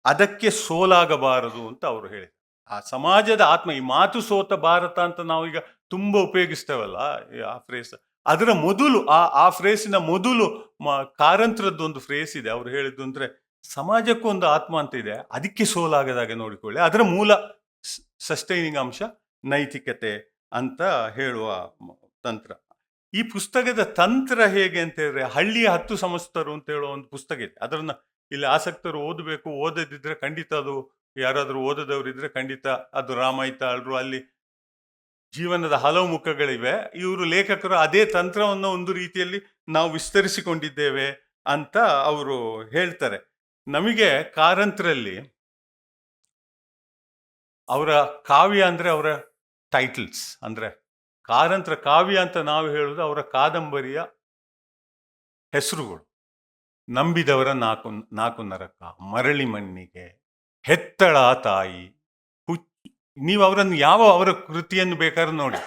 ಅದಕ್ಕೆ ಸೋಲಾಗಬಾರದು ಅಂತ ಅವರು ಹೇಳಿದರು. ಆ ಸಮಾಜದ ಆತ್ಮ, ಈ ಮಾತು ಸೋತ ಭಾರತ ಅಂತ ನಾವೀಗ ತುಂಬ ಉಪಯೋಗಿಸ್ತೇವಲ್ಲ ಆ ಫ್ರೇಸ್, ಅದರ ಮೊದಲು ಆ ಫ್ರೇಸಿನ ಮೊದಲು ಕಾರಂತರದ್ದೊಂದು ಫ್ರೇಸ್ ಇದೆ. ಅವರು ಹೇಳಿದ್ದು ಅಂದರೆ, ಸಮಾಜಕ್ಕೊಂದು ಆತ್ಮ ಅಂತ ಇದೆ, ಅದಕ್ಕೆ ಸೋಲಾಗದಾಗ ನೋಡಿಕೊಳ್ಳಿ, ಅದರ ಮೂಲ ಸಸ್ಟೈನಿಂಗ್ ಅಂಶ ನೈತಿಕತೆ ಅಂತ ಹೇಳುವ ತಂತ್ರ. ಈ ಪುಸ್ತಕದ ತಂತ್ರ ಹೇಗೆ ಅಂತ ಹೇಳಿದ್ರೆ, ಹಳ್ಳಿಯ 10 ಸಂಸ್ಥರು ಅಂತ ಹೇಳುವ ಒಂದು ಪುಸ್ತಕ ಇದೆ. ಅದನ್ನ ಇಲ್ಲಿ ಆಸಕ್ತರು ಓದಬೇಕು. ಓದದಿದ್ರೆ ಖಂಡಿತ, ಅದು ಯಾರಾದರೂ ಓದದವರಿದ್ರೆ ಖಂಡಿತ ಅದು ರಾಮಾಯಿತಾಳ್ರು, ಅಲ್ಲಿ ಜೀವನದ ಹಲವು ಮುಖಗಳಿವೆ. ಇವರು ಲೇಖಕರು ಅದೇ ತಂತ್ರವನ್ನು ಒಂದು ರೀತಿಯಲ್ಲಿ ನಾವು ವಿಸ್ತರಿಸಿಕೊಂಡಿದ್ದೇವೆ ಅಂತ ಅವರು ಹೇಳ್ತಾರೆ. ನಮಗೆ ಕಾರಂತರಲ್ಲಿ ಅವರ ಕಾವ್ಯ ಅಂದರೆ ಅವರ ಟೈಟಲ್ಸ್, ಅಂದರೆ ಕಾರಂತರ ಕಾವ್ಯ ಅಂತ ನಾವು ಹೇಳುವುದು ಅವರ ಕಾದಂಬರಿಯ ಹೆಸರುಗಳು. ನಂಬಿದವರ ನಾಲ್ಕು ನರಕ, ಮರಳಿ ಮಣ್ಣಿಗೆ, ಹೆತ್ತಳ ತಾಯಿ, ನೀವು ಅವರನ್ನು ಅವರ ಕೃತಿಯನ್ನು ಬೇಕಾದ್ರೂ ನೋಡಿ.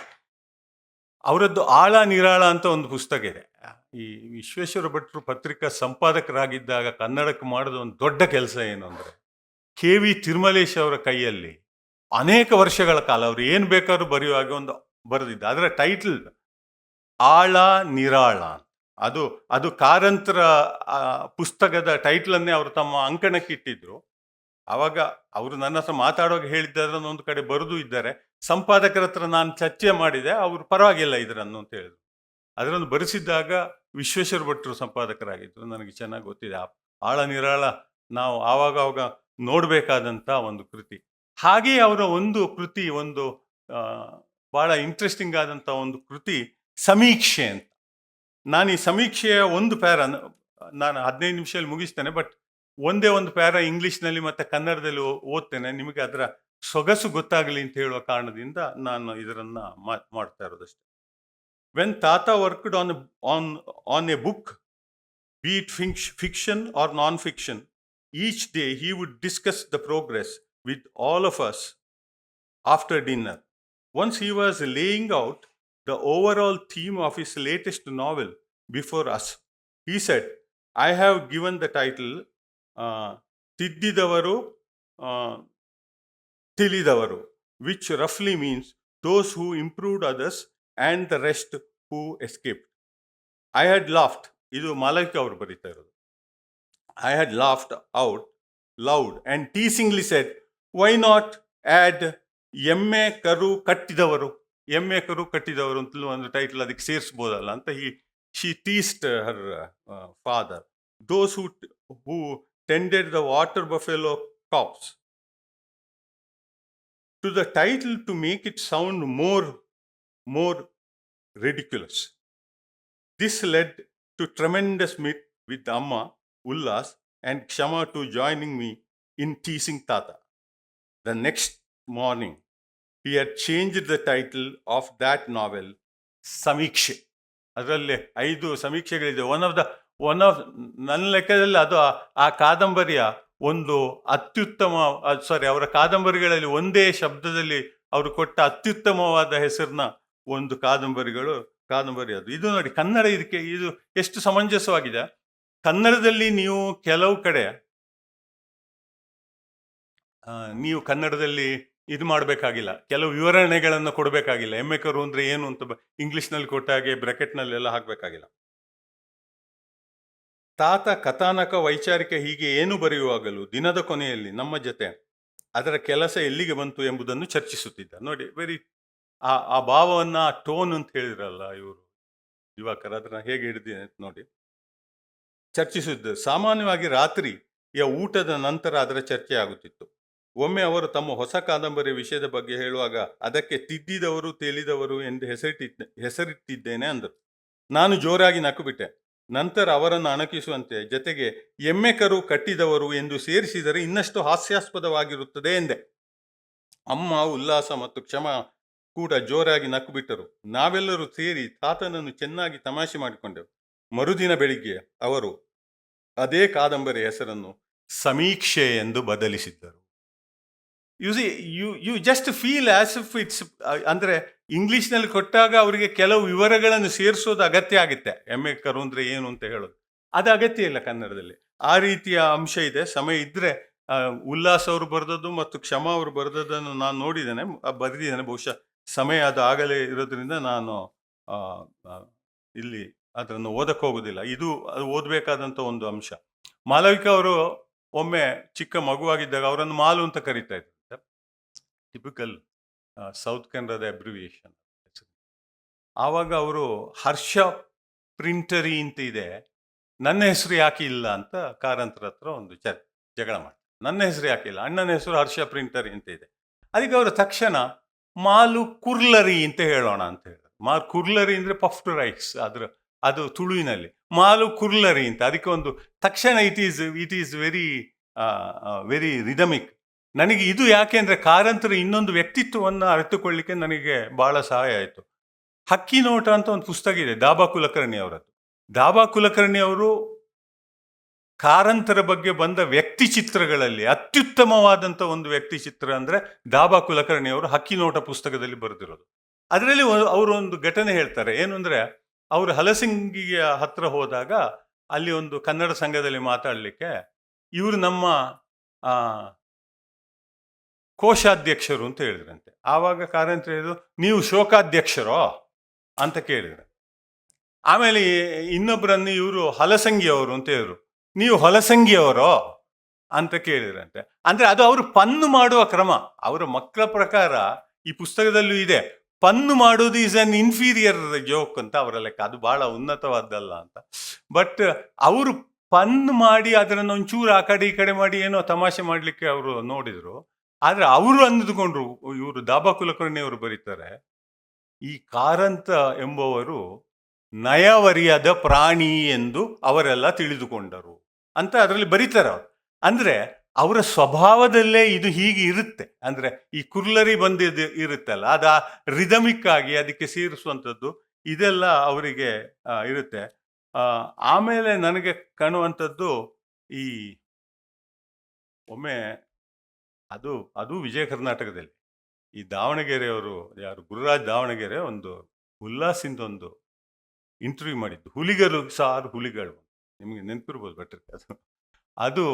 ಅವರದ್ದು ಆಳ ನಿರಾಳ ಅಂತ ಒಂದು ಪುಸ್ತಕ ಇದೆ. ಈ ವಿಶ್ವೇಶ್ವರ ಭಟ್ರು ಪತ್ರಿಕಾ ಸಂಪಾದಕರಾಗಿದ್ದಾಗ ಕನ್ನಡಕ್ಕೆ ಮಾಡಿದ ಒಂದು ದೊಡ್ಡ ಕೆಲಸ ಏನು ಅಂದರೆ, KV ತಿರುಮಲೇಶ್ ಅವರ ಕೈಯಲ್ಲಿ ಅನೇಕ ವರ್ಷಗಳ ಕಾಲ ಅವರು ಏನು ಬೇಕಾದ್ರೂ ಬರೆಯುವಾಗ ಒಂದು ಬರೆದಿದ್ದ. ಅದರ ಟೈಟಲ್ ಆಳ ನಿರಾಳ. ಅದು ಕಾರಂತರ ಪುಸ್ತಕದ ಟೈಟಲನ್ನೇ ಅವರು ತಮ್ಮ ಅಂಕಣಕ್ಕೆ ಇಟ್ಟಿದ್ರು. ಆವಾಗ ಅವರು ನನ್ನ ಹತ್ರ ಮಾತಾಡುವಾಗ ಹೇಳಿದ್ದ, ಅದನ್ನು ಒಂದು ಕಡೆ ಬರೆದು ಇದ್ದಾರೆ. ಸಂಪಾದಕರ ಹತ್ರ ನಾನು ಚರ್ಚೆ ಮಾಡಿದೆ, ಅವರು ಪರವಾಗಿಲ್ಲ ಇದರನ್ನು ಅಂತ ಹೇಳಿದ್ರು. ಅದರನ್ನು ಬರೆಸಿದ್ದಾಗ ವಿಶ್ವೇಶ್ವರ ಭಟ್ರು ಸಂಪಾದಕರಾಗಿದ್ದರು. ನನಗೆ ಚೆನ್ನಾಗಿ ಗೊತ್ತಿದೆ. ಆಳ ನಿರಾಳ ನಾವು ಆವಾಗ ನೋಡಬೇಕಾದಂಥ ಒಂದು ಕೃತಿ. ಹಾಗೆಯೇ ಅವರ ಒಂದು ಕೃತಿ, ಒಂದು ಭಾಳ ಇಂಟ್ರೆಸ್ಟಿಂಗ್ ಆದಂಥ ಒಂದು ಕೃತಿ ಸಮೀಕ್ಷೆ ಅಂತ. ನಾನು ಈ ಸಮೀಕ್ಷೆಯ ಒಂದು ಪ್ಯಾರ ನಾನು 15 ನಿಮಿಷದಲ್ಲಿ ಮುಗಿಸ್ತೇನೆ. ಬಟ್ ಒಂದೇ ಒಂದು ಪ್ಯಾರ ಇಂಗ್ಲೀಷ್ನಲ್ಲಿ ಮತ್ತು ಕನ್ನಡದಲ್ಲಿ ಓದ್ತೇನೆ, ನಿಮಗೆ ಅದರ ಸೊಗಸು ಗೊತ್ತಾಗಲಿ ಅಂತ ಹೇಳುವ ಕಾರಣದಿಂದ ನಾನು ಇದನ್ನು ಮಾಡ್ತಾ ಇರೋದಷ್ಟೇ. When Tata worked on a book, be it fiction or non-fiction, each day he would discuss the progress with all of us after dinner. Once he was laying out the overall theme of his latest novel before us, he said, I have given the title Tiddidavaru Tilidavaru, which roughly means those who improved others and the rest who escaped. I had laughed. ಇದು ಮಾಲವಿಕ ಅವರು ಬರೀತಾ ಇರೋದು. I had laughed out loud and teasingly said, why not add ಎಮ್ಮೆ ಕರು ಕಟ್ಟಿದವರು, ಎಮ್ಮೆ ಕರು ಕಟ್ಟಿದವರು ಅಂತಲೂ ಒಂದು ಟೈಟಲ್ ಅದಕ್ಕೆ ಸೇರಿಸ್ಬೋದಲ್ಲ ಅಂತ. she teased her father, those who tended the water buffalo cows, to the title to make it sound more ridiculous. This led to tremendous meet with Amma, Ullas and Kshama to joining me in teasing Tata. The next morning, he had changed the title of that novel, ಸಮೀಕ್ಷೆ. ಅದರಲ್ಲಿ 5 ಸಮೀಕ್ಷೆಗಳಿದೆ. One of ನನ್ನ ಲೆಕ್ಕದಲ್ಲಿ ಅದು ಆ ಕಾದಂಬರಿಯ ಒಂದು ಅತ್ಯುತ್ತಮ, ಅವರ ಕಾದಂಬರಿಗಳಲ್ಲಿ ಒಂದೇ ಶಬ್ದದಲ್ಲಿ ಅವರು ಕೊಟ್ಟ ಅತ್ಯುತ್ತಮವಾದ ಹೆಸರಿನ ಒಂದು ಕಾದಂಬರಿ ಅದು. ಇದು ನೋಡಿ, ಕನ್ನಡ ಇದು ಎಷ್ಟು ಸಮಂಜಸವಾಗಿದೆ. ಕನ್ನಡದಲ್ಲಿ ನೀವು ಕೆಲವು ಕಡೆ ನೀವು ಕನ್ನಡದಲ್ಲಿ ಇದು ಮಾಡಬೇಕಾಗಿಲ್ಲ, ಕೆಲವು ವಿವರಣೆಗಳನ್ನು ಕೊಡಬೇಕಾಗಿಲ್ಲ. ಎಮ್ಮೆ ಕರು ಅಂದರೆ ಏನು ಅಂತ ಇಂಗ್ಲೀಷ್ನಲ್ಲಿ ಕೊಟ್ಟ ಹಾಗೆ ಬ್ರಾಕೆಟ್ನಲ್ಲೆಲ್ಲ ಹಾಕಬೇಕಾಗಿಲ್ಲ. ತಾತ ಕಥಾನಕ ವೈಚಾರಿಕ ಹೀಗೆ ಏನು ಬರೆಯುವಾಗಲೂ ದಿನದ ಕೊನೆಯಲ್ಲಿ ನಮ್ಮ ಜೊತೆ ಅದರ ಕೆಲಸ ಎಲ್ಲಿಗೆ ಬಂತು ಎಂಬುದನ್ನು ಚರ್ಚಿಸುತ್ತಿದ್ದ. ನೋಡಿ, ವೆರಿ ಆ ಭಾವವನ್ನ, ಆ ಟೋನ್ ಅಂತ ಹೇಳಿದ್ರಲ್ಲ ಇವರು ಯುವಕರು, ಅದನ್ನ ಹೇಗೆ ಹಿಡಿದಿದೆ ಅಂತ ನೋಡಿ. ಚರ್ಚಿಸುತ್ತಿದ್ದ. ಸಾಮಾನ್ಯವಾಗಿ ರಾತ್ರಿಯ ಊಟದ ನಂತರ ಅದರ ಚರ್ಚೆ ಆಗುತ್ತಿತ್ತು. ಒಮ್ಮೆ ಅವರು ತಮ್ಮ ಹೊಸ ಕಾದಂಬರಿ ವಿಷಯದ ಬಗ್ಗೆ ಹೇಳುವಾಗ ಅದಕ್ಕೆ ತಿದ್ದಿದವರು ತೇಲಿದವರು ಎಂದು ಹೆಸರಿಟ್ಟಿದ್ದೇನೆ ಅಂದರು. ನಾನು ಜೋರಾಗಿ ನಕ್ಕುಬಿಟ್ಟೆ. ನಂತರ ಅವರನ್ನು ಅಣಕಿಸುವಂತೆ ಜೊತೆಗೆ ಎಮ್ಮೆ ಕರು ಕಟ್ಟಿದವರು ಎಂದು ಸೇರಿಸಿದರೆ ಇನ್ನಷ್ಟು ಹಾಸ್ಯಾಸ್ಪದವಾಗಿರುತ್ತದೆ ಎಂದೆ. ಅಮ್ಮ, ಉಲ್ಲಾಸ ಮತ್ತು ಕ್ಷಮ ಕೂಡ ಜೋರಾಗಿ ನಕ್ಕುಬಿಟ್ಟರು. ನಾವೆಲ್ಲರೂ ಸೇರಿ ತಾತನನ್ನು ಚೆನ್ನಾಗಿ ತಮಾಷೆ ಮಾಡಿಕೊಂಡೆವು. ಮರುದಿನ ಬೆಳಿಗ್ಗೆ ಅವರು ಅದೇ ಕಾದಂಬರಿ ಹೆಸರನ್ನು ಸಮೀಕ್ಷೆ ಎಂದು ಬದಲಿಸಿದ್ದರು. You just feel as if it's, ಅಂದರೆ ಇಂಗ್ಲೀಷ್ನಲ್ಲಿ ಕೊಟ್ಟಾಗ ಅವರಿಗೆ ಕೆಲವು ವಿವರಗಳನ್ನು ಸೇರಿಸೋದು ಅಗತ್ಯ ಆಗುತ್ತೆ. ಎಮ್ಮೆ ಕರು ಅಂದರೆ ಏನು ಅಂತ ಹೇಳೋದು ಅದು ಅಗತ್ಯ ಇಲ್ಲ ಕನ್ನಡದಲ್ಲಿ. ಆ ರೀತಿಯ ಅಂಶ ಇದೆ. ಸಮಯ ಇದ್ದರೆ ಉಲ್ಲಾಸ್ ಅವರು ಬರೆದದ್ದು ಮತ್ತು ಕ್ಷಮಾ ಅವರು ಬರೆದದ್ದನ್ನು ನಾನು ಬರೆದಿದ್ದೇನೆ. ಬಹುಶಃ ಸಮಯ ಅದು ಆಗಲೇ ಇರೋದ್ರಿಂದ ನಾನು ಇಲ್ಲಿ ಅದನ್ನು ಓದಕ್ಕೆ ಹೋಗೋದಿಲ್ಲ. ಅದು ಓದಬೇಕಾದಂಥ ಒಂದು ಅಂಶ. ಮಾಲವಿಕಾ ಅವರು ಒಮ್ಮೆ ಚಿಕ್ಕ ಮಗುವಾಗಿದ್ದಾಗ ಅವರನ್ನು ಮಾಲು ಅಂತ ಕರೀತಾ ಇದ್ರು. ಟಿಪಿಕಲ್ ಸೌತ್ ಕನ್ನಡದ ಅಬ್ರಿವಿಯೇಷನ್. ಆವಾಗ ಅವರು ಹರ್ಷ ಪ್ರಿಂಟರಿ ಅಂತ ಇದೆ, ನನ್ನ ಹೆಸರು ಯಾಕೆ ಇಲ್ಲ ಅಂತ ಕಾರಂತರ ಹತ್ರ ಒಂದು ಜಗಳ ಮಾಡ್ತಾರೆ. ನನ್ನ ಹೆಸರು ಯಾಕೆ ಇಲ್ಲ, ಅಣ್ಣನ ಹೆಸರು ಹರ್ಷ ಪ್ರಿಂಟರಿ ಅಂತ ಇದೆ. ಅದಕ್ಕೆ ಅವರು ತಕ್ಷಣ ಮಾಲು ಕುರ್ಲರಿ ಅಂತ ಹೇಳೋಣ ಅಂತ ಹೇಳಿದ್ರು. ಕುರ್ಲರಿ ಅಂದರೆ ಪಫ್ಡ್ ರೈಸ್, ಅದು ತುಳುವಿನಲ್ಲಿ. ಮಾಲು ಕುರ್ಲರಿ ಅಂತ ಅದಕ್ಕೆ ಒಂದು ತಕ್ಷಣ ಇಟ್ ಈಸ್ ವೆರಿ ರಿದಮಿಕ್. ನನಗೆ ಇದು ಯಾಕೆ ಅಂದರೆ ಕಾರಂತರ ಇನ್ನೊಂದು ವ್ಯಕ್ತಿತ್ವವನ್ನು ಅರಿತುಕೊಳ್ಳಿಕ್ಕೆ ನನಗೆ ಬಹಳ ಸಹಾಯ ಆಯಿತು. ಹಕ್ಕಿ ನೋಟ ಅಂತ ಒಂದು ಪುಸ್ತಕ ಇದೆ, ದಾಬಾ ಕುಲಕರ್ಣಿ ಅವರದ್ದು. ದಾಬಾ ಕುಲಕರ್ಣಿ ಅವರು ಕಾರಂತರ ಬಗ್ಗೆ ಬಂದ ವ್ಯಕ್ತಿ ಚಿತ್ರಗಳಲ್ಲಿ ಅತ್ಯುತ್ತಮವಾದಂಥ ಒಂದು ವ್ಯಕ್ತಿ ಚಿತ್ರ ಅಂದರೆ ದಾಬಾ ಕುಲಕರ್ಣಿ ಅವರು ಹಕ್ಕಿ ನೋಟ ಪುಸ್ತಕದಲ್ಲಿ ಬರೆದಿರೋದು. ಅದರಲ್ಲಿ ಅವರು ಒಂದು ಘಟನೆ ಹೇಳ್ತಾರೆ. ಏನು ಅಂದರೆ, ಅವರು ಹಲಸಿಂಗಿಯ ಹತ್ರ ಹೋದಾಗ ಅಲ್ಲಿ ಒಂದು ಕನ್ನಡ ಸಂಘದಲ್ಲಿ ಮಾತಾಡಲಿಕ್ಕೆ ಇವರು ನಮ್ಮ ಕೋಶಾಧ್ಯಕ್ಷರು ಅಂತ ಹೇಳಿದ್ರಂತೆ. ಆವಾಗ ಕಾರಂತರ ಹೇಳಿದ್ರು, ನೀವು ಶೋಕಾಧ್ಯಕ್ಷರೋ ಅಂತ ಕೇಳಿದ್ರು. ಆಮೇಲೆ ಇನ್ನೊಬ್ಬರನ್ನು ಇವರು ಹಲಸಂಗಿಯವರು ಅಂತ ಹೇಳಿದ್ರು, ನೀವು ಹೊಲಸಂಗಿಯವರೋ ಅಂತ ಕೇಳಿದ್ರಂತೆ. ಅಂದರೆ ಅದು ಅವರು ಪನ್ನು ಮಾಡುವ ಕ್ರಮ. ಅವರ ಮಕ್ಕಳ ಪ್ರಕಾರ ಈ ಪುಸ್ತಕದಲ್ಲೂ ಇದೆ, ಪನ್ನು ಮಾಡೋದು ಈಸ್ ಅನ್ ಇನ್ಫೀರಿಯರ್ ಜೋಕ್ ಅಂತ ಅವರ ಲೆಕ್ಕ. ಅದು ಬಹಳ ಉನ್ನತವಾದ್ದಲ್ಲ ಅಂತ. ಬಟ್ ಅವರು ಪನ್ನು ಮಾಡಿ ಅದನ್ನು ಒಂಚೂರು ಆ ಕಡೆ ಈ ಕಡೆ ಮಾಡಿ ಏನೋ ತಮಾಷೆ ಮಾಡಲಿಕ್ಕೆ ಅವರು ನೋಡಿದ್ರು. ಆದರೆ ಅವರು ಅಂದುಕೊಂಡ್ರು, ಇವರು ದಾಬಾ ಕುಲಕರ್ಣಿ ಅವರು ಬರೀತಾರೆ, ಈ ಕಾರಂತ ಎಂಬುವರು ನಯವರಿಯದ ಪ್ರಾಣಿ ಎಂದು ಅವರೆಲ್ಲ ತಿಳಿದುಕೊಂಡರು ಅಂತ ಅದರಲ್ಲಿ ಬರೀತಾರೆ ಅವರು. ಅಂದರೆ ಅವರ ಸ್ವಭಾವದಲ್ಲೇ ಇದು ಹೀಗೆ ಇರುತ್ತೆ. ಅಂದರೆ ಈ ಕುರ್ಲರಿ ಬಂದಿದ್ದು ಇರುತ್ತಲ್ಲ, ಅದು ರಿದಮಿಕ್ ಆಗಿ ಅದಕ್ಕೆ ಸೇರಿಸುವಂಥದ್ದು ಇದೆಲ್ಲ ಅವರಿಗೆ ಇರುತ್ತೆ. ಆಮೇಲೆ ನನಗೆ ಕಾಣುವಂಥದ್ದು ಈ ಒಮ್ಮೆ ಅದು ವಿಜಯ ಕರ್ನಾಟಕದಲ್ಲಿ ಈ ದಾವಣಗೆರೆಯವರು ಯಾರು ಗುರುರಾಜ್ ದಾವಣಗೆರೆ ಒಂದು ಉಲ್ಲಾಸಿಂದ ಒಂದು ಇಂಟರ್ವ್ಯೂ ಮಾಡಿದ್ದು, ಹುಲಿಗರು ಸಾರು ಹುಲಿಗಳು, ನಿಮಗೆ ನೆನಪಿರ್ಬೋದು ಭಟ್ರಿಗೆ. ಅದು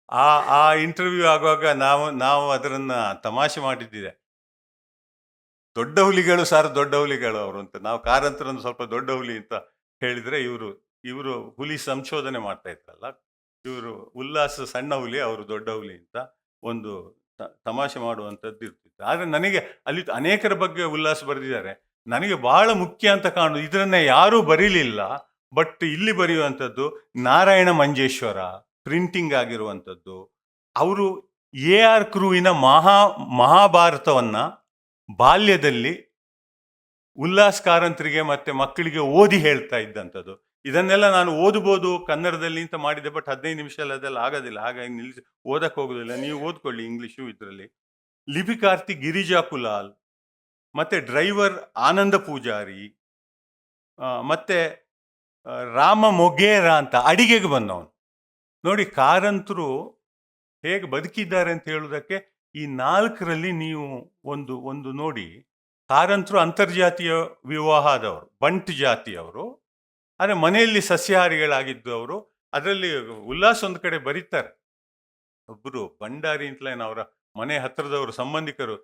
ಆ ಇಂಟರ್ವ್ಯೂ ಆಗುವಾಗ ನಾವು ಅದರನ್ನ ತಮಾಷೆ ಮಾಡಿದ್ದಿದೆ. ದೊಡ್ಡ ಹುಲಿಗಳು ಸಾರು ದೊಡ್ಡ ಹುಲಿಗಳು ಅವರು ಅಂತ. ನಾವು ಕಾರಂತರನ್ನು ಸ್ವಲ್ಪ ದೊಡ್ಡ ಹುಲಿ ಅಂತ ಹೇಳಿದ್ರೆ ಇವರು ಹುಲಿ ಸಂಶೋಧನೆ ಮಾಡ್ತಾ ಇದ್ರಲ್ಲ, ಇವರು ಉಲ್ಲಾಸ ಸಣ್ಣ ಹುಲಿ, ಅವರು ದೊಡ್ಡ ಹುಲಿ ಅಂತ ಒಂದು ತಮಾಷೆ ಮಾಡುವಂಥದ್ದು ಇರ್ತಿತ್ತು. ಆದರೆ ನನಗೆ ಅಲ್ಲಿ ಅನೇಕರ ಬಗ್ಗೆ ಉಲ್ಲಾಸ ಬರೆದಿದ್ದಾರೆ. ನನಗೆ ಬಹಳ ಮುಖ್ಯ ಅಂತ ಕಾಣುದು, ಇದರನ್ನೇ ಯಾರೂ ಬರೀಲಿಲ್ಲ, ಬಟ್ ಇಲ್ಲಿ ಬರೆಯುವಂಥದ್ದು ನಾರಾಯಣ ಮಂಜೇಶ್ವರ, ಪ್ರಿಂಟಿಂಗ್ ಆಗಿರುವಂಥದ್ದು. ಅವರು AR ಕ್ರೂವಿನ ಮಹಾಭಾರತವನ್ನ ಬಾಲ್ಯದಲ್ಲಿ ಉಲ್ಲಾಸ್ ಕಾರಂತರಿಗೆ ಮತ್ತೆ ಮಕ್ಕಳಿಗೆ ಓದಿ ಹೇಳ್ತಾ ಇದ್ದಂಥದ್ದು. ಇದನ್ನೆಲ್ಲ ನಾನು ಓದ್ಬೋದು ಕನ್ನಡದಲ್ಲಿ ಅಂತ ಮಾಡಿದೆ, ಬಟ್ 15 ನಿಮಿಷದಲ್ಲಿ ಅದೆಲ್ಲ ಆಗೋದಿಲ್ಲ, ಹಾಗಾಗಿ ನಿಲ್ಲಿಸಿ ಓದಕ್ಕೆ ಹೋಗೋದಿಲ್ಲ. ನೀವು ಓದ್ಕೊಳ್ಳಿ ಇಂಗ್ಲೀಷು. ಇದರಲ್ಲಿ ಲಿಪಿಕಾರ್ತಿ ಗಿರಿಜಾ ಕುಲಾಲ್, ಮತ್ತೆ ಡ್ರೈವರ್ ಆನಂದ ಪೂಜಾರಿ, ಮತ್ತೆ ರಾಮ ಮೊಗೇರ ಅಂತ ಅಡಿಗೆಗೆ ಬಂದವನು. ನೋಡಿ, ಕಾರಂತರು ಹೇಗೆ ಬದುಕಿದ್ದಾರೆ ಅಂತ ಹೇಳುವುದಕ್ಕೆ ಈ 4ರಲ್ಲಿ ನೀವು ಒಂದು ನೋಡಿ. ಕಾರಂತರು ಅಂತರ್ಜಾತೀಯ ವಿವಾಹ ಆದವರು, ಬಂಟ್ ಜಾತಿಯವರು, ಆದರೆ ಮನೆಯಲ್ಲಿ ಸಸ್ಯಾಹಾರಿಗಳಾಗಿದ್ದು ಅವರು. ಅದರಲ್ಲಿ ಉಲ್ಲಾಸ್ ಒಂದು ಕಡೆ ಬರೀತಾರೆ, ಒಬ್ಬರು ಭಂಡಾರಿ ಅಂತಲೇನು ಅವರ ಮನೆ ಹತ್ತಿರದವರು ಸಂಬಂಧಿಕರು,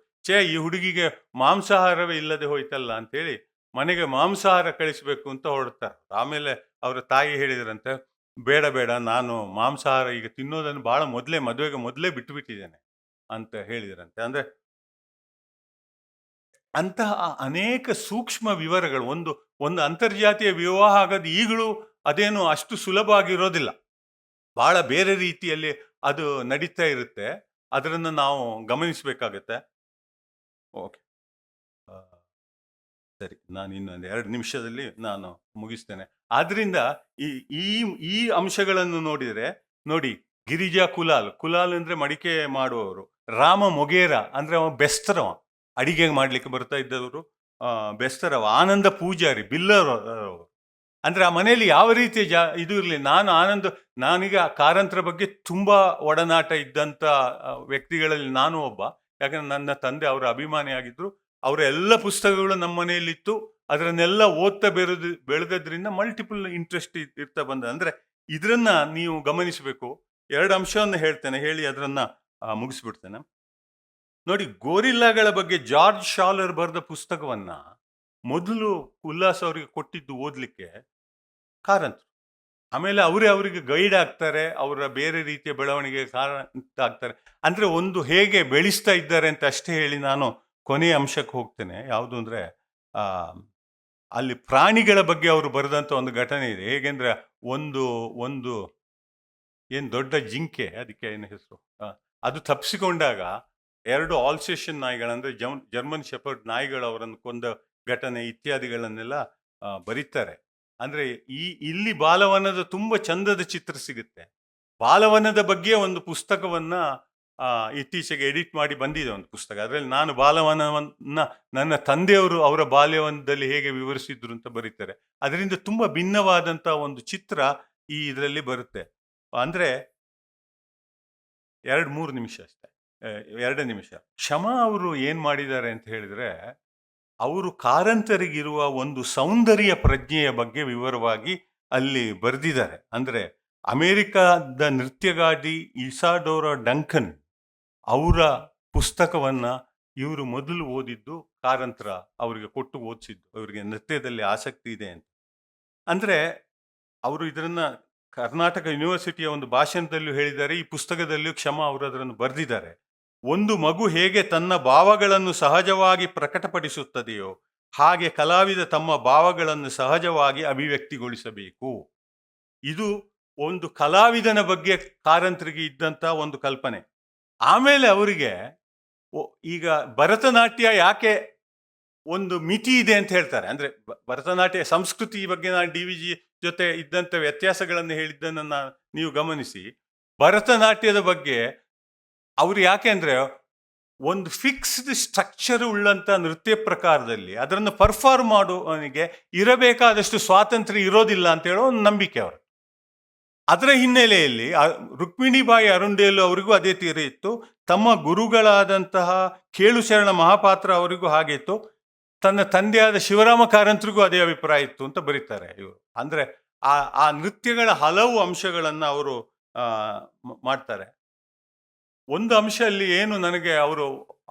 ಈ ಹುಡುಗಿಗೆ ಮಾಂಸಾಹಾರವೇ ಇಲ್ಲದೆ ಹೋಯ್ತಲ್ಲ ಅಂತೇಳಿ ಮನೆಗೆ ಮಾಂಸಾಹಾರ ಕಳಿಸ್ಬೇಕು ಅಂತ ಹೊರಡ್ತಾರೆ. ಆಮೇಲೆ ಅವರ ತಾಯಿ ಹೇಳಿದ್ರಂತೆ, ಬೇಡ ಬೇಡ, ನಾನು ಮಾಂಸಾಹಾರ ಈಗ ತಿನ್ನೋದನ್ನು ಭಾಳ ಮದುವೆಗೆ ಮೊದಲೇ ಬಿಟ್ಟುಬಿಟ್ಟಿದ್ದೇನೆ ಅಂತ ಹೇಳಿದ್ರಂತೆ. ಅಂದರೆ ಅಂತಹ ಅನೇಕ ಸೂಕ್ಷ್ಮ ವಿವರಗಳು, ಒಂದು ಅಂತರ್ಜಾತೀಯ ವಿವಾಹ ಆಗೋದು ಈಗಲೂ ಅದೇನು ಅಷ್ಟು ಸುಲಭ ಆಗಿರೋದಿಲ್ಲ, ಭಾಳ ಬೇರೆ ರೀತಿಯಲ್ಲಿ ಅದು ನಡೀತಾ ಇರುತ್ತೆ. ಅದನ್ನು ನಾವು ಗಮನಿಸಬೇಕಾಗತ್ತೆ. ಓಕೆ, ಸರಿ, ನಾನು ಇನ್ನೊಂದು 2 ನಿಮಿಷದಲ್ಲಿ ನಾನು ಮುಗಿಸ್ತೇನೆ. ಆದ್ರಿಂದ ಈ ಈ ಈ ಅಂಶಗಳನ್ನು ನೋಡಿದರೆ ನೋಡಿ, ಗಿರಿಜಾ ಕುಲಾಲ್ ಅಂದ್ರೆ ಮಡಿಕೆ ಮಾಡುವವರು, ರಾಮ ಮೊಗೇರ ಅಂದ್ರೆ ಅವ ಬೆಸ್ತರವ, ಅಡಿಗೆ ಮಾಡ್ಲಿಕ್ಕೆ ಬರ್ತಾ ಇದ್ದವರು ಬೆಸ್ತರವ, ಆನಂದ ಪೂಜಾರಿ ಬಿಲ್ಲರ್ ಅಂದ್ರೆ ಆ ಮನೆಯಲ್ಲಿ ಯಾವ ರೀತಿಯ ಇದು ಇರಲಿ. ನಾನೀಗ ಕಾರಂತರ ಬಗ್ಗೆ ತುಂಬಾ ಒಡನಾಟ ಇದ್ದಂತ ವ್ಯಕ್ತಿಗಳಲ್ಲಿ ನಾನು ಒಬ್ಬ. ಯಾಕಂದ್ರೆ ನನ್ನ ತಂದೆ ಅವರ ಅಭಿಮಾನಿ ಆಗಿದ್ರು, ಅವರ ಎಲ್ಲ ಪುಸ್ತಕಗಳು ನಮ್ಮ ಮನೆಯಲ್ಲಿತ್ತು. ಅದರನ್ನೆಲ್ಲ ಓದ್ತಾ ಬೆಳೆದ್ರಿಂದ ಮಲ್ಟಿಪಲ್ ಇಂಟ್ರೆಸ್ಟ್ ಇರ್ತಾ ಬಂದ. ಅಂದ್ರೆ ಇದನ್ನ ನೀವು ಗಮನಿಸಬೇಕು. 2 ಅಂಶವನ್ನು ಹೇಳ್ತೇನೆ, ಹೇಳಿ ಅದನ್ನ ಮುಗಿಸ್ಬಿಡ್ತೇನೆ. ನೋಡಿ, ಗೋರಿಲ್ಲಾಗಳ ಬಗ್ಗೆ ಜಾರ್ಜ್ ಶಾಲರ್ ಬರೆದ ಪುಸ್ತಕವನ್ನ ಮೊದಲು ಉಲ್ಲಾಸ್ ಅವರಿಗೆ ಕೊಟ್ಟಿದ್ದು ಓದ್ಲಿಕ್ಕೆ ಕಾರಂತರು. ಆಮೇಲೆ ಅವರಿಗೆ ಗೈಡ್ ಆಗ್ತಾರೆ, ಅವರ ಬೇರೆ ರೀತಿಯ ಬೆಳವಣಿಗೆ ಕಾರಣ ಆಗ್ತಾರೆ. ಅಂದ್ರೆ ಒಂದು ಹೇಗೆ ಬೆಳೆಸ್ತಾ ಇದ್ದಾರೆ ಅಂತ ಅಷ್ಟೇ ಹೇಳಿ ನಾನು ಕೊನೆಯ ಅಂಶಕ್ಕೆ ಹೋಗ್ತೇನೆ. ಯಾವುದು ಅಂದ್ರೆ ಅಲ್ಲಿ ಪ್ರಾಣಿಗಳ ಬಗ್ಗೆ ಅವರು ಬರೆದಂತ ಒಂದು ಘಟನೆ ಇದೆ. ಹೇಗೆಂದ್ರೆ ಒಂದು ಏನು ದೊಡ್ಡ ಜಿಂಕೆ, ಅದಕ್ಕೆ ಏನು ಹೆಸರು, ಅದು ತಪ್ಪಿಸಿಕೊಂಡಾಗ 2 ಆಲ್ಸೇಷನ್ ನಾಯಿಗಳಂದ್ರೆ ಜರ್ಮನ್ ಶೆಪರ್ಡ್ ನಾಯಿಗಳು ಅವರನ್ನು ಕೊಂದ ಘಟನೆ ಇತ್ಯಾದಿಗಳನ್ನೆಲ್ಲ ಬರೀತಾರೆ. ಅಂದ್ರೆ ಇಲ್ಲಿ ಬಾಲವನದ ತುಂಬಾ ಚಂದದ ಚಿತ್ರ ಸಿಗುತ್ತೆ. ಬಾಲವನದ ಬಗ್ಗೆ ಒಂದು ಪುಸ್ತಕವನ್ನ ಇತ್ತೀಚೆಗೆ ಎಡಿಟ್ ಮಾಡಿ ಬಂದಿದೆ, ಒಂದು ಪುಸ್ತಕ. ಅದರಲ್ಲಿ ನಾನು ಬಾಲವನವನ್ನ ನನ್ನ ತಂದೆಯವರು ಅವರ ಬಾಲ್ಯವನದಲ್ಲಿ ಹೇಗೆ ವಿವರಿಸಿದ್ರು ಅಂತ ಬರೀತಾರೆ. ಅದರಿಂದ ತುಂಬಾ ಭಿನ್ನವಾದಂತ ಒಂದು ಚಿತ್ರ ಇದರಲ್ಲಿ ಬರುತ್ತೆ. ಅಂದ್ರೆ 2-3 ನಿಮಿಷ ಅಷ್ಟೇ, 2 ನಿಮಿಷ. ಶಮಾ ಅವರು ಏನ್ ಮಾಡಿದ್ದಾರೆ ಅಂತ ಹೇಳಿದ್ರೆ, ಅವರು ಕಾರಂತರಿಗಿರುವ ಒಂದು ಸೌಂದರ್ಯ ಪ್ರಜ್ಞೆಯ ಬಗ್ಗೆ ವಿವರವಾಗಿ ಅಲ್ಲಿ ಬರೆದಿದ್ದಾರೆ. ಅಂದ್ರೆ ಅಮೆರಿಕದ ನೃತ್ಯಗಾತಿ ಇಸಾಡೋರಾ ಡಂಕನ್ ಅವರ ಪುಸ್ತಕವನ್ನ ಇವರು ಮೊದಲು ಓದಿದ್ದು, ಕಾರಂತರ ಅವರಿಗೆ ಕೊಟ್ಟು ಓದಿಸಿದ್ದು, ಅವರಿಗೆ ನೃತ್ಯದಲ್ಲಿ ಆಸಕ್ತಿ ಇದೆ ಅಂತ. ಅಂದ್ರೆ ಅವರು ಇದನ್ನ ಕರ್ನಾಟಕ ಯೂನಿವರ್ಸಿಟಿಯ ಒಂದು ಭಾಷಣದಲ್ಲೂ ಹೇಳಿದ್ದಾರೆ, ಈ ಪುಸ್ತಕದಲ್ಲಿಯೂ ಕ್ಷಮಾ ಅವರು ಅದನ್ನು ಬರೆದಿದ್ದಾರೆ. ಒಂದು ಮಗು ಹೇಗೆ ತನ್ನ ಭಾವಗಳನ್ನು ಸಹಜವಾಗಿ ಪ್ರಕಟಪಡಿಸುತ್ತದೆಯೋ ಹಾಗೆ ಕಲಾವಿದ ತಮ್ಮ ಭಾವಗಳನ್ನು ಸಹಜವಾಗಿ ಅಭಿವ್ಯಕ್ತಿಗೊಳಿಸಬೇಕು. ಇದು ಒಂದು ಕಲಾವಿದನ ಬಗ್ಗೆ ಕಾರಂತರಿಗೆ ಇದ್ದಂತ ಒಂದು ಕಲ್ಪನೆ. ಆಮೇಲೆ ಅವರಿಗೆ ಈಗ ಭರತನಾಟ್ಯ ಯಾಕೆ ಒಂದು ಮಿತಿ ಇದೆ ಅಂತ ಹೇಳ್ತಾರೆ. ಅಂದ್ರೆ ಭರತನಾಟ್ಯ ಸಂಸ್ಕೃತಿ ಬಗ್ಗೆ ನಾನು DVG ಜೊತೆ ಇದ್ದಂತ ವ್ಯತ್ಯಾಸಗಳನ್ನು ಹೇಳಿದ್ದನ್ನ ನೀವು ಗಮನಿಸಿ. ಭರತನಾಟ್ಯದ ಬಗ್ಗೆ ಅವರು ಯಾಕೆ ಅಂದ್ರೆ ಒಂದು ಫಿಕ್ಸ್ಡ್ ಸ್ಟ್ರಕ್ಚರ್ ಉಳ್ಳಂತ ನೃತ್ಯ ಪ್ರಕಾರದಲ್ಲಿ ಅದನ್ನು ಪರ್ಫಾರ್ಮ್ ಮಾಡುವವನಿಗೆ ಇರಬೇಕಾದಷ್ಟು ಸ್ವಾತಂತ್ರ್ಯ ಇರೋದಿಲ್ಲ ಅಂತ ಹೇಳೋ ಒಂದು ನಂಬಿಕೆ ಅವರು. ಅದರ ಹಿನ್ನೆಲೆಯಲ್ಲಿ ರುಕ್ಮಿಣಿಬಾಯಿ ಅರುಂಡೇಲು ಅವರಿಗೂ ಅದೇ ತೀರ ಇತ್ತು, ತಮ್ಮ ಗುರುಗಳಾದಂತಹ ಕೇಳುಶರಣ ಮಹಾಪಾತ್ರ ಅವರಿಗೂ ಹಾಗೆ ಇತ್ತು, ತನ್ನ ತಂದೆಯಾದ ಶಿವರಾಮ ಕಾರಂತರಿಗೂ ಅದೇ ಅಭಿಪ್ರಾಯ ಇತ್ತು ಅಂತ ಬರೀತಾರೆ ಇವರು. ಅಂದ್ರೆ ಆ ನೃತ್ಯಗಳ ಹಲವು ಅಂಶಗಳನ್ನ ಅವರು ಮಾಡ್ತಾರೆ. ಒಂದು ಅಂಶ ಅಲ್ಲಿ ಏನು ನನಗೆ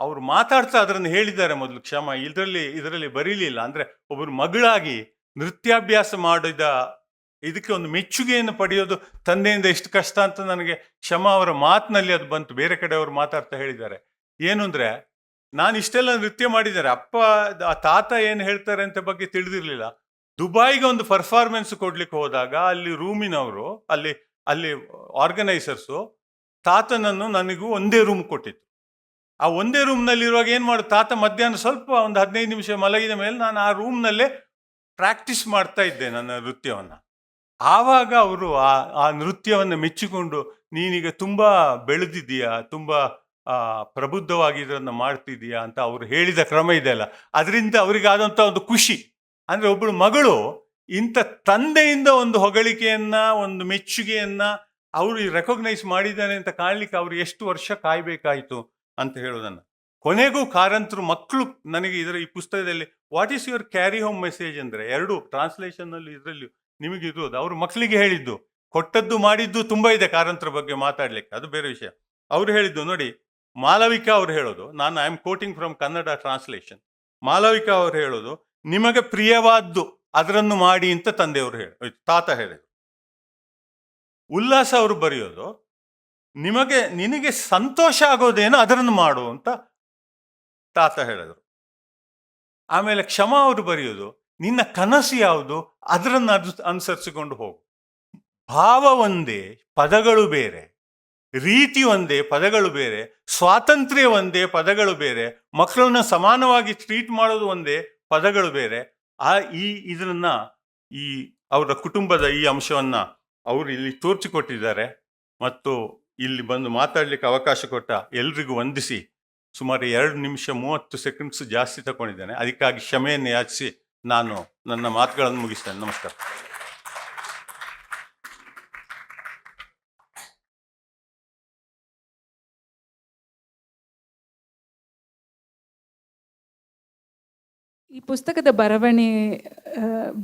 ಅವರು ಮಾತಾಡ್ತಾ ಅದನ್ನು ಹೇಳಿದ್ದಾರೆ ಮೊದಲು ಕ್ಷಮಾ, ಇದರಲ್ಲಿ ಬರೀಲಿಲ್ಲ. ಅಂದ್ರೆ ಒಬ್ಬರು ಮಗಳಾಗಿ ನೃತ್ಯಾಭ್ಯಾಸ ಮಾಡಿದ ಇದಕ್ಕೆ ಒಂದು ಮೆಚ್ಚುಗೆಯನ್ನು ಪಡೆಯೋದು ತಂದೆಯಿಂದ ಎಷ್ಟು ಕಷ್ಟ ಅಂತ ನನಗೆ ಕ್ಷಮಾ ಅವರ ಮಾತಿನಲ್ಲಿ ಅದು ಬಂತು. ಬೇರೆ ಕಡೆ ಅವರು ಮಾತಾಡ್ತಾ ಹೇಳಿದ್ದಾರೆ ಏನು ಅಂದ್ರೆ, ನಾನು ಇಷ್ಟೆಲ್ಲ ನೃತ್ಯ ಮಾಡಿದ್ದಾರೆ, ಅಪ್ಪ ತಾತ ಏನು ಹೇಳ್ತಾರೆ ಅಂತ ಬಗ್ಗೆ ತಿಳಿದಿರ್ಲಿಲ್ಲ. ದುಬೈಗೆ ಒಂದು ಪರ್ಫಾರ್ಮೆನ್ಸ್ ಕೊಡ್ಲಿಕ್ಕೆ ಹೋದಾಗ ಅಲ್ಲಿ ರೂಮಿನವರು, ಅಲ್ಲಿ ಆರ್ಗನೈಸರ್ಸು ತಾತನನ್ನು ನನಗೂ ಒಂದೇ ರೂಮ್ ಕೊಟ್ಟಿತ್ತು. ಆ ಒಂದೇ ರೂಮ್ನಲ್ಲಿರುವಾಗ ಏನು ಮಾಡೋದು, ತಾತ ಮಧ್ಯಾಹ್ನ ಸ್ವಲ್ಪ ಒಂದು 15 ನಿಮಿಷ ಮಲಗಿದ ಮೇಲೆ ನಾನು ಆ ರೂಮ್ನಲ್ಲೇ ಪ್ರಾಕ್ಟೀಸ್ ಮಾಡ್ತಾ ಇದ್ದೆ ನನ್ನ ನೃತ್ಯವನ್ನು. ಆವಾಗ ಅವರು ಆ ನೃತ್ಯವನ್ನು ಮೆಚ್ಚಿಕೊಂಡು, ನೀನೀಗ ತುಂಬಾ ಬೆಳೆದಿದ್ದೀಯಾ, ತುಂಬಾ ಪ್ರಬುದ್ಧವಾಗಿ ಇದನ್ನು ಮಾಡ್ತಿದ್ದೀಯಾ ಅಂತ ಅವರು ಹೇಳಿದ ಕ್ರಮ ಇದೆಯಲ್ಲ, ಅದರಿಂದ ಅವರಿಗಾದಂಥ ಒಂದು ಖುಷಿ. ಅಂದ್ರೆ ಒಬ್ಬಳು ಮಗಳು ಇಂಥ ತಂದೆಯಿಂದ ಒಂದು ಹೊಗಳಿಕೆಯನ್ನ, ಒಂದು ಮೆಚ್ಚುಗೆಯನ್ನ ಅವರು ರೆಕಗ್ನೈಸ್ ಮಾಡಿದ್ದಾನೆ ಅಂತ ಕಾಣ್ಲಿಕ್ಕೆ ಅವ್ರು ಎಷ್ಟು ವರ್ಷ ಕಾಯ್ಬೇಕಾಯ್ತು ಅಂತ ಹೇಳೋದನ್ನ. ಕೊನೆಗೂ ಕಾರಂತರು ಮಕ್ಕಳು ನನಗೆ ಈ ಪುಸ್ತಕದಲ್ಲಿ what is your carry home message ಅಂದ್ರೆ 2 ಟ್ರಾನ್ಸ್ಲೇಷನ್ ಅಲ್ಲಿ ಇದರಲ್ಲಿ ನಿಮಗೆ ಇರೋದು. ಅವರು ಮಕ್ಕಳಿಗೆ ಹೇಳಿದ್ದು, ಕೊಟ್ಟದ್ದು ಮಾಡಿದ್ದು ತುಂಬಾ ಇದೆ ಕಾರಂತರ ಬಗ್ಗೆ ಮಾತಾಡ್ಲಿಕ್ಕೆ, ಅದು ಬೇರೆ ವಿಷಯ. ಅವ್ರು ಹೇಳಿದ್ದು ನೋಡಿ, ಮಾಲವಿಕಾ ಅವ್ರು ಹೇಳೋದು, ನಾನು I am quoting from Kannada translation. Malavika ಅವ್ರು ಹೇಳೋದು, ನಿಮಗೆ ಪ್ರಿಯವಾದ್ದು ಅದನ್ನು ಮಾಡಿ ಅಂತ ತಾತ ಹೇಳಿದ್ರು. ಉಲ್ಲಾಸ ಅವರು ಬರೆಯೋದು, ನಿನಗೆ ಸಂತೋಷ ಆಗೋದೇನೋ ಅದನ್ನು ಮಾಡು ಅಂತ ತಾತ ಹೇಳಿದ್ರು. ಆಮೇಲೆ ಕ್ಷಮಾ ಅವರು ಬರೆಯೋದು, ನಿನ್ನ ಕನಸು ಯಾವುದು ಅದರನ್ನು ಅನುಸರಿಸಿಕೊಂಡು ಹೋಗು. ಭಾವ ಒಂದೇ, ಪದಗಳು ಬೇರೆ. ರೀತಿ ಒಂದೇ, ಪದಗಳು ಬೇರೆ. ಸ್ವಾತಂತ್ರ್ಯ ಒಂದೇ, ಪದಗಳು ಬೇರೆ. ಮಕ್ಕಳನ್ನ ಸಮಾನವಾಗಿ ಟ್ರೀಟ್ ಮಾಡೋದು ಒಂದೇ, ಪದಗಳು ಬೇರೆ. ಇದನ್ನ ಈ ಅವರ ಕುಟುಂಬದ ಈ ಅಂಶವನ್ನ ಅವರು ಇಲ್ಲಿ ತೋರಿಸಿಕೊಟ್ಟಿದ್ದಾರೆ. ಮತ್ತು ಇಲ್ಲಿ ಬಂದು ಮಾತಾಡ್ಲಿಕ್ಕೆ ಅವಕಾಶ ಕೊಟ್ಟ ಎಲ್ರಿಗೂ ವಂದಿಸಿ ಸುಮಾರು 2 ನಿಮಿಷ 30 ಸೆಕೆಂಡ್ಸ್ ಜಾಸ್ತಿ ತಗೊಂಡಿದ್ದೇನೆ. ಅದಕ್ಕಾಗಿ ಕ್ಷಮೆಯನ್ನು ಯಾಚಿಸಿ ನಾನು ನನ್ನ ಮಾತುಗಳನ್ನು ಮುಗಿಸ್ತೇನೆ. ನಮಸ್ಕಾರ. ಈ ಪುಸ್ತಕದ ಬರವಣೆ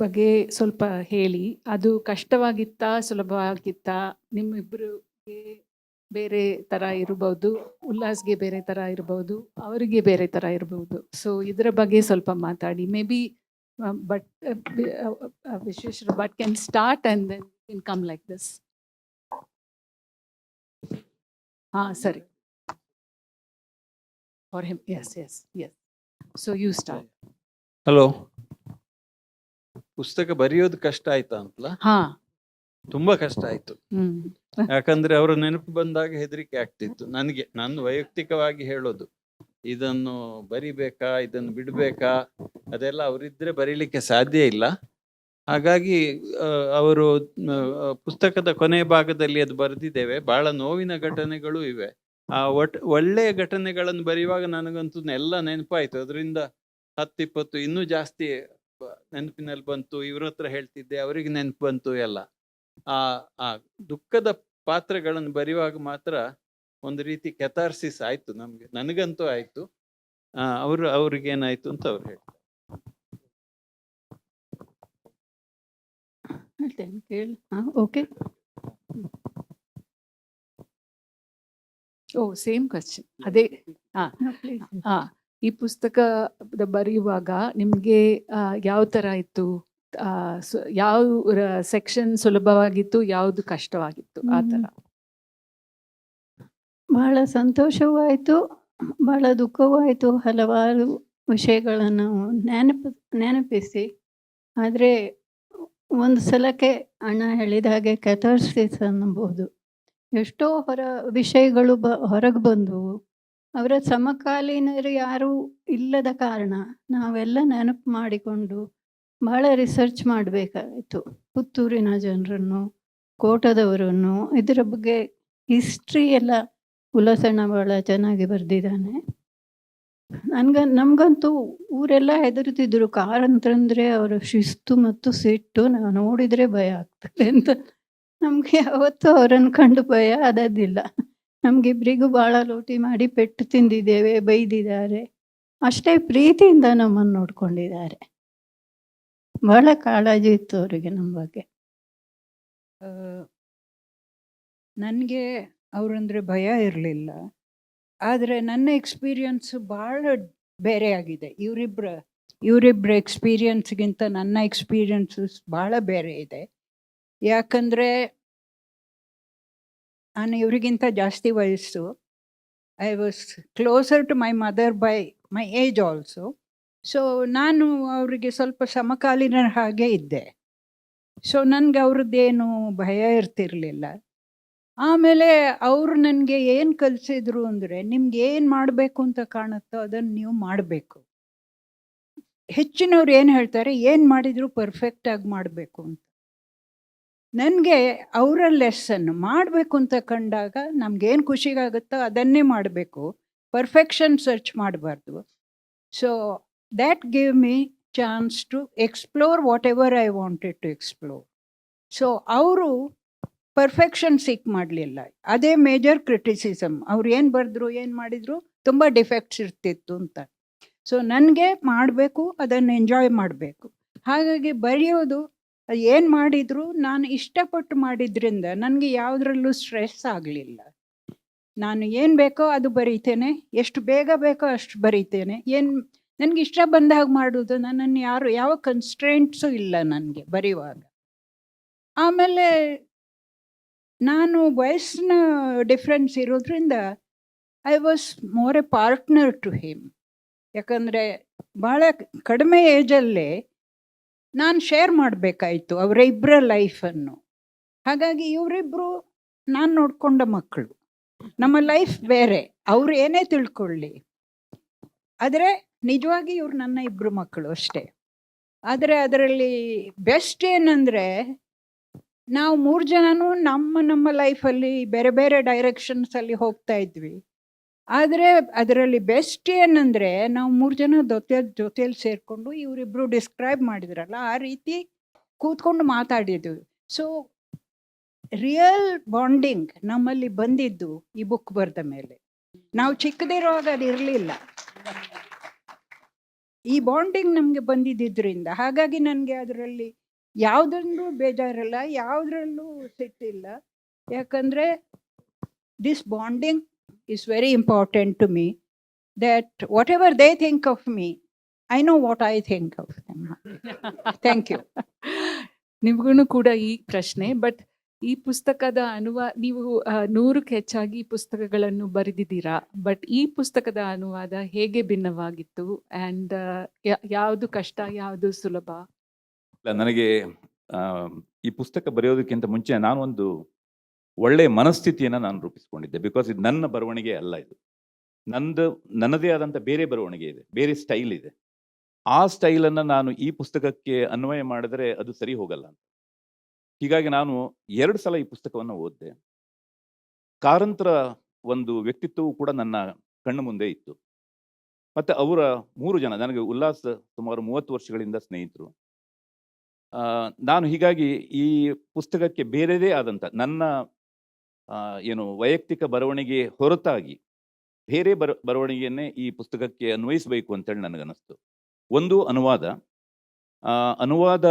ಬಗ್ಗೆ ಸ್ವಲ್ಪ ಹೇಳಿ. ಅದು ಕಷ್ಟವಾಗಿತ್ತಾ ಸುಲಭವಾಗಿತ್ತಾ? ನಿಮ್ಮಿಬ್ಬರಿಗೆ ಬೇರೆ ಥರ ಇರ್ಬೋದು, ಉಲ್ಲಾಸ್ಗೆ ಬೇರೆ ಥರ ಇರ್ಬೋದು, ಅವರಿಗೆ ಬೇರೆ ಥರ ಇರ್ಬೋದು. ಸೊ ಇದರ ಬಗ್ಗೆ ಸ್ವಲ್ಪ ಮಾತಾಡಿ. Maybe Bhat Vishweshwar Bhat can start and then can come like this. ಹಾಂ, ಸರಿ. For him, yes yes yes. So you start. Hello. ಪುಸ್ತಕ ಬರೆಯೋದು ಕಷ್ಟ ಆಯ್ತಾ ಅಂತಲ್ಲ? ಹಾಂ, ತುಂಬಾ ಕಷ್ಟ ಆಯ್ತು. ಹ್ಮ್. ಯಾಕಂದ್ರೆ ಅವರ ನೆನಪು ಬಂದಾಗ ಹೆದರಿಕೆ ಆಗ್ತಿತ್ತು ನನಗೆ. ನಾನು ವೈಯಕ್ತಿಕವಾಗಿ ಹೇಳೋದು, ಇದನ್ನು ಬರಿಬೇಕಾ, ಇದನ್ನು ಬಿಡ್ಬೇಕಾ, ಅದೆಲ್ಲ ಅವರಿದ್ರೆ ಬರೀಲಿಕ್ಕೆ ಸಾಧ್ಯ ಇಲ್ಲ. ಹಾಗಾಗಿ ಅವರು ಪುಸ್ತಕದ ಕೊನೆ ಭಾಗದಲ್ಲಿ ಅದು ಬರೆದಿದ್ದೇವೆ. ಬಹಳ ನೋವಿನ ಘಟನೆಗಳು ಇವೆ. ಆ ಒಳ್ಳೆಯ ಘಟನೆಗಳನ್ನು ಬರೆಯುವಾಗ ನನಗಂತೂ ಎಲ್ಲ ನೆನಪಾಯ್ತು. ಅದರಿಂದ 10-20 ಇನ್ನೂ ಜಾಸ್ತಿ ನೆನಪಿನಲ್ಲಿ ಬಂತು. ಇವ್ರ ಹತ್ರ ಹೇಳ್ತಿದ್ದೆ, ಅವರಿಗೆ ನೆನಪು ಬಂತು ಎಲ್ಲ. ಆ ದುಃಖದ ಪಾತ್ರಗಳನ್ನು ಬರೆಯುವಾಗ ಮಾತ್ರ ಒಂದು ರೀತಿ ಕೆಥಾರ್ಸಿಸ್ ಆಯ್ತು ನಮ್ಗೆ. ನನಗಂತೂ ಆಯ್ತು. ಅವ್ರಿಗೇನಾಯ್ತು ಅಂತ ಅವ್ರು ಹೇಳ್ತಾರೆ. ಹೇಳ್ತೇನೆ, ಕೇಳಿ. ಹಾಂ, ಓಕೆ. ಓ, ಸೇಮ್ ಕ್ವಶನ್. ಅದೇ. ಹಾಂ ಹಾಂ. ಈ ಪುಸ್ತಕದ ಬರೆಯುವಾಗ ನಿಮಗೆ ಯಾವ ಥರ ಇತ್ತು? ಯಾವ ಸೆಕ್ಷನ್ ಸುಲಭವಾಗಿತ್ತು, ಯಾವುದು ಕಷ್ಟವಾಗಿತ್ತು, ಆ ಥರ? ಬಹಳ ಸಂತೋಷವೂ ಆಯಿತು, ಬಹಳ ದುಃಖವೂ ಆಯಿತು. ಹಲವಾರು ವಿಷಯಗಳನ್ನು ನೆನಪಿಸಿ. ಆದರೆ ಒಂದು ಸಲಕ್ಕೆ ಅಣ್ಣ ಹೇಳಿದ ಹಾಗೆ ಕೆಥಾರ್ಸಿಸ್ ಅನ್ನಬಹುದು. ಎಷ್ಟೋ ವಿಷಯಗಳು ಹೊರಗೆ ಬಂದವು. ಅವರ ಸಮಕಾಲೀನರು ಯಾರೂ ಇಲ್ಲದ ಕಾರಣ ನಾವೆಲ್ಲ ನೆನಪು ಮಾಡಿಕೊಂಡು ಬಹಳ ರಿಸರ್ಚ್ ಮಾಡಬೇಕಾಯಿತು. ಪುತ್ತೂರಿನ ಜನರನ್ನು, ಕೋಟದವರನ್ನು, ಇದರ ಬಗ್ಗೆ ಹಿಸ್ಟ್ರಿ ಎಲ್ಲ ಉಲ್ಲಸಣ್ಣ ಬಹಳ ಚೆನ್ನಾಗಿ ಬರೆದಿದ್ದಾನೆ. ನಮಗಂತೂ ಊರೆಲ್ಲ ಹೆದರ್ತಿದ್ರು. ಕಾರಂತಂದರೆ ಅವರ ಶಿಸ್ತು ಮತ್ತು ಸಿಟ್ಟು ನಾವು ನೋಡಿದರೆ ಭಯ ಆಗ್ತದೆ ಅಂತ. ನಮಗೆ ಯಾವತ್ತೂ ಅವರನ್ನು ಕಂಡು ಭಯ ಆದದ್ದಿಲ್ಲ. ನಮಗಿಬ್ಬರಿಗೂ ಭಾಳ ಲೂಟಿ ಮಾಡಿ ಪೆಟ್ಟು ತಿಂದಿದ್ದೇವೆ, ಬೈದಿದ್ದಾರೆ. ಅಷ್ಟೇ ಪ್ರೀತಿಯಿಂದ ನಮ್ಮನ್ನು ನೋಡ್ಕೊಂಡಿದ್ದಾರೆ. ಬಹಳ ಕಾಳಜಿ ಇತ್ತು ಅವರಿಗೆ ನಮ್ಮ ಬಗ್ಗೆ. ನನಗೆ ಅವರಂದರೆ ಭಯ ಇರಲಿಲ್ಲ. ಆದರೆ ನನ್ನ ಎಕ್ಸ್ಪೀರಿಯನ್ಸು ಭಾಳ ಬೇರೆ ಆಗಿದೆ. ಇವರಿಬ್ಬರ ಎಕ್ಸ್ಪೀರಿಯನ್ಸ್ಗಿಂತ ನನ್ನ ಎಕ್ಸ್ಪೀರಿಯನ್ಸಸ್ ಭಾಳ ಬೇರೆ ಇದೆ. ಯಾಕಂದರೆ ನಾನು ಇವರಿಗಿಂತ ಜಾಸ್ತಿ ವಯಸ್ಸು. I was closer to my mother by my age also. So ನಾನು ಅವರಿಗೆ ಸ್ವಲ್ಪ ಸಮಕಾಲೀನ ಹಾಗೆ ಇದ್ದೆ. ಸೊ ನನಗೆ ಅವ್ರದ್ದೇನು ಭಯ ಇರ್ತಿರಲಿಲ್ಲ. ಆಮೇಲೆ ಅವರು ನನಗೆ ಏನು ಕಲಿಸಿದ್ರು ಅಂದರೆ, ನಿಮ್ಗೆ ಏನು ಮಾಡಬೇಕು ಅಂತ ಕಾಣುತ್ತೋ ಅದನ್ನು ನೀವು ಮಾಡಬೇಕು. ಹೆಚ್ಚಿನವ್ರು ಏನು ಹೇಳ್ತಾರೆ, ಏನು ಮಾಡಿದರೂ ಪರ್ಫೆಕ್ಟಾಗಿ ಮಾಡಬೇಕು ಅಂತ. ನನಗೆ ಅವರ ಲೆಸನ್ನು ಮಾಡಬೇಕು ಅಂತ ಕಂಡಾಗ ನಮಗೇನು ಖುಷಿಗಾಗುತ್ತೋ ಅದನ್ನೇ ಮಾಡಬೇಕು, ಪರ್ಫೆಕ್ಷನ್ ಸರ್ಚ್ ಮಾಡಬಾರ್ದು. So that give me chance to explore whatever I wanted to explore. So ಅವರು ಪರ್ಫೆಕ್ಷನ್ ಸಿಕ್ ಮಾಡಲಿಲ್ಲ. ಅದೇ ಮೇಜರ್ ಕ್ರಿಟಿಸಿಸಮ್. ಅವ್ರು ಏನು ಬರೆದ್ರು, ಏನು ಮಾಡಿದ್ರು ತುಂಬ ಡಿಫೆಕ್ಟ್ಸ್ ಇರ್ತಿತ್ತು ಅಂತ. ಸೊ ನನಗೆ ಮಾಡಬೇಕು, ಅದನ್ನು ಎಂಜಾಯ್ ಮಾಡಬೇಕು. ಹಾಗಾಗಿ ಬರೆಯೋದು ಏನು ಮಾಡಿದ್ರು ನಾನು ಇಷ್ಟಪಟ್ಟು ಮಾಡಿದ್ರಿಂದ ನನಗೆ ಯಾವುದ್ರಲ್ಲೂ ಸ್ಟ್ರೆಸ್ ಆಗಲಿಲ್ಲ. ನಾನು ಏನು ಬೇಕೋ ಅದು ಬರೀತೇನೆ, ಎಷ್ಟು ಬೇಗ ಬೇಕೋ ಅಷ್ಟು ಬರೀತೇನೆ. ನನಗೆ ಇಷ್ಟ ಬಂದಾಗ ಮಾಡೋದು. ನನ್ನನ್ನು ಯಾವ ಕನ್ಸ್ಟ್ರೆಂಟ್ಸು ಇಲ್ಲ ನನಗೆ ಬರೆಯುವಾಗ. ಆಮೇಲೆ ನಾನು ವಯಸ್ಸಿನ ಡಿಫ್ರೆನ್ಸ್ ಇರೋದ್ರಿಂದ I was more a partner to him. ಯಾಕಂದರೆ ಭಾಳ ಕಡಿಮೆ ಏಜಲ್ಲೇ ನಾನು ಶೇರ್ ಮಾಡಬೇಕಾಯಿತು ಅವರ ಇಬ್ಬರ ಲೈಫನ್ನು. ಹಾಗಾಗಿ ಇವರಿಬ್ಬರು ನಾನು ನೋಡಿಕೊಂಡ ಮಕ್ಕಳು. ನಮ್ಮ ಲೈಫ್ ಬೇರೆ, ಅವರು ಏನೇ ತಿಳ್ಕೊಳ್ಳಿ. ಆದರೆ ನಿಜವಾಗಿ ಇವ್ರು ನನ್ನ ಇಬ್ಬರು ಮಕ್ಕಳು ಅಷ್ಟೇ. ಆದರೆ ಅದರಲ್ಲಿ ಬೆಸ್ಟ್ ಏನಂದರೆ ನಾವು 3 ಜನನೂ ನಮ್ಮ ಲೈಫಲ್ಲಿ ಬೇರೆ ಬೇರೆ ಡೈರೆಕ್ಷನ್ಸಲ್ಲಿ ಹೋಗ್ತಾ ಇದ್ವಿ. ಆದರೆ ಅದರಲ್ಲಿ ಬೆಸ್ಟ್ ಏನಂದರೆ ನಾವು 3 ಜನ ಜೊತೆಯಲ್ಲಿ ಸೇರಿಕೊಂಡು ಇವರಿಬ್ಬರು ಡಿಸ್ಕ್ರೈಬ್ ಮಾಡಿದ್ರಲ್ಲ ಆ ರೀತಿ ಕೂತ್ಕೊಂಡು ಮಾತಾಡಿದ್ವಿ. ಸೊ ರಿಯಲ್ ಬಾಂಡಿಂಗ್ ನಮ್ಮಲ್ಲಿ ಬಂದಿದ್ದು ಈ ಬುಕ್ ಬರೆದ ಮೇಲೆ. ನಾವು ಚಿಕ್ಕದಿರುವಾಗ ಅದು ಇರಲಿಲ್ಲ. ಈ ಬಾಂಡಿಂಗ್ ನಮಗೆ ಬಂದಿದ್ದರಿಂದ ಹಾಗಾಗಿ ನನಗೆ ಅದರಲ್ಲಿ ಯಾವುದೊಂದು ಬೇಜಾರಿಲ್ಲ, ಯಾವುದರಲ್ಲೂ ಸಿಟ್ಟಿಲ್ಲ. ಯಾಕಂದರೆ this bonding is very important to me, that whatever they think of me, I know what I think of them. Thank you. ನಿಮ್ಗೂ ಕೂಡ ಈ ಪ್ರಶ್ನೆ. ಬಟ್ ಈ ಪುಸ್ತಕದ ನೀವು 100ಕ್ಕೆ ಹೆಚ್ಚಾಗಿ ಪುಸ್ತಕಗಳನ್ನು ಬರೆದಿದ್ದೀರಾ. ಬಟ್ ಈ ಪುಸ್ತಕದ ಅನುವಾದ ಹೇಗೆ ಭಿನ್ನವಾಗಿತ್ತು ಆ್ಯಂಡ್ ಯಾವುದು ಕಷ್ಟ, ಯಾವುದು ಸುಲಭ? ನನಗೆ ಈ ಪುಸ್ತಕ ಬರೆಯೋದಕ್ಕಿಂತ ಮುಂಚೆ ನಾನೊಂದು ಒಳ್ಳೆಯ ಮನಸ್ಥಿತಿಯನ್ನು ನಾನು ರೂಪಿಸ್ಕೊಂಡಿದ್ದೆ. ಬಿಕಾಸ್ ಇದು ನನ್ನ ಬರವಣಿಗೆ ಅಲ್ಲ, ಇದು ನನ್ನದೇ ಆದಂಥ ಬೇರೆ ಬರವಣಿಗೆ ಇದೆ, ಬೇರೆ ಸ್ಟೈಲ್ ಇದೆ. ಆ ಸ್ಟೈಲನ್ನು ನಾನು ಈ ಪುಸ್ತಕಕ್ಕೆ ಅನ್ವಯ ಮಾಡಿದ್ರೆ ಅದು ಸರಿ ಹೋಗಲ್ಲ ಅಂತ. ಹೀಗಾಗಿ ನಾನು 2 ಸಲ ಈ ಪುಸ್ತಕವನ್ನು ಓದಿದೆ. ಕಾರಂತರ ಒಂದು ವ್ಯಕ್ತಿತ್ವವು ಕೂಡ ನನ್ನ ಕಣ್ಣು ಮುಂದೆ ಇತ್ತು. ಮತ್ತು ಅವರ 3 ಜನ ನನಗೆ ಉಲ್ಲಾಸ್ ಸುಮಾರು 30 ವರ್ಷಗಳಿಂದ ಸ್ನೇಹಿತರು. ನಾನು ಹೀಗಾಗಿ ಈ ಪುಸ್ತಕಕ್ಕೆ ಬೇರೆದೇ ಆದಂಥ ನನ್ನ ವೈಯಕ್ತಿಕ ಬರವಣಿಗೆ ಹೊರತಾಗಿ ಬೇರೆ ಬರವಣಿಗೆಯನ್ನೇ ಈ ಪುಸ್ತಕಕ್ಕೆ ಅನ್ವಯಿಸಬೇಕು ಅಂತೇಳಿ ನನಗನ್ನಿಸ್ತು. ಒಂದು ಅನುವಾದ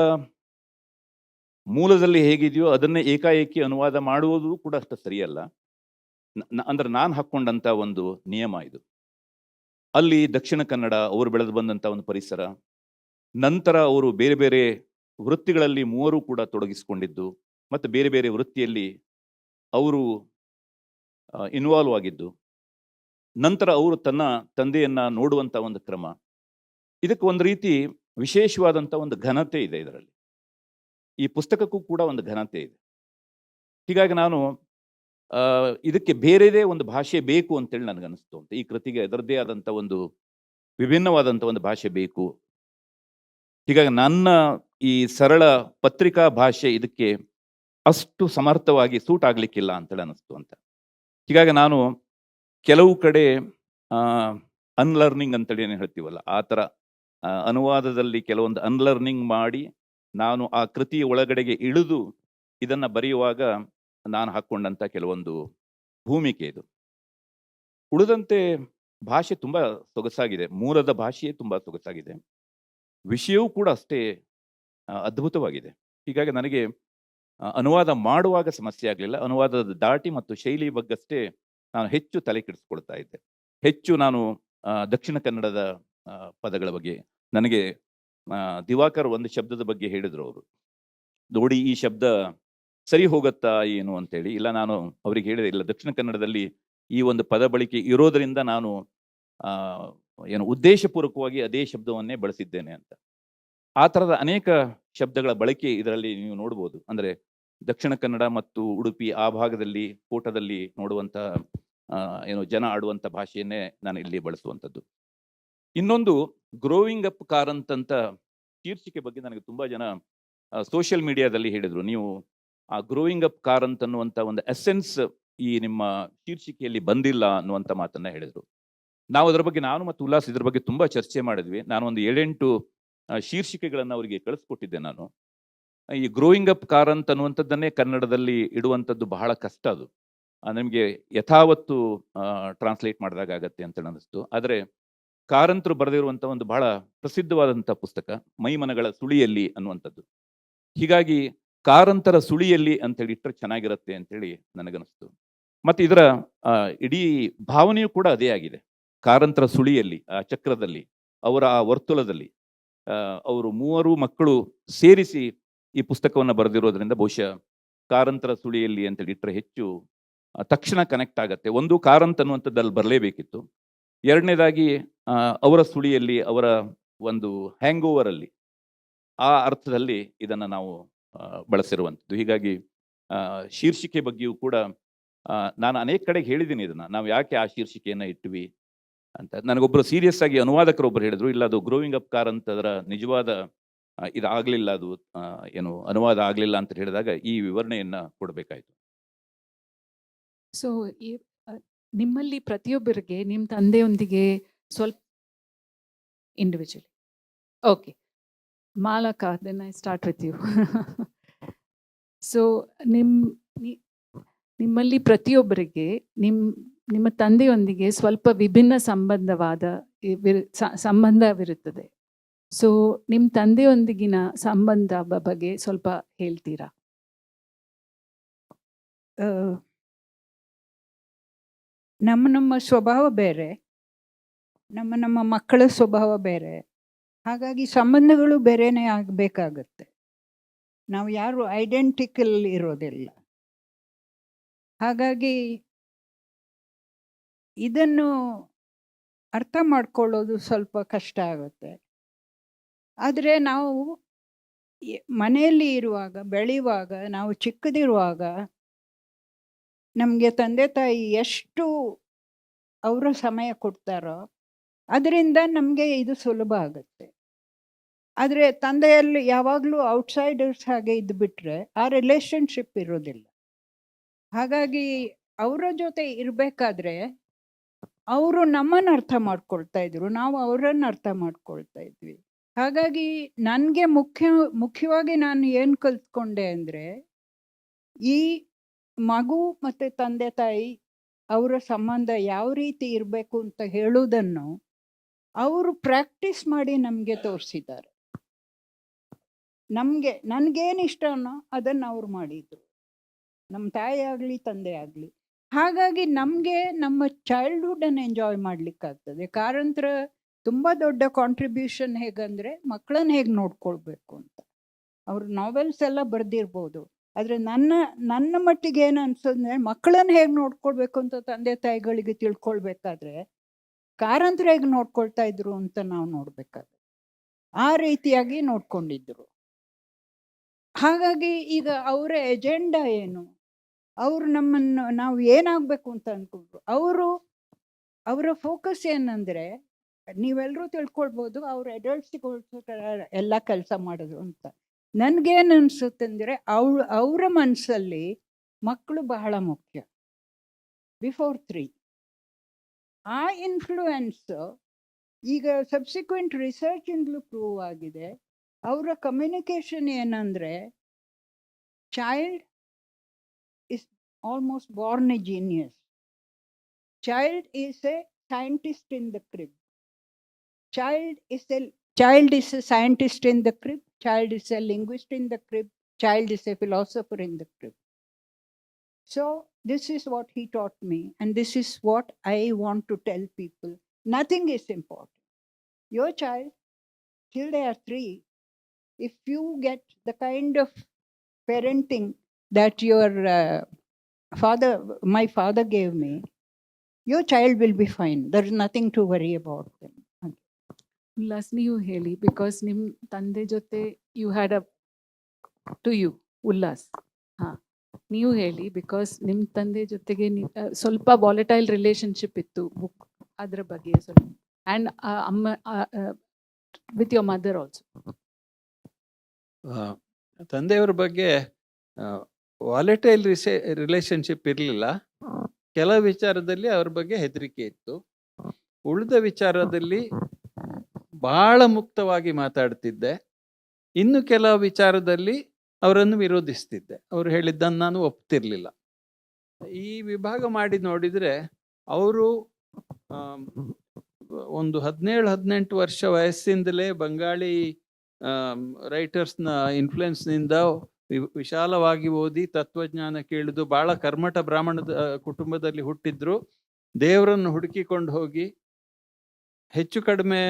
ಮೂಲದಲ್ಲಿ ಹೇಗಿದೆಯೋ ಅದನ್ನೇ ಏಕಾಏಕಿ ಅನುವಾದ ಮಾಡುವುದು ಕೂಡ ಅಷ್ಟು ಸರಿಯಲ್ಲ. ಅಂದ್ರೆ ನಾನು ಹಾಕ್ಕೊಂಡಂಥ ಒಂದು ನಿಯಮ ಇದು. ಅಲ್ಲಿ ದಕ್ಷಿಣ ಕನ್ನಡ ಅವರು ಬೆಳೆದು ಬಂದಂಥ ಒಂದು ಪರಿಸರ, ನಂತರ ಅವರು ಬೇರೆ ಬೇರೆ ವೃತ್ತಿಗಳಲ್ಲಿ 3 ಕೂಡ ತೊಡಗಿಸಿಕೊಂಡಿದ್ದು, ಮತ್ತು ಬೇರೆ ಬೇರೆ ವೃತ್ತಿಯಲ್ಲಿ ಅವರು ಇನ್ವಾಲ್ವ್ ಆಗಿದ್ದು, ನಂತರ ಅವರು ತನ್ನ ತಂದೆಯನ್ನ ನೋಡುವಂಥ ಒಂದು ಕ್ರಮ, ಇದಕ್ಕೆ ಒಂದು ರೀತಿ ವಿಶೇಷವಾದಂಥ ಒಂದು ಘನತೆ ಇದೆ ಇದರಲ್ಲಿ. ಈ ಪುಸ್ತಕಕ್ಕೂ ಕೂಡ ಒಂದು ಘನತೆ ಇದೆ. ಹೀಗಾಗಿ ನಾನು ಇದಕ್ಕೆ ಬೇರೆದೇ ಒಂದು ಭಾಷೆ ಬೇಕು ಅಂತೇಳಿ ನನಗನ್ನಿಸ್ತು ಅಂತ. ಈ ಕೃತಿಗೆ ಅದರದ್ದೇ ಆದಂಥ ಒಂದು ವಿಭಿನ್ನವಾದಂಥ ಒಂದು ಭಾಷೆ ಬೇಕು. ಹೀಗಾಗಿ ನನ್ನ ಈ ಸರಳ ಪತ್ರಿಕಾ ಭಾಷೆ ಇದಕ್ಕೆ ಅಷ್ಟು ಸಮರ್ಥವಾಗಿ ಸೂಟ್ ಆಗಲಿಕ್ಕಿಲ್ಲ ಅಂತೇಳಿ ಅನ್ನಿಸ್ತು ಅಂತ. ಹೀಗಾಗಿ ನಾನು ಕೆಲವು ಕಡೆ ಅನ್ಲರ್ನಿಂಗ್ ಅಂತೇಳಿ ಏನು ಹೇಳ್ತೀವಲ್ಲ, ಆ ಥರ ಅನುವಾದದಲ್ಲಿ ಕೆಲವೊಂದು ಅನ್ಲರ್ನಿಂಗ್ ಮಾಡಿ ನಾನು ಆ ಕೃತಿಯ ಒಳಗಡೆಗೆ ಇಳಿದು ಇದನ್ನು ಬರೆಯುವಾಗ ನಾನು ಹಾಕ್ಕೊಂಡಂಥ ಕೆಲವೊಂದು ಭೂಮಿಕೆ ಇದು. ಉಳಿದಂತೆ ಭಾಷೆ ತುಂಬ ಸೊಗಸಾಗಿದೆ, ಮೂಲದ ಭಾಷೆಯೇ ತುಂಬ ಸೊಗಸಾಗಿದೆ, ವಿಷಯವೂ ಕೂಡ ಅಷ್ಟೇ ಅದ್ಭುತವಾಗಿದೆ. ಹೀಗಾಗಿ ನನಗೆ ಅನುವಾದ ಮಾಡುವಾಗ ಸಮಸ್ಯೆ ಆಗಲಿಲ್ಲ. ಅನುವಾದದ ದಾಟಿ ಮತ್ತು ಶೈಲಿ ಬಗ್ಗಷ್ಟೇ ನಾನು ಹೆಚ್ಚು ತಲೆ ಕೆಡಿಸ್ಕೊಳ್ತಾ ಇದ್ದೆ. ಹೆಚ್ಚು ನಾನು ದಕ್ಷಿಣ ಕನ್ನಡದ ಪದಗಳ ಬಗ್ಗೆ, ನನಗೆ ದಿವಾಕರ್ ಒಂದು ಶಬ್ದದ ಬಗ್ಗೆ ಹೇಳಿದರು ಅವರು, ನೋಡಿ ಈ ಶಬ್ದ ಸರಿ ಹೋಗುತ್ತಾ ಏನು ಅಂತೇಳಿ. ಇಲ್ಲ, ನಾನು ಅವ್ರಿಗೆ ಹೇಳಿದೆ, ಇಲ್ಲ ದಕ್ಷಿಣ ಕನ್ನಡದಲ್ಲಿ ಈ ಒಂದು ಪದ ಬಳಕೆ ಇರೋದರಿಂದ ನಾನು ಉದ್ದೇಶಪೂರ್ವಕವಾಗಿ ಅದೇ ಶಬ್ದವನ್ನೇ ಬಳಸಿದ್ದೇನೆ ಅಂತ. ಆ ಥರದ ಅನೇಕ ಶಬ್ದಗಳ ಬಳಕೆ ಇದರಲ್ಲಿ ನೀವು ನೋಡ್ಬೋದು. ಅಂದರೆ ದಕ್ಷಿಣ ಕನ್ನಡ ಮತ್ತು ಉಡುಪಿ ಆ ಭಾಗದಲ್ಲಿ ಕೋಟದಲ್ಲಿ ನೋಡುವಂಥ ಜನ ಆಡುವಂಥ ಭಾಷೆಯನ್ನೇ ನಾನು ಇಲ್ಲಿ ಬಳಸುವಂಥದ್ದು. ಇನ್ನೊಂದು ಗ್ರೋವಿಂಗ್ ಅಪ್ ಕಾರಂತ್ ಅಂತ ಶೀರ್ಷಿಕೆ ಬಗ್ಗೆ ನನಗೆ ತುಂಬ ಜನ ಸೋಷಿಯಲ್ ಮೀಡಿಯಾದಲ್ಲಿ ಹೇಳಿದರು, ನೀವು ಆ ಗ್ರೋವಿಂಗ್ ಅಪ್ ಕಾರಂತ್ ಅನ್ನುವಂಥ ಒಂದು ಎಸೆನ್ಸ್ ಈ ನಿಮ್ಮ ಶೀರ್ಷಿಕೆಯಲ್ಲಿ ಬಂದಿಲ್ಲ ಅನ್ನುವಂಥ ಮಾತನ್ನ ಹೇಳಿದರು. ನಾವು ಅದರ ಬಗ್ಗೆ, ನಾನು ಮತ್ತು ಉಲ್ಲಾಸ್ ಇದ್ರ ಬಗ್ಗೆ ತುಂಬ ಚರ್ಚೆ ಮಾಡಿದ್ವಿ. ನಾನು ಒಂದು 7-8 ಶೀರ್ಷಿಕೆಗಳನ್ನು ಅವರಿಗೆ ಕಳಿಸ್ಕೊಟ್ಟಿದ್ದೆ. ನಾನು ಈ ಗ್ರೋಯಿಂಗ್ ಅಪ್ ಕಾರಂತ್ ಅನ್ನುವಂಥದ್ದನ್ನೇ ಕನ್ನಡದಲ್ಲಿ ಇಡುವಂಥದ್ದು ಬಹಳ ಕಷ್ಟ. ಅದು ನಿಮಗೆ ಯಥಾವತ್ತು ಟ್ರಾನ್ಸ್ಲೇಟ್ ಮಾಡಿದಾಗ ಆಗತ್ತೆ ಅಂತ ಅನ್ನಿಸ್ತು. ಆದರೆ ಕಾರಂತರು ಬರೆದಿರುವಂಥ ಒಂದು ಬಹಳ ಪ್ರಸಿದ್ಧವಾದಂಥ ಪುಸ್ತಕ ಮೈಮನಗಳ ಸುಳಿಯಲ್ಲಿ ಅನ್ನುವಂಥದ್ದು. ಹೀಗಾಗಿ ಕಾರಂತರ ಸುಳಿಯಲ್ಲಿ ಅಂತೇಳಿ ಇಟ್ಟರೆ ಚೆನ್ನಾಗಿರುತ್ತೆ ಅಂತೇಳಿ ನನಗನ್ನಿಸ್ತು. ಮತ್ತು ಇದರ ಇಡೀ ಭಾವನೆಯೂ ಕೂಡ ಅದೇ ಆಗಿದೆ. ಕಾರಂತರ ಸುಳಿಯಲ್ಲಿ, ಆ ಚಕ್ರದಲ್ಲಿ, ಅವರ ಆ ವರ್ತುಲದಲ್ಲಿ ಅವರು 3 ಮಕ್ಕಳು ಸೇರಿಸಿ ಈ ಪುಸ್ತಕವನ್ನು ಬರೆದಿರೋದ್ರಿಂದ ಬಹುಶಃ ಕಾರಂತರ ಸುಳಿಯಲ್ಲಿ ಅಂತೇಳಿ ಇಟ್ಟರೆ ಹೆಚ್ಚು ತಕ್ಷಣ ಕನೆಕ್ಟ್ ಆಗತ್ತೆ. ಒಂದು ಕಾರಂತ್ ಅನ್ನುವಂಥದ್ದಲ್ಲಿ ಬರಲೇಬೇಕಿತ್ತು. ಎರಡನೇದಾಗಿ ಅವರ ಸುಳಿಯಲ್ಲಿ, ಅವರ ಒಂದು ಹ್ಯಾಂಗ್ ಓವರಲ್ಲಿ, ಆ ಅರ್ಥದಲ್ಲಿ ಇದನ್ನು ನಾವು ಬಳಸಿರುವಂಥದ್ದು. ಹೀಗಾಗಿ ಶೀರ್ಷಿಕೆ ಬಗ್ಗೆಯೂ ಕೂಡ ನಾನು ಅನೇಕ ಕಡೆಗೆ ಹೇಳಿದ್ದೀನಿ ಇದನ್ನು, ನಾವು ಯಾಕೆ ಆ ಶೀರ್ಷಿಕೆಯನ್ನು ಇಟ್ವಿ ಅಂತ. ನನಗೊಬ್ಬರು ಸೀರಿಯಸ್ ಆಗಿ ಅನುವಾದಕರೊಬ್ಬರು ಹೇಳಿದ್ರು, ಇಲ್ಲ ಅದು ಗ್ರೋವಿಂಗ್ ಅಪ್ ಕಾರ್ ಅಂತ ಅದರ ನಿಜವಾದ ಇದಾಗಲಿಲ್ಲ, ಅದು ಏನು ಅನುವಾದ ಆಗಲಿಲ್ಲ ಅಂತ ಹೇಳಿದಾಗ ಈ ವಿವರಣೆಯನ್ನು ಕೊಡಬೇಕಾಯಿತು. ಸೊ ನಿಮ್ಮಲ್ಲಿ ಪ್ರತಿಯೊಬ್ಬರಿಗೆ ನಿಮ್ಮ ತಂದೆಯೊಂದಿಗೆ ಸ್ವಲ್ಪ ಇಂಡಿವಿಜುವಲಿ, ಓಕೆ ಮಾಲಕ, then I start with you. So ನಿಮ್ಮಲ್ಲಿ ಪ್ರತಿಯೊಬ್ಬರಿಗೆ ನಿಮ್ಮ ತಂದೆಯೊಂದಿಗೆ ಸ್ವಲ್ಪ ವಿಭಿನ್ನ ಸಂಬಂಧವಿರುತ್ತದೆ. ಸೊ ನಿಮ್ಮ ತಂದೆಯೊಂದಿಗಿನ ಸಂಬಂಧ ಬಗ್ಗೆ ಸ್ವಲ್ಪ ಹೇಳ್ತೀರಾ? ನಮ್ಮ ಸ್ವಭಾವ ಬೇರೆ, ನಮ್ಮ ಮಕ್ಕಳ ಸ್ವಭಾವ ಬೇರೆ, ಹಾಗಾಗಿ ಸಂಬಂಧಗಳು ಬೇರೆನೇ ಆಗಬೇಕಾಗತ್ತೆ. ನಾವು ಯಾರು ಐಡೆಂಟಿಕಲ್ ಇರೋದಿಲ್ಲ. ಹಾಗಾಗಿ ಇದನ್ನು ಅರ್ಥ ಮಾಡ್ಕೊಳ್ಳೋದು ಸ್ವಲ್ಪ ಕಷ್ಟ ಆಗುತ್ತೆ. ಆದರೆ ನಾವು ಮನೆಯಲ್ಲಿ ಇರುವಾಗ, ಬೆಳೆಯುವಾಗ, ನಾವು ಚಿಕ್ಕದಿರುವಾಗ ನಮಗೆ ತಂದೆ ತಾಯಿ ಎಷ್ಟು ಅವರ ಸಮಯ ಕೊಡ್ತಾರೋ ಅದರಿಂದ ನಮಗೆ ಇದು ಸುಲಭ ಆಗುತ್ತೆ. ಆದರೆ ತಂದೆಯಲ್ಲಿ ಯಾವಾಗಲೂ ಔಟ್ಸೈಡರ್ಸ್ ಹಾಗೆ ಇದ್ದುಬಿಟ್ರೆ ಆ ರಿಲೇಷನ್ಶಿಪ್ ಇರೋದಿಲ್ಲ. ಹಾಗಾಗಿ ಅವರ ಜೊತೆ ಇರಬೇಕಾದ್ರೆ ಅವರು ನಮ್ಮನ್ನು ಅರ್ಥ ಮಾಡ್ಕೊಳ್ತಾ ಇದ್ರು, ನಾವು ಅವರನ್ನು ಅರ್ಥ ಮಾಡ್ಕೊಳ್ತಾ ಇದ್ವಿ. ಹಾಗಾಗಿ ನನಗೆ ಮುಖ್ಯವಾಗಿ ನಾನು ಏನು ಕಲ್ತ್ಕೊಂಡೆ ಅಂದರೆ, ಈ ಮಗು ಮತ್ತು ತಂದೆ ತಾಯಿ ಅವರ ಸಂಬಂಧ ಯಾವ ರೀತಿ ಇರಬೇಕು ಅಂತ ಹೇಳುವುದನ್ನು ಅವರು ಪ್ರಾಕ್ಟೀಸ್ ಮಾಡಿ ನಮಗೆ ತೋರಿಸಿದ್ದಾರೆ. ನನಗೇನು ಇಷ್ಟನೋ ಅದನ್ನು ಅವ್ರು ಮಾಡಿದರು, ನಮ್ಮ ತಾಯಿ ಆಗಲಿ ತಂದೆ ಆಗಲಿ. ಹಾಗಾಗಿ ನಮಗೆ ನಮ್ಮ ಚೈಲ್ಡ್ಹುಡ್ಡನ್ನು ಎಂಜಾಯ್ ಮಾಡಲಿಕ್ಕಾಗ್ತದೆ. ಕಾರಂತರ ತುಂಬ ದೊಡ್ಡ ಕಾಂಟ್ರಿಬ್ಯೂಷನ್ ಹೇಗಂದರೆ ಮಕ್ಕಳನ್ನು ಹೇಗೆ ನೋಡ್ಕೊಳ್ಬೇಕು ಅಂತ. ಅವರು ನಾವೆಲ್ಸ್ ಎಲ್ಲ ಬರೆದಿರ್ಬೋದು, ಆದರೆ ನನ್ನ ಮಟ್ಟಿಗೆ ಏನು ಅನ್ಸೋದ್ರೆ, ಮಕ್ಕಳನ್ನು ಹೇಗೆ ನೋಡ್ಕೊಳ್ಬೇಕು ಅಂತ ತಂದೆ ತಾಯಿಗಳಿಗೆ ತಿಳ್ಕೊಳ್ಬೇಕಾದ್ರೆ ಕಾರಂತರ ಹೇಗೆ ನೋಡ್ಕೊಳ್ತಾ ಇದ್ರು ಅಂತ ನಾವು ನೋಡ್ಬೇಕಾದ್ರೆ ಆ ರೀತಿಯಾಗಿ ನೋಡ್ಕೊಂಡಿದ್ರು. ಹಾಗಾಗಿ ಈಗ ಅವರ ಎಜೆಂಡಾ ಏನು, ಅವರು ನಮ್ಮನ್ನು ನಾವು ಏನಾಗಬೇಕು ಅಂತ ಅಂದ್ಕೊಂಡ್ರು, ಅವರ ಫೋಕಸ್ ಏನಂದರೆ, ನೀವೆಲ್ಲರೂ ತಿಳ್ಕೊಳ್ಬೋದು ಅವ್ರು ಅಡಲ್ಟ್ಸ್ಗೋಸ್ಕರ ಎಲ್ಲ ಕೆಲಸ ಮಾಡಿದ್ರು ಅಂತ. ನನಗೇನು ಅನಿಸುತ್ತೆ ಅಂದರೆ, ಅವರ ಮನಸ್ಸಲ್ಲಿ ಮಕ್ಕಳು ಬಹಳ ಮುಖ್ಯ, ಬಿಫೋರ್ 3. ಆ ಇನ್ಫ್ಲೂಯೆನ್ಸ್ ಈಗ ಸಬ್ಸಿಕ್ವೆಂಟ್ ರಿಸರ್ಚಿಂದಲೂ ಪ್ರೂವ್ ಆಗಿದೆ. ಅವರ ಕಮ್ಯುನಿಕೇಷನ್ ಏನಂದರೆ, child is almost born a genius. Child is a scientist in the crib. Child is a scientist in the crib. Child is a linguist in the crib. Child is a philosopher in the crib. So this is what he taught me, and this is what I want to tell people. Nothing is important. Your child, till they are 3, if you get the kind of parenting that my father gave me, your child will be fine. There is nothing to worry about them. Ullas, ನೀವು ಹೇಳಿ, because ನಿಮ್ಮ ತಂದೆ ಜೊತೆ you had Ullas, ಹಾಂ ನೀವು ಹೇಳಿ, because ನಿಮ್ಮ ತಂದೆ ಜೊತೆಗೆ ಸ್ವಲ್ಪ ವಾಲೆಟೈಲ್ ರಿಲೇಶನ್ಶಿಪ್ ಇತ್ತು, ಬುಕ್ ಅದರ ಬಗ್ಗೆ ಸ್ವಲ್ಪ, ಆ್ಯಂಡ್ ಅಮ್ಮ ವಿತ್ ಯೋರ್ ಮದರ್ ಆಲ್ಸೋ. ತಂದೆಯವರ ಬಗ್ಗೆ ವಾಲೆಟೈಲ್ ರಿಲೇಶನ್ಶಿಪ್ ಇರಲಿಲ್ಲ. ಕೆಲವು ವಿಚಾರದಲ್ಲಿ ಅವ್ರ ಬಗ್ಗೆ ಹೆದರಿಕೆ ಇತ್ತು, ಉಳಿದ ವಿಚಾರದಲ್ಲಿ ಬಹಳ ಮುಕ್ತವಾಗಿ ಮಾತಾಡ್ತಿದ್ದೆ. ಇನ್ನು ಕೆಲವು ವಿಚಾರದಲ್ಲಿ ಅವರನ್ನು ವಿರೋಧಿಸ್ತಿದ್ದೆ, ಅವರು ಹೇಳಿದ್ದನ್ನು ನಾನು ಒಪ್ತಿರ್ಲಿಲ್ಲ. ಈ ವಿಭಾಗ ಮಾಡಿ ನೋಡಿದರೆ ಅವರು ಒಂದು 17-18 ವರ್ಷ ವಯಸ್ಸಿಂದಲೇ ಬಂಗಾಳಿ ರೈಟರ್ಸ್ನ ಇನ್ಫ್ಲುಯೆನ್ಸ್ನಿಂದ ವಿಶಾಲವಾಗಿ ಓದಿ ತತ್ವಜ್ಞಾನ ಕೇಳಿದು, ಭಾಳ ಕರ್ಮಠ ಬ್ರಾಹ್ಮಣದ ಕುಟುಂಬದಲ್ಲಿ ಹುಟ್ಟಿದ್ರು. ದೇವರನ್ನು ಹುಡುಕಿಕೊಂಡು ಹೋಗಿ ಹೆಚ್ಚು ಕಡಿಮೆ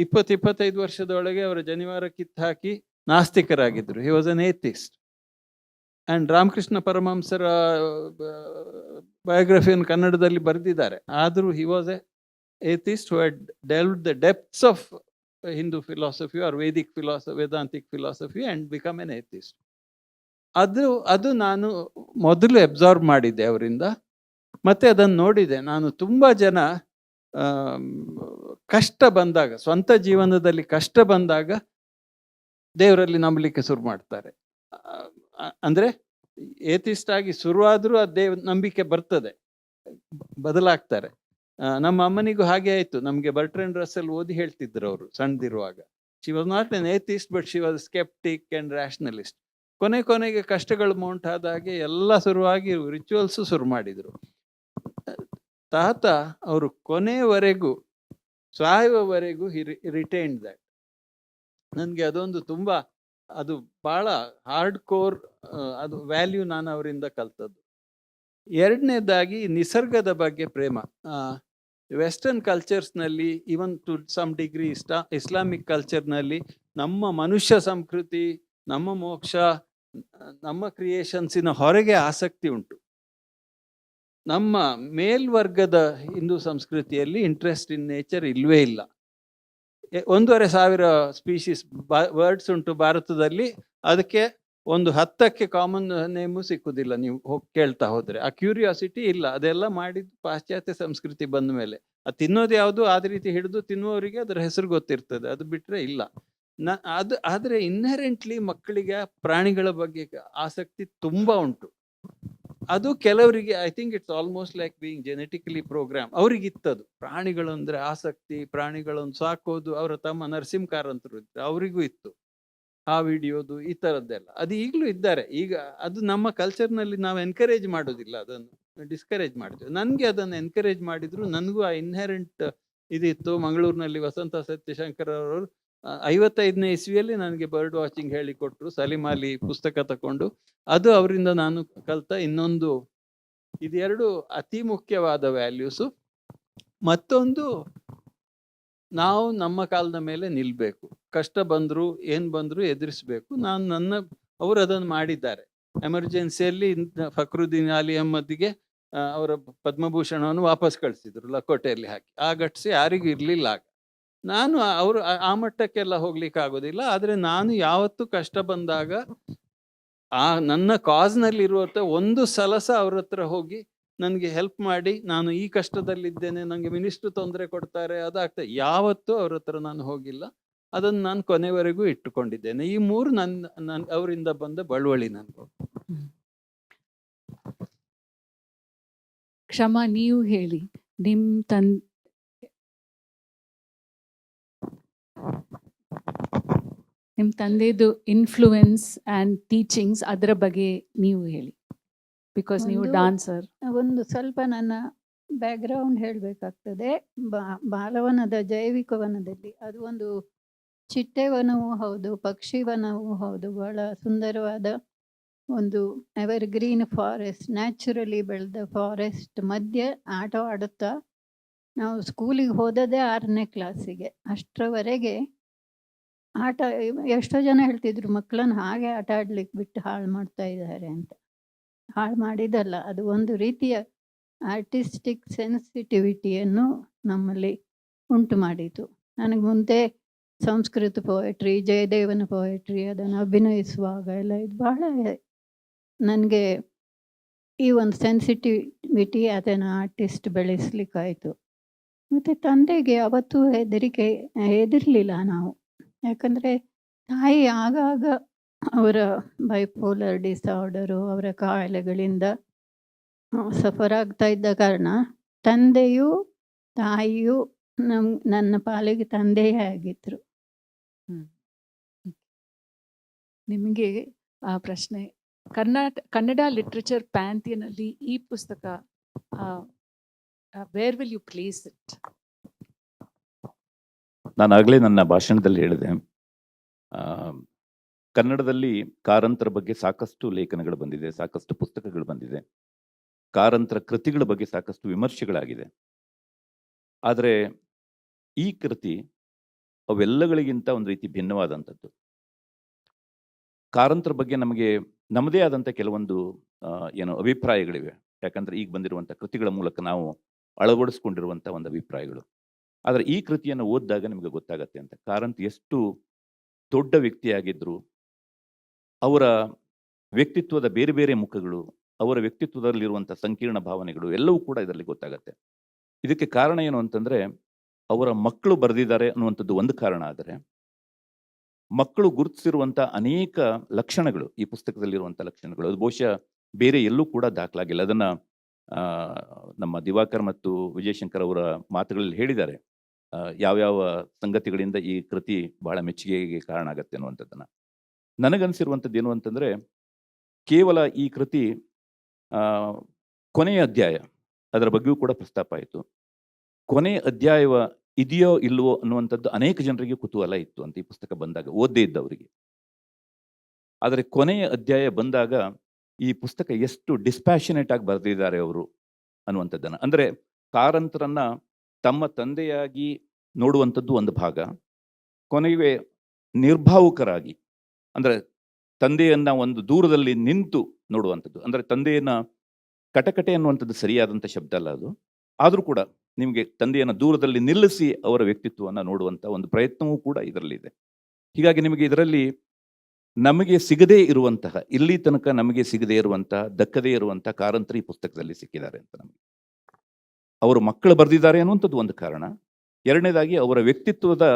20-25 ವರ್ಷದೊಳಗೆ ಅವರ ಜನಿವಾರ ಕಿತ್ತು ಹಾಕಿ ನಾಸ್ತಿಕರಾಗಿದ್ದರು. He was an atheist. And Ramakrishna ಪರಮಹಂಸರ ಬಯೋಗ್ರಫಿಯನ್ನು ಕನ್ನಡದಲ್ಲಿ ಬರೆದಿದ್ದಾರೆ. ಆದರೂ he was a atheist who had delved the depths of Hindu philosophy or Vedic Vedantic philosophy and become an atheist. ಅದು ನಾನು ಮೊದಲು ಅಬ್ಸಾರ್ವ್ ಮಾಡಿದ್ದೆ ಅವರಿಂದ. ಮತ್ತೆ ಅದನ್ನು ನೋಡಿದೆ. ನಾನು ತುಂಬ ಜನ ಕಷ್ಟ ಬಂದಾಗ, ಸ್ವಂತ ಜೀವನದಲ್ಲಿ ಕಷ್ಟ ಬಂದಾಗ ದೇವರಲ್ಲಿ ನಂಬಲಿಕ್ಕೆ ಶುರು ಮಾಡ್ತಾರೆ. ಅಂದರೆ ಏಥಿಸ್ಟ್ ಆಗಿ ಶುರುವಾದರೂ ಆ ನಂಬಿಕೆ ಬರ್ತದೆ, ಬದಲಾಗ್ತಾರೆ. ನಮ್ಮ ಅಮ್ಮನಿಗೂ ಹಾಗೆ ಆಯಿತು. ನಮಗೆ ಬರ್ಟ್ರಾಂಡ್ ರಸೆಲ್ ಓದಿ ಹೇಳ್ತಿದ್ರು ಅವರು ಸಣ್ಣದಿರುವಾಗ. She was not an atheist but she was sceptic and rationalist. ಕೊನೆಗೆ ಕಷ್ಟಗಳು ಮೌಂಟ್ ಆದಾಗೆ ಎಲ್ಲ ಶುರುವಾಗಿ ರಿಚುವಲ್ಸು ಶುರು ಮಾಡಿದರು. ತಾತ ಅವರು ಕೊನೆಯವರೆಗೂ, ಸಾಯುವವರೆಗೂ ರಿಟೈನ್ಡ್ ದ್ಯಾಟ್. ನನಗೆ ಅದೊಂದು ತುಂಬ, ಅದು ಭಾಳ ಹಾರ್ಡ್ ಕೋರ್ ಅದು ವ್ಯಾಲ್ಯೂ ನಾನು ಅವರಿಂದ ಕಲ್ತದ್ದು. ಎರಡನೇದಾಗಿ ನಿಸರ್ಗದ ಬಗ್ಗೆ ಪ್ರೇಮ. ವೆಸ್ಟರ್ನ್ ಕಲ್ಚರ್ಸ್ನಲ್ಲಿ, even to some degree Islamic ಕಲ್ಚರ್ನಲ್ಲಿ ನಮ್ಮ ಮನುಷ್ಯ ಸಂಸ್ಕೃತಿ, ನಮ್ಮ ಮೋಕ್ಷ, ನಮ್ಮ ಕ್ರಿಯೇಷನ್ಸಿನ ಹೊರಗೆ ಆಸಕ್ತಿ ಉಂಟು. ನಮ್ಮ ಮೇಲ್ವರ್ಗದ ಹಿಂದೂ ಸಂಸ್ಕೃತಿಯಲ್ಲಿ ಇಂಟ್ರೆಸ್ಟ್ ಇನ್ ನೇಚರ್ ಇಲ್ಲವೇ ಇಲ್ಲ. 1,500 ಸ್ಪೀಶೀಸ್ ವರ್ಡ್ಸ್ ಉಂಟು ಭಾರತದಲ್ಲಿ. ಅದಕ್ಕೆ ಒಂದು 10ಕ್ಕೆ ಕಾಮನ್ ನೇಮು ಸಿಕ್ಕುದಿಲ್ಲ ನೀವು ಕೇಳ್ತಾ ಹೋದರೆ. ಆ ಕ್ಯೂರಿಯಾಸಿಟಿ ಇಲ್ಲ. ಅದೆಲ್ಲ ಮಾಡಿದ್ದು ಪಾಶ್ಚಾತ್ಯ ಸಂಸ್ಕೃತಿ ಬಂದ ಮೇಲೆ. ಅದು ತಿನ್ನೋದು ಯಾವುದು, ಆದ ರೀತಿ ಹಿಡಿದು ತಿನ್ನುವವರಿಗೆ ಅದರ ಹೆಸರು ಗೊತ್ತಿರ್ತದೆ, ಅದು ಬಿಟ್ಟರೆ ಇಲ್ಲ. ಆದರೆ ಇನ್ನೆರೆಂಟ್ಲಿ ಮಕ್ಕಳಿಗೆ ಪ್ರಾಣಿಗಳ ಬಗ್ಗೆ ಆಸಕ್ತಿ ತುಂಬ ಉಂಟು. ಅದು ಕೆಲವರಿಗೆ, I think it's almost like being genetically program. ಅವ್ರಿಗಿತ್ತದು ಪ್ರಾಣಿಗಳು ಅಂದರೆ ಆಸಕ್ತಿ, ಪ್ರಾಣಿಗಳನ್ನು ಸಾಕೋದು. ಅವರ ತಮ್ಮ ನರಸಿಂಹ ಕಾರಂತರು ಇದ್ರು, ಅವರಿಗೂ ಇತ್ತು ಹಾವು ಹಿಡಿಯೋದು, ಈ ಥರದ್ದೆಲ್ಲ. ಅದು ಈಗಲೂ ಇದ್ದಾರೆ. ಈಗ ಅದು ನಮ್ಮ ಕಲ್ಚರ್ನಲ್ಲಿ ನಾವು ಎನ್ಕರೇಜ್ ಮಾಡೋದಿಲ್ಲ, ಅದನ್ನು ಡಿಸ್ಕರೇಜ್ ಮಾಡ್ತೇವೆ. ನನಗೆ ಅದನ್ನು ಎನ್ಕರೇಜ್ ಮಾಡಿದ್ರು. ನನಗೂ ಆ ಇನ್ಹೆರೆಂಟ್ ಇದಿತ್ತು. ಮಂಗಳೂರಿನಲ್ಲಿ ವಸಂತ ಸತ್ಯಶಂಕರ್ ಅವರು 55ನೇ ಇಸ್ವಿಯಲ್ಲಿ ನನಗೆ ಬರ್ಡ್ ವಾಚಿಂಗ್ ಹೇಳಿಕೊಟ್ರು, ಸಲಿಮಾಲಿ ಪುಸ್ತಕ ತಗೊಂಡು. ಅದು ಅವರಿಂದ ನಾನು ಕಲ್ತ ಇನ್ನೊಂದು. ಇದೆರಡು ಅತಿ ಮುಖ್ಯವಾದ ವ್ಯಾಲ್ಯೂಸು. ಮತ್ತೊಂದು, ನಾವು ನಮ್ಮ ಕಾಲದ ಮೇಲೆ ನಿಲ್ಲಬೇಕು. ಕಷ್ಟ ಬಂದರೂ ಏನು ಬಂದರೂ ಎದುರಿಸಬೇಕು. ಅವರು ಅದನ್ನು ಮಾಡಿದ್ದಾರೆ. ಎಮರ್ಜೆನ್ಸಿಯಲ್ಲಿ ಫಕ್ರುದ್ದೀನ್ ಅಲಿ ಅಹಮ್ಮದ್ಗೆ ಅವರ ಪದ್ಮಭೂಷಣವನ್ನು ವಾಪಸ್ ಕಳಿಸಿದ್ರು, ಲಕೋಟೆಯಲ್ಲಿ ಹಾಕಿ. ಆ ಗಟ್ಸಿ ಯಾರಿಗೂ ಇರಲಿಲ್ಲ ಆಗ. ನಾನು ಅವರು ಆ ಮಟ್ಟಕ್ಕೆಲ್ಲ ಹೋಗ್ಲಿಕ್ಕೆ ಆಗೋದಿಲ್ಲ. ಆದರೆ ನಾನು ಯಾವತ್ತೂ ಕಷ್ಟ ಬಂದಾಗ ನನ್ನ ಕಾಸ್ನಲ್ಲಿ ಇರುವಂಥ ಒಂದು ಸಲಸ ಅವ್ರ ಹತ್ರ ಹೋಗಿ ನನಗೆ ಹೆಲ್ಪ್ ಮಾಡಿ, ನಾನು ಈ ಕಷ್ಟದಲ್ಲಿದ್ದೇನೆ, ನನಗೆ ಮಿನಿಸ್ಟ್ರು ತೊಂದರೆ ಕೊಡ್ತಾರೆ, ಅದಾಗ್ತದೆ, ಯಾವತ್ತೂ ಅವ್ರ ಹತ್ರ ನಾನು ಹೋಗಿಲ್ಲ. ಅದನ್ನು ನಾನು ಕೊನೆವರೆಗೂ ಇಟ್ಟುಕೊಂಡಿದ್ದೇನೆ. ಈ 3 ನನ್ನ ಅವರಿಂದ ಬಂದ ಬಳುವಳಿ ನನಗೆ. ಕ್ಷಮಾ, ನೀವು ಹೇಳಿ, ನಿಮ್ಮ ತಂದೆದು ಇನ್ಫ್ಲೂಯೆನ್ಸ್ ಆ್ಯಂಡ್ ಟೀಚಿಂಗ್ಸ್ ಅದರ ಬಗ್ಗೆ ನೀವು ಹೇಳಿ. ಬಿಕಾಸ್ ನೀವು ಡಾನ್ಸರ್. ಒಂದು ಸ್ವಲ್ಪ ನನ್ನ ಬ್ಯಾಕ್ಗ್ರೌಂಡ್ ಹೇಳಬೇಕಾಗ್ತದೆ. ಬಾಲವನದ ಜೈವಿಕವನದಲ್ಲಿ ಅದು ಒಂದು ಚಿಟ್ಟೆವನವೂ ಹೌದು, ಪಕ್ಷಿವನವೂ ಹೌದು. ಬಹಳ ಸುಂದರವಾದ ಒಂದು ಎವರ್ಗ್ರೀನ್ ಫಾರೆಸ್ಟ್, ನ್ಯಾಚುರಲಿ ಬೆಳೆದ ಫಾರೆಸ್ಟ್ ಮಧ್ಯೆ ಆಟ ಆಡುತ್ತಾ ನಾವು ಸ್ಕೂಲಿಗೆ ಹೋದದೇ 6ನೇ ಕ್ಲಾಸಿಗೆ. ಅಷ್ಟರವರೆಗೆ ಆಟ, ಎಷ್ಟೋ ಜನ ಹೇಳ್ತಿದ್ರು ಮಕ್ಕಳನ್ನು ಹಾಗೆ ಆಟ ಆಡ್ಲಿಕ್ಕೆ ಬಿಟ್ಟು ಹಾಳು ಮಾಡ್ತಾ ಇದ್ದಾರೆ ಅಂತ. ಹಾಳು ಮಾಡಿದಲ್ಲ, ಅದು ಒಂದು ರೀತಿಯ ಆರ್ಟಿಸ್ಟಿಕ್ ಸೆನ್ಸಿಟಿವಿಟಿಯನ್ನು ನಮ್ಮಲ್ಲಿ ಉಂಟು ಮಾಡಿತು. ನನಗೆ ಮುಂದೆ ಸಂಸ್ಕೃತ ಪೋಯಟ್ರಿ, ಜಯದೇವನ ಪೋಯಟ್ರಿ ಅದನ್ನು ಅಭಿನಯಿಸುವಾಗ ಎಲ್ಲ ಇದು ಬಹಳ ನನಗೆ ಈ ಒಂದು ಸೆನ್ಸಿಟಿವಿಟಿ ಅದನ್ನು ಆರ್ಟಿಸ್ಟ್ ಬೆಳೆಸಲಿಕ್ಕಾಯಿತು. ಮತ್ತು ತಂದೆಗೆ ಯಾವತ್ತೂ ಹೆದರಲಿಲ್ಲ ನಾವು. ಯಾಕಂದರೆ ತಾಯಿ ಆಗಾಗ ಅವರ ಬೈಪೋಲರ್ ಡಿಸಾರ್ಡರು, ಅವರ ಕಾಯಿಲೆಗಳಿಂದ ಸಫರ್ ಆಗ್ತಾ ಇದ್ದ ಕಾರಣ ತಂದೆಯೂ ತಾಯಿಯೂ ನನ್ನ ಪಾಲಿಗೆ ತಂದೆಯೇ ಆಗಿದ್ರು. ನಿಮಗೆ ಆ ಪ್ರಶ್ನೆ, ಕನ್ನಡ ಲಿಟ್ರೇಚರ್ ಪ್ಯಾಂಥಿಯನಲ್ಲಿ ಈ ಪುಸ್ತಕ where will you place it? ನಾನು ಆಗಲೇ ನನ್ನ ಭಾಷಣದಲ್ಲಿ ಹೇಳಿದೆ, ಕನ್ನಡದಲ್ಲಿ ಕಾರಂತರ ಬಗ್ಗೆ ಸಾಕಷ್ಟು ಲೇಖನಗಳು ಬಂದಿದೆ, ಸಾಕಷ್ಟು ಪುಸ್ತಕಗಳು ಬಂದಿದೆ, ಕಾರಂತರ ಕೃತಿಗಳ ಬಗ್ಗೆ ಸಾಕಷ್ಟು ವಿಮರ್ಶೆಗಳಾಗಿದೆ. ಆದರೆ ಈ ಕೃತಿ ಅವೆಲ್ಲಗಳಿಗಿಂತ ಒಂದು ರೀತಿ ಭಿನ್ನವಾದಂಥದ್ದು. ಕಾರಂತರ ಬಗ್ಗೆ ನಮಗೆ ನಮ್ಮದೇ ಆದಂಥ ಕೆಲವೊಂದು ಏನು ಅಭಿಪ್ರಾಯಗಳಿವೆ. ಯಾಕಂದರೆ ಈಗ ಬಂದಿರುವಂಥ ಕೃತಿಗಳ ಮೂಲಕ ನಾವು ಅಳವಡಿಸ್ಕೊಂಡಿರುವಂಥ ಒಂದು ಅಭಿಪ್ರಾಯಗಳು. ಆದರೆ ಈ ಕೃತಿಯನ್ನು ಓದಿದಾಗ ನಿಮಗೆ ಗೊತ್ತಾಗತ್ತೆ ಅಂತ. ಕಾರಂತ್ ಎಷ್ಟು ದೊಡ್ಡ ವ್ಯಕ್ತಿಯಾಗಿದ್ದರು, ಅವರ ವ್ಯಕ್ತಿತ್ವದ ಬೇರೆ ಬೇರೆ ಮುಖಗಳು, ಅವರ ವ್ಯಕ್ತಿತ್ವದಲ್ಲಿರುವಂಥ ಸಂಕೀರ್ಣ ಭಾವನೆಗಳು ಎಲ್ಲವೂ ಕೂಡ ಇದರಲ್ಲಿ ಗೊತ್ತಾಗತ್ತೆ. ಇದಕ್ಕೆ ಕಾರಣ ಏನು ಅಂತಂದರೆ, ಅವರ ಮಕ್ಕಳು ಬರೆದಿದ್ದಾರೆ ಅನ್ನುವಂಥದ್ದು ಒಂದು ಕಾರಣ. ಆದರೆ ಮಕ್ಕಳು ಗುರುತಿಸಿರುವಂಥ ಅನೇಕ ಲಕ್ಷಣಗಳು, ಈ ಪುಸ್ತಕದಲ್ಲಿರುವಂಥ ಲಕ್ಷಣಗಳು, ಅದು ಬಹುಶಃ ಬೇರೆ ಎಲ್ಲೂ ಕೂಡ ದಾಖಲಾಗಿಲ್ಲ. ಅದನ್ನು ನಮ್ಮ ದಿವಾಕರ್ ಮತ್ತು ವಿಜಯಶಂಕರ್ ಅವರ ಮಾತುಗಳಲ್ಲಿ ಹೇಳಿದ್ದಾರೆ. ಯಾವ್ಯಾವ ಸಂಗತಿಗಳಿಂದ ಈ ಕೃತಿ ಬಹಳ ಮೆಚ್ಚುಗೆಗೆ ಕಾರಣ ಆಗತ್ತೆ ಅನ್ನುವಂಥದ್ದನ್ನು. ನನಗನ್ಸಿರುವಂಥದ್ದು ಏನು ಅಂತಂದರೆ, ಕೇವಲ ಈ ಕೃತಿ ಕೊನೆಯ ಅಧ್ಯಾಯ, ಅದರ ಬಗ್ಗೆಯೂ ಕೂಡ ಪ್ರಸ್ತಾಪ ಆಯಿತು. ಕೊನೆಯ ಅಧ್ಯಾಯವ ಇದೆಯೋ ಇಲ್ವೋ ಅನ್ನುವಂಥದ್ದು ಅನೇಕ ಜನರಿಗೆ ಕುತೂಹಲ ಇತ್ತು ಅಂತ ಈ ಪುಸ್ತಕ ಬಂದಾಗ, ಓದ್ದೇ ಇದ್ದವರಿಗೆ. ಆದರೆ ಕೊನೆಯ ಅಧ್ಯಾಯ ಬಂದಾಗ ಈ ಪುಸ್ತಕ ಎಷ್ಟು ಡಿಸ್ಪ್ಯಾಷನೇಟ್ ಆಗಿ ಬರೆದಿದ್ದಾರೆ ಅವರು ಅನ್ನುವಂಥದ್ದನ್ನು, ಅಂದರೆ ಕಾರಂತರನ್ನ ತಮ್ಮ ತಂದೆಯಾಗಿ ನೋಡುವಂಥದ್ದು ಒಂದು ಭಾಗ, ಕೊನೆಗೆ ನಿರ್ಭಾವುಕರಾಗಿ, ಅಂದರೆ ತಂದೆಯನ್ನ ಒಂದು ದೂರದಲ್ಲಿ ನಿಂತು ನೋಡುವಂಥದ್ದು. ಅಂದರೆ ತಂದೆಯನ್ನ ಕಟಕಟೆ ಅನ್ನುವಂಥದ್ದು ಸರಿಯಾದಂಥ ಶಬ್ದ ಅಲ್ಲ ಅದು, ಆದರೂ ಕೂಡ ನಿಮಗೆ ತಂದೆಯನ್ನು ದೂರದಲ್ಲಿ ನಿಲ್ಲಿಸಿ ಅವರ ವ್ಯಕ್ತಿತ್ವವನ್ನು ನೋಡುವಂಥ ಒಂದು ಪ್ರಯತ್ನವೂ ಕೂಡ ಇದರಲ್ಲಿದೆ. ಹೀಗಾಗಿ ನಿಮಗೆ ಇದರಲ್ಲಿ ನಮಗೆ ಸಿಗದೇ ಇರುವಂತಹ, ಇಲ್ಲಿ ತನಕ ನಮಗೆ ಸಿಗದೇ ಇರುವಂತಹ, ದಕ್ಕದೇ ಇರುವಂಥ ಕಾರಂತರು ಈ ಪುಸ್ತಕದಲ್ಲಿ ಸಿಕ್ಕಿದ್ದಾರೆ ಅಂತ ನಮಗೆ. ಅವರು ಮಕ್ಕಳು ಬರೆದಿದ್ದಾರೆ ಅನ್ನುವಂಥದ್ದು ಒಂದು ಕಾರಣ. ಎರಡನೇದಾಗಿ ಅವರ ವ್ಯಕ್ತಿತ್ವದ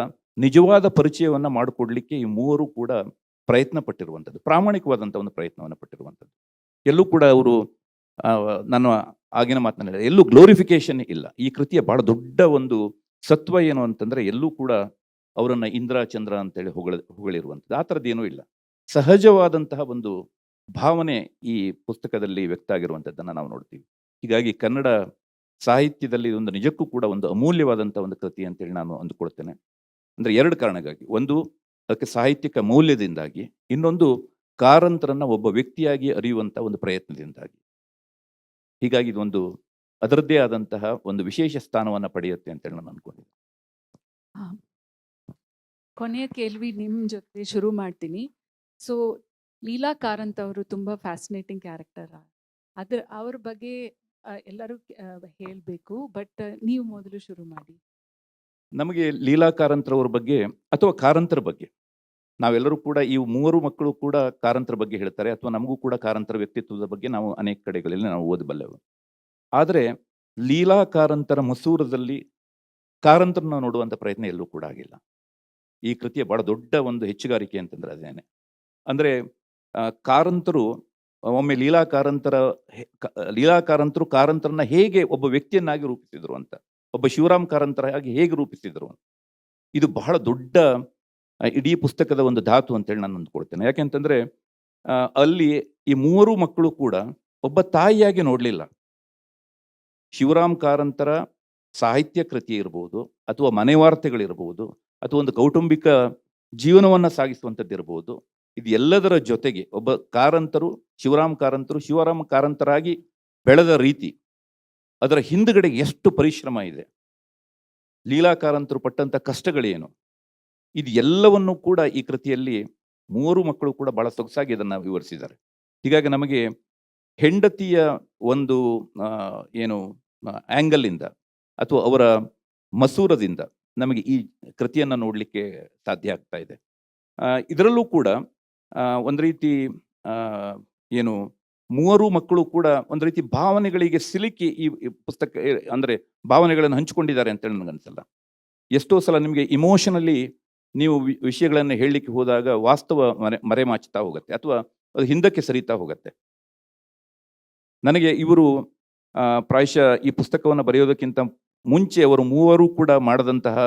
ನಿಜವಾದ ಪರಿಚಯವನ್ನು ಮಾಡಿಕೊಡ್ಲಿಕ್ಕೆ ಈ ಮೂವರು ಕೂಡ ಪ್ರಯತ್ನ ಪಟ್ಟಿರುವಂಥದ್ದು, ಪ್ರಾಮಾಣಿಕವಾದಂಥ ಒಂದು ಪ್ರಯತ್ನವನ್ನು ಪಟ್ಟಿರುವಂಥದ್ದು. ಎಲ್ಲೂ ಕೂಡ ಅವರು ನಾನು ಆಗಿನ ಮಾತನಾಡಿದ ಎಲ್ಲೂ ಗ್ಲೋರಿಫಿಕೇಶನ್ ಇಲ್ಲ. ಈ ಕೃತಿಯ ಬಹಳ ದೊಡ್ಡ ಒಂದು ಸತ್ವ ಏನು ಅಂತಂದರೆ, ಎಲ್ಲೂ ಕೂಡ ಅವರನ್ನು ಇಂದ್ರ ಚಂದ್ರ ಅಂತೇಳಿ ಹೊಗಳಿರುವಂಥದ್ದು ಆ ಥರದ್ದೇನೂ ಇಲ್ಲ. ಸಹಜವಾದಂತಹ ಒಂದು ಭಾವನೆ ಈ ಪುಸ್ತಕದಲ್ಲಿ ವ್ಯಕ್ತ ಆಗಿರುವಂಥದ್ದನ್ನು ನಾವು ನೋಡ್ತೀವಿ. ಹೀಗಾಗಿ ಕನ್ನಡ ಸಾಹಿತ್ಯದಲ್ಲಿ ಒಂದು ನಿಜಕ್ಕೂ ಕೂಡ ಒಂದು ಅಮೂಲ್ಯವಾದಂಥ ಒಂದು ಕೃತಿ ಅಂತೇಳಿ ನಾನು ಅಂದುಕೊಳ್ತೇನೆ. ಅಂದರೆ ಎರಡು ಕಾರಣಕ್ಕಾಗಿ, ಒಂದು ಅದಕ್ಕೆ ಸಾಹಿತ್ಯಿಕ ಮೌಲ್ಯದಿಂದಾಗಿ, ಇನ್ನೊಂದು ಕಾರಂತರನ್ನ ಒಬ್ಬ ವ್ಯಕ್ತಿಯಾಗಿ ಅರಿಯುವಂಥ ಒಂದು ಪ್ರಯತ್ನದಿಂದಾಗಿ. ಹೀಗಾಗಿ ಇದೊಂದು ಅದರದ್ದೇ ಆದಂತಹ ಒಂದು ವಿಶೇಷ ಸ್ಥಾನವನ್ನು ಪಡೆಯುತ್ತೆ ಅಂತೇಳಿ ನಾನು ಅನ್ಕೊಂಡಿದ್ದೆ. ಕೊನೆಯ ಕೇಳ್ವಿ ನಿಮ್ಮ ಜೊತೆ ಶುರು ಮಾಡ್ತೀನಿ. ಸೊ ಲೀಲಾ ಕಾರಂತ್ ಅವರು ತುಂಬ ಫ್ಯಾಸಿನೇಟಿಂಗ್ ಕ್ಯಾರೆಕ್ಟರ್. ಅವ್ರ ಬಗ್ಗೆ ಎಲ್ಲರೂ ಹೇಳಬೇಕು, ಬಟ್ ನೀವು ಮೊದಲು ಶುರು ಮಾಡಿ. ನಮಗೆ ಲೀಲಾ ಕಾರಂತ್ರವ್ರ ಬಗ್ಗೆ ಅಥವಾ ಕಾರಂತರ ಬಗ್ಗೆ, ನಾವೆಲ್ಲರೂ ಕೂಡ ಈ ಮೂವರು ಮಕ್ಕಳು ಕೂಡ ಕಾರಂತರ ಬಗ್ಗೆ ಹೇಳ್ತಾರೆ, ಅಥವಾ ನಮಗೂ ಕೂಡ ಕಾರಂತರ ವ್ಯಕ್ತಿತ್ವದ ಬಗ್ಗೆ ನಾವು ಅನೇಕ ಕಡೆಗಳಲ್ಲಿ ನಾವು ಓದಬಲ್ಲೆವು. ಆದರೆ ಲೀಲಾ ಕಾರಂತರ ಮಸೂರದಲ್ಲಿ ಕಾರಂತರನ್ನ ನೋಡುವಂಥ ಪ್ರಯತ್ನ ಎಲ್ಲೂ ಕೂಡ ಆಗಿಲ್ಲ. ಈ ಕೃತಿಯ ಬಹಳ ದೊಡ್ಡ ಒಂದು ಹೆಚ್ಚುಗಾರಿಕೆ ಅಂತಂದ್ರೆ ಅದೇನೆ. ಅಂದರೆ ಕಾರಂತರು ಒಮ್ಮೆ ಲೀಲಾ ಕಾರಂತರು ಕಾರಂತರನ್ನ ಹೇಗೆ ಒಬ್ಬ ವ್ಯಕ್ತಿಯನ್ನಾಗಿ ರೂಪಿಸಿದ್ರು ಅಂತ, ಒಬ್ಬ ಶಿವರಾಮ್ ಕಾರಂತರಾಗಿ ಹೇಗೆ ರೂಪಿಸಿದ್ರು ಅಂತ, ಇದು ಬಹಳ ದೊಡ್ಡ ಇಡೀ ಪುಸ್ತಕದ ಒಂದು ಧಾತು ಅಂತೇಳಿ ನಾನು ಅಂದ್ಕೊಳ್ತೇನೆ. ಯಾಕೆಂತಂದ್ರೆ ಅಲ್ಲಿ ಈ ಮೂವರು ಮಕ್ಕಳು ಕೂಡ ಒಬ್ಬ ತಾಯಿಯಾಗಿ ನೋಡಲಿಲ್ಲ. ಶಿವರಾಮ್ ಕಾರಂತರ ಸಾಹಿತ್ಯ ಕೃತಿ ಇರ್ಬೋದು, ಅಥವಾ ಮನೆ ವಾರ್ತೆಗಳಿರ್ಬೋದು, ಅಥವಾ ಒಂದು ಕೌಟುಂಬಿಕ ಜೀವನವನ್ನು ಸಾಗಿಸುವಂಥದ್ದಿರ್ಬೋದು, ಇದು ಎಲ್ಲದರ ಜೊತೆಗೆ ಒಬ್ಬ ಕಾರಂತರು, ಶಿವರಾಮ್ ಕಾರಂತರಾಗಿ ಬೆಳೆದ ರೀತಿ, ಅದರ ಹಿಂದುಗಡೆ ಎಷ್ಟು ಪರಿಶ್ರಮ ಇದೆ, ಲೀಲಾ ಕಾರಂತರು ಪಟ್ಟಂಥ ಕಷ್ಟಗಳೇನು, ಇದು ಎಲ್ಲವನ್ನೂ ಕೂಡ ಈ ಕೃತಿಯಲ್ಲಿ ಮೂವರು ಮಕ್ಕಳು ಕೂಡ ಬಹಳ ಸೊಗಸಾಗಿ ಇದನ್ನು ವಿವರಿಸಿದ್ದಾರೆ. ಹೀಗಾಗಿ ನಮಗೆ ಹೆಂಡತಿಯ ಒಂದು ಏನು ಆ್ಯಂಗಲಿಂದ ಅಥವಾ ಅವರ ಮಸೂರದಿಂದ ನಮಗೆ ಈ ಕೃತಿಯನ್ನು ನೋಡಲಿಕ್ಕೆ ಸಾಧ್ಯ ಆಗ್ತಾ ಇದೆ. ಇದರಲ್ಲೂ ಕೂಡ ಒಂದು ರೀತಿ ಏನು ಮೂವರು ಮಕ್ಕಳು ಕೂಡ ಒಂದು ರೀತಿ ಭಾವನೆಗಳಿಗೆ ಸಿಲುಕಿ ಈ ಪುಸ್ತಕ ಅಂದರೆ ಭಾವನೆಗಳನ್ನು ಹಂಚಿಕೊಂಡಿದ್ದಾರೆ ಅಂತೇಳಿ ನನಗನ್ಸಲ್ಲ. ಎಷ್ಟೋ ಸಲ ನಿಮಗೆ ಇಮೋಷನಲಿ ನೀವು ವಿಷಯಗಳನ್ನು ಹೇಳಲಿಕ್ಕೆ ಹೋದಾಗ ವಾಸ್ತವ ಮರೆಮಾಚ್ತಾ ಹೋಗುತ್ತೆ, ಅಥವಾ ಅದು ಹಿಂದಕ್ಕೆ ಸರಿತಾ ಹೋಗುತ್ತೆ. ನನಗೆ ಇವರು ಪ್ರಾಯಶಃ ಈ ಪುಸ್ತಕವನ್ನು ಬರೆಯೋದಕ್ಕಿಂತ ಮುಂಚೆ ಅವರು ಮೂವರು ಕೂಡ ಮಾಡದಂತಹ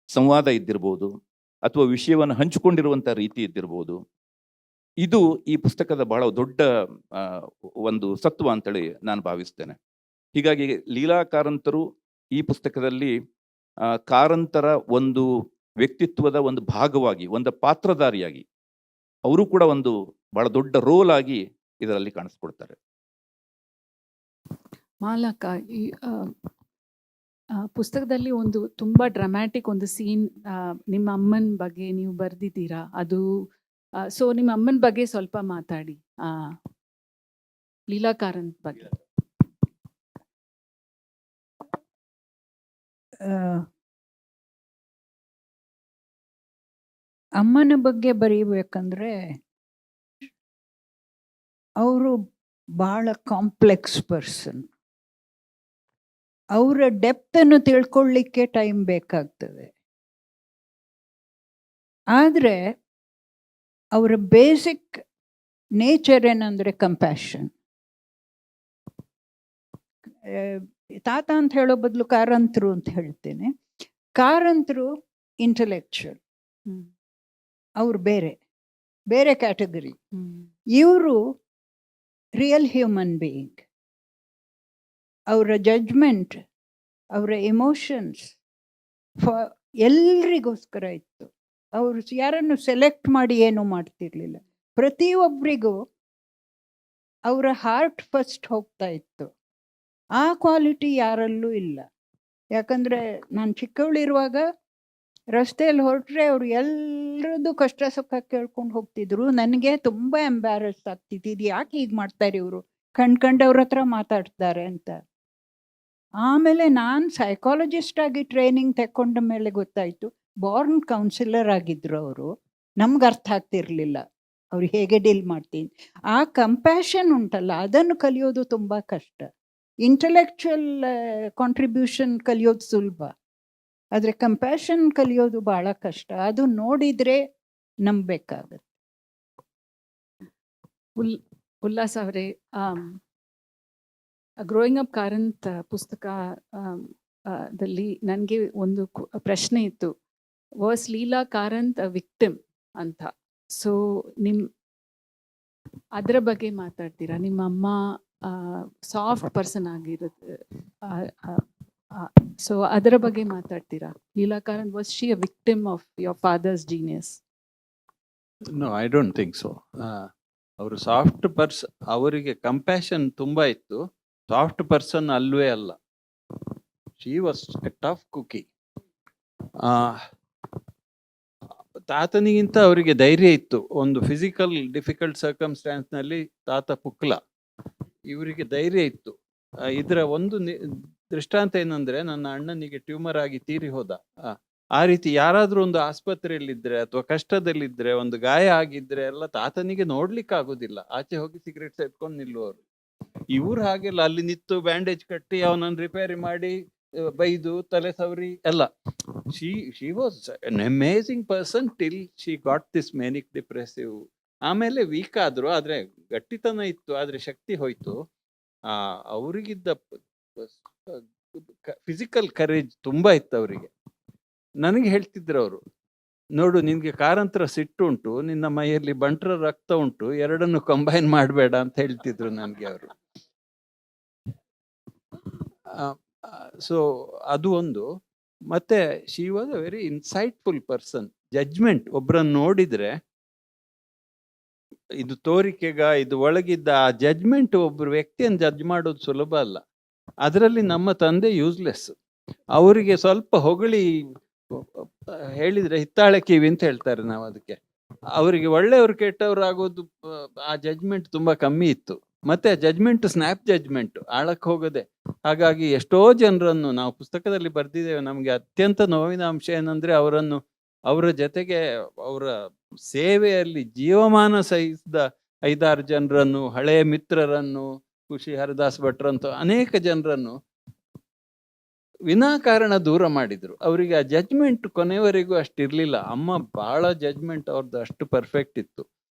ಸಂವಾದ ಇದ್ದಿರ್ಬೋದು, ಅಥವಾ ವಿಷಯವನ್ನು ಹಂಚಿಕೊಂಡಿರುವಂಥ ರೀತಿ ಇದ್ದಿರ್ಬೋದು, ಇದು ಈ ಪುಸ್ತಕದ ಬಹಳ ದೊಡ್ಡ ಒಂದು ಸತ್ವ ಅಂತೇಳಿ ನಾನು ಭಾವಿಸ್ತೇನೆ. ಹೀಗಾಗಿ ಲೀಲಾ ಕಾರಂತರು ಈ ಪುಸ್ತಕದಲ್ಲಿ ಕಾರಂತರ ಒಂದು ವ್ಯಕ್ತಿತ್ವದ ಒಂದು ಭಾಗವಾಗಿ, ಒಂದು ಪಾತ್ರಧಾರಿಯಾಗಿ ಅವರು ಕೂಡ ಒಂದು ಬಹಳ ದೊಡ್ಡ ರೋಲ್ ಆಗಿ ಇದರಲ್ಲಿ ಕಾಣಿಸ್ಕೊಡ್ತಾರೆ. ಮಾಲಕ, ಈ ಪುಸ್ತಕದಲ್ಲಿ ಒಂದು ತುಂಬ ಡ್ರಾಮ್ಯಾಟಿಕ್ ಒಂದು ಸೀನ್ ನಿಮ್ಮ ಅಮ್ಮನ ಬಗ್ಗೆ ನೀವು ಬರೆದಿದ್ದೀರಾ. ಅದು ಸೊ ನಿಮ್ಮ ಅಮ್ಮನ ಬಗ್ಗೆ ಸ್ವಲ್ಪ ಮಾತಾಡಿ. ಲೀಲಾ ಕಾರಂತ್ ಬಗ್ಗೆ. ಅಮ್ಮನ ಬಗ್ಗೆ ಬರೀಬೇಕಂದ್ರೆ ಅವರು ಭಾಳ ಕಾಂಪ್ಲೆಕ್ಸ್ ಪರ್ಸನ್. ಅವರ ಡೆಪ್ತನ್ನು ತಿಳ್ಕೊಳ್ಳಿಕ್ಕೆ ಟೈಮ್ ಬೇಕಾಗ್ತದೆ. ಆದರೆ ಅವರ ಬೇಸಿಕ್ ನೇಚರ್ ಏನಂದರೆ ಕಂಪ್ಯಾಷನ್. ತಾತ ಅಂತ ಹೇಳೋ ಬದಲು ಕಾರಂತರು ಅಂತ ಹೇಳ್ತೇನೆ. ಕಾರಂತರು ಇಂಟೆಲೆಕ್ಚುಯಲ್, ಅವ್ರು ಬೇರೆ ಬೇರೆ ಕ್ಯಾಟಗರಿ. ಇವರು ರಿಯಲ್ ಹ್ಯೂಮನ್ ಬೀಯಿಂಗ್. ಅವರ ಜಡ್ಜ್ಮೆಂಟ್, ಅವರ ಎಮೋಷನ್ಸ್ ಎಲ್ರಿಗೋಸ್ಕರ ಇತ್ತು. ಅವರು ಯಾರನ್ನು ಸೆಲೆಕ್ಟ್ ಮಾಡಿ ಏನೂ ಮಾಡ್ತಿರ್ಲಿಲ್ಲ. ಪ್ರತಿಯೊಬ್ಬರಿಗೂ ಅವರ ಹಾರ್ಟ್ ಫಸ್ಟ್ ಹೋಗ್ತಾ ಇತ್ತು. ಆ ಕ್ವಾಲಿಟಿ ಯಾರಲ್ಲೂ ಇಲ್ಲ. ಯಾಕಂದರೆ ನಾನು ಚಿಕ್ಕವಳಿರುವಾಗ ರಸ್ತೆಯಲ್ಲಿ ಹೊರಟ್ರೆ ಅವರು ಎಲ್ಲರದ್ದು ಕಷ್ಟ ಸುಖ ಕೇಳ್ಕೊಂಡು ಹೋಗ್ತಿದ್ರು. ನನಗೆ ತುಂಬ ಎಂಬ್ಯಾರಸ್ ಆಗ್ತಿತ್ತು, ಇದು ಯಾಕೆ ಹೀಗೆ ಮಾಡ್ತಾರೆ ಇವರು, ಕಂಡ್ಕಂಡವ್ರ ಹತ್ರ ಮಾತಾಡ್ತಾರೆ ಅಂತ. ಆಮೇಲೆ ನಾನು ಸೈಕಾಲಜಿಸ್ಟ್ ಆಗಿ ಟ್ರೈನಿಂಗ್ ತಗೊಂಡ ಮೇಲೆ ಗೊತ್ತಾಯಿತು, ಬಾರ್ನ್ ಕೌನ್ಸಿಲರ್ ಆಗಿದ್ರು ಅವರು. ನಮ್ಗೆ ಅರ್ಥ ಆಗ್ತಿರ್ಲಿಲ್ಲ ಅವ್ರು ಹೇಗೆ ಡೀಲ್ ಮಾಡ್ತೀನಿ. ಆ ಕಂಪ್ಯಾಷನ್ ಉಂಟಲ್ಲ, ಅದನ್ನು ಕಲಿಯೋದು ತುಂಬ ಕಷ್ಟ. ಇಂಟೆಲೆಕ್ಚುಯಲ್ ಕಾಂಟ್ರಿಬ್ಯೂಷನ್ ಕಲಿಯೋದು ಸುಲಭ, ಆದರೆ ಕಂಪ್ಯಾಷನ್ ಕಲಿಯೋದು ಭಾಳ ಕಷ್ಟ. ಅದು ನೋಡಿದರೆ ನಂಬಬೇಕಾಗತ್ತೆ. ಉಲ್ಲಾಸ್ ಅವರೇ, ಗ್ರೋಯಿಂಗ್ ಅಪ್ ಕಾರಂತ್ ಪುಸ್ತಕ ದಲ್ಲಿ ನನಗೆ ಒಂದು ಪ್ರಶ್ನೆ ಇತ್ತು. Was Leela Karanth a victim ಅಂತ. ಸೊ ಅದರ ಬಗ್ಗೆ ಮಾತಾಡ್ತೀರಾ? ನಿಮ್ಮ ಅಮ್ಮ ಸಾಫ್ಟ್ ಪರ್ಸನ್ ಆಗಿರುತ್ತೆ, ಸೊ ಅದರ ಬಗ್ಗೆ ಮಾತಾಡ್ತೀರಾ? Leela Karanth, was she a victim of your father's genius? No, I don't think so. ಅವರು ಸಾಫ್ಟ್ ಅವರಿಗೆ ಕಂಪ್ಯಾಷನ್ ತುಂಬ ಇತ್ತು. ಸಾಫ್ಟ್ ಪರ್ಸನ್ ಅಲ್ವೇ ಅಲ್ಲ. She was a tough cookie. ತಾತನಿಗಿಂತ ಅವರಿಗೆ ಧೈರ್ಯ ಇತ್ತು. ಒಂದು ಫಿಸಿಕಲ್ ಡಿಫಿಕಲ್ಟ್ ಸರ್ಕಮ್ಸ್ಟಾನ್ಸ್ನಲ್ಲಿ ತಾತ ಪುಕ್ಲ, ಇವರಿಗೆ ಧೈರ್ಯ ಇತ್ತು. ಇದರ ಒಂದು ದೃಷ್ಟಾಂತ ಏನಂದ್ರೆ, ನನ್ನ ಅಣ್ಣನಿಗೆ ಟ್ಯೂಮರ್ ಆಗಿ ತೀರಿ ಹೋದ. ಆ ರೀತಿ ಯಾರಾದ್ರೂ ಒಂದು ಆಸ್ಪತ್ರೆಯಲ್ಲಿದ್ರೆ ಅಥವಾ ಕಷ್ಟದಲ್ಲಿದ್ರೆ, ಒಂದು ಗಾಯ ಆಗಿದ್ರೆ ಎಲ್ಲ ತಾತನಿಗೆ ನೋಡ್ಲಿಕ್ಕೆ ಆಗುದಿಲ್ಲ. ಆಚೆ ಹೋಗಿ ಸಿಗರೇಟ್ ಸೇದ್ಕೊಂಡು ನಿಲ್ಲುವರು. ಇವ್ರು ಹಾಗೆಲ್ಲ ಅಲ್ಲಿ ನಿಂತು ಬ್ಯಾಂಡೇಜ್ ಕಟ್ಟಿ ಅವನನ್ನು ರಿಪೇರಿ ಮಾಡಿ ಬೈದು ತಲೆ ಸವರಿ ಎಲ್ಲ. She was an amazing person till she got this ಮ್ಯಾನಿಕ್ depressive. ಆಮೇಲೆ ವೀಕ್ ಆದ್ರು, ಆದ್ರೆ ಗಟ್ಟಿತನ ಇತ್ತು, ಆದ್ರೆ ಶಕ್ತಿ ಹೋಯ್ತು. ಅವರಿಗಿದ್ದ ಫಿಸಿಕಲ್ ಕರೇಜ್ ತುಂಬಾ ಇತ್ತು ಅವರಿಗೆ. ನನಗೆ ಹೇಳ್ತಿದ್ರು ಅವರು, ನೋಡು ನಿನ್ಗೆ ಕಾರಂತರ ಸಿಟ್ಟು ಉಂಟು, ನಿನ್ನ ಮೈಯಲ್ಲಿ ಬಂಟ್ರ ರಕ್ತ ಉಂಟು, ಎರಡನ್ನು ಕಂಬೈನ್ ಮಾಡಬೇಡ ಅಂತ ಹೇಳ್ತಿದ್ರು ನನಗೆ ಅವರು. ಸೊ ಅದು ಒಂದು. ಮತ್ತೆ she was a very insightful person. Judgement, ಒಬ್ಬರನ್ನು ನೋಡಿದ್ರೆ ಇದು ತೋರಿಕೆಗ ಇದು ಒಳಗಿದ್ದ ಆ ಜಡ್ಜ್ಮೆಂಟ್, ಒಬ್ಬರು ವ್ಯಕ್ತಿಯನ್ನು ಜಡ್ಜ್ ಮಾಡೋದು ಸುಲಭ ಅಲ್ಲ. ಅದರಲ್ಲಿ ನಮ್ಮ ತಂದೆ ಯೂಸ್ಲೆಸ್. ಅವರಿಗೆ ಸ್ವಲ್ಪ ಹೊಗಳಿ ಹೇಳಿದ್ರೆ ಹಿತ್ತಾಳೆ ಕಿವಿ ಅಂತ ಹೇಳ್ತಾರೆ ನಾವು ಅದಕ್ಕೆ. ಅವರಿಗೆ ಒಳ್ಳೆಯವರು ಕೆಟ್ಟವರು ಆಗೋದು ಆ ಜಡ್ಜ್ಮೆಂಟ್ ತುಂಬಾ ಕಮ್ಮಿ ಇತ್ತು. ಮತ್ತೆ ಜಡ್ಜ್ಮೆಂಟ್ ಸ್ನ್ಯಾಪ್ ಜಡ್ಜ್ಮೆಂಟ್, ಆಳಕ್ಕೆ ಹೋಗದೆ. ಹಾಗಾಗಿ ಎಷ್ಟೋ ಜನರನ್ನು ನಾವು ಪುಸ್ತಕದಲ್ಲಿ ಬರ್ದಿದ್ದೇವೆ. ನಮಗೆ ಅತ್ಯಂತ ನೋವಿನ ಅಂಶ ಏನಂದ್ರೆ, ಅವರ ಜೊತೆಗೆ ಅವರ ಸೇವೆಯಲ್ಲಿ ಜೀವಮಾನ ಸಹಿಸಿದ 5-6 ಜನರನ್ನು, ಹಳೆಯ ಮಿತ್ರರನ್ನು, ಖುಷಿ ಹರಿದಾಸ್ ಭಟ್ರಂತ ಅನೇಕ ಜನರನ್ನು ವಿನಾಕಾರಣ ದೂರ ಮಾಡಿದ್ರು. ಅವರಿಗೆ ಆ ಜಡ್ಜ್ಮೆಂಟ್ ಕೊನೆಯವರೆಗೂ ಅಷ್ಟಿರ್ಲಿಲ್ಲ. ಅಮ್ಮ ಬಹಳ ಜಡ್ಜ್ಮೆಂಟ್ ಅವ್ರದ್ದು ಅಷ್ಟು ಪರ್ಫೆಕ್ಟ್ ಇತ್ತು.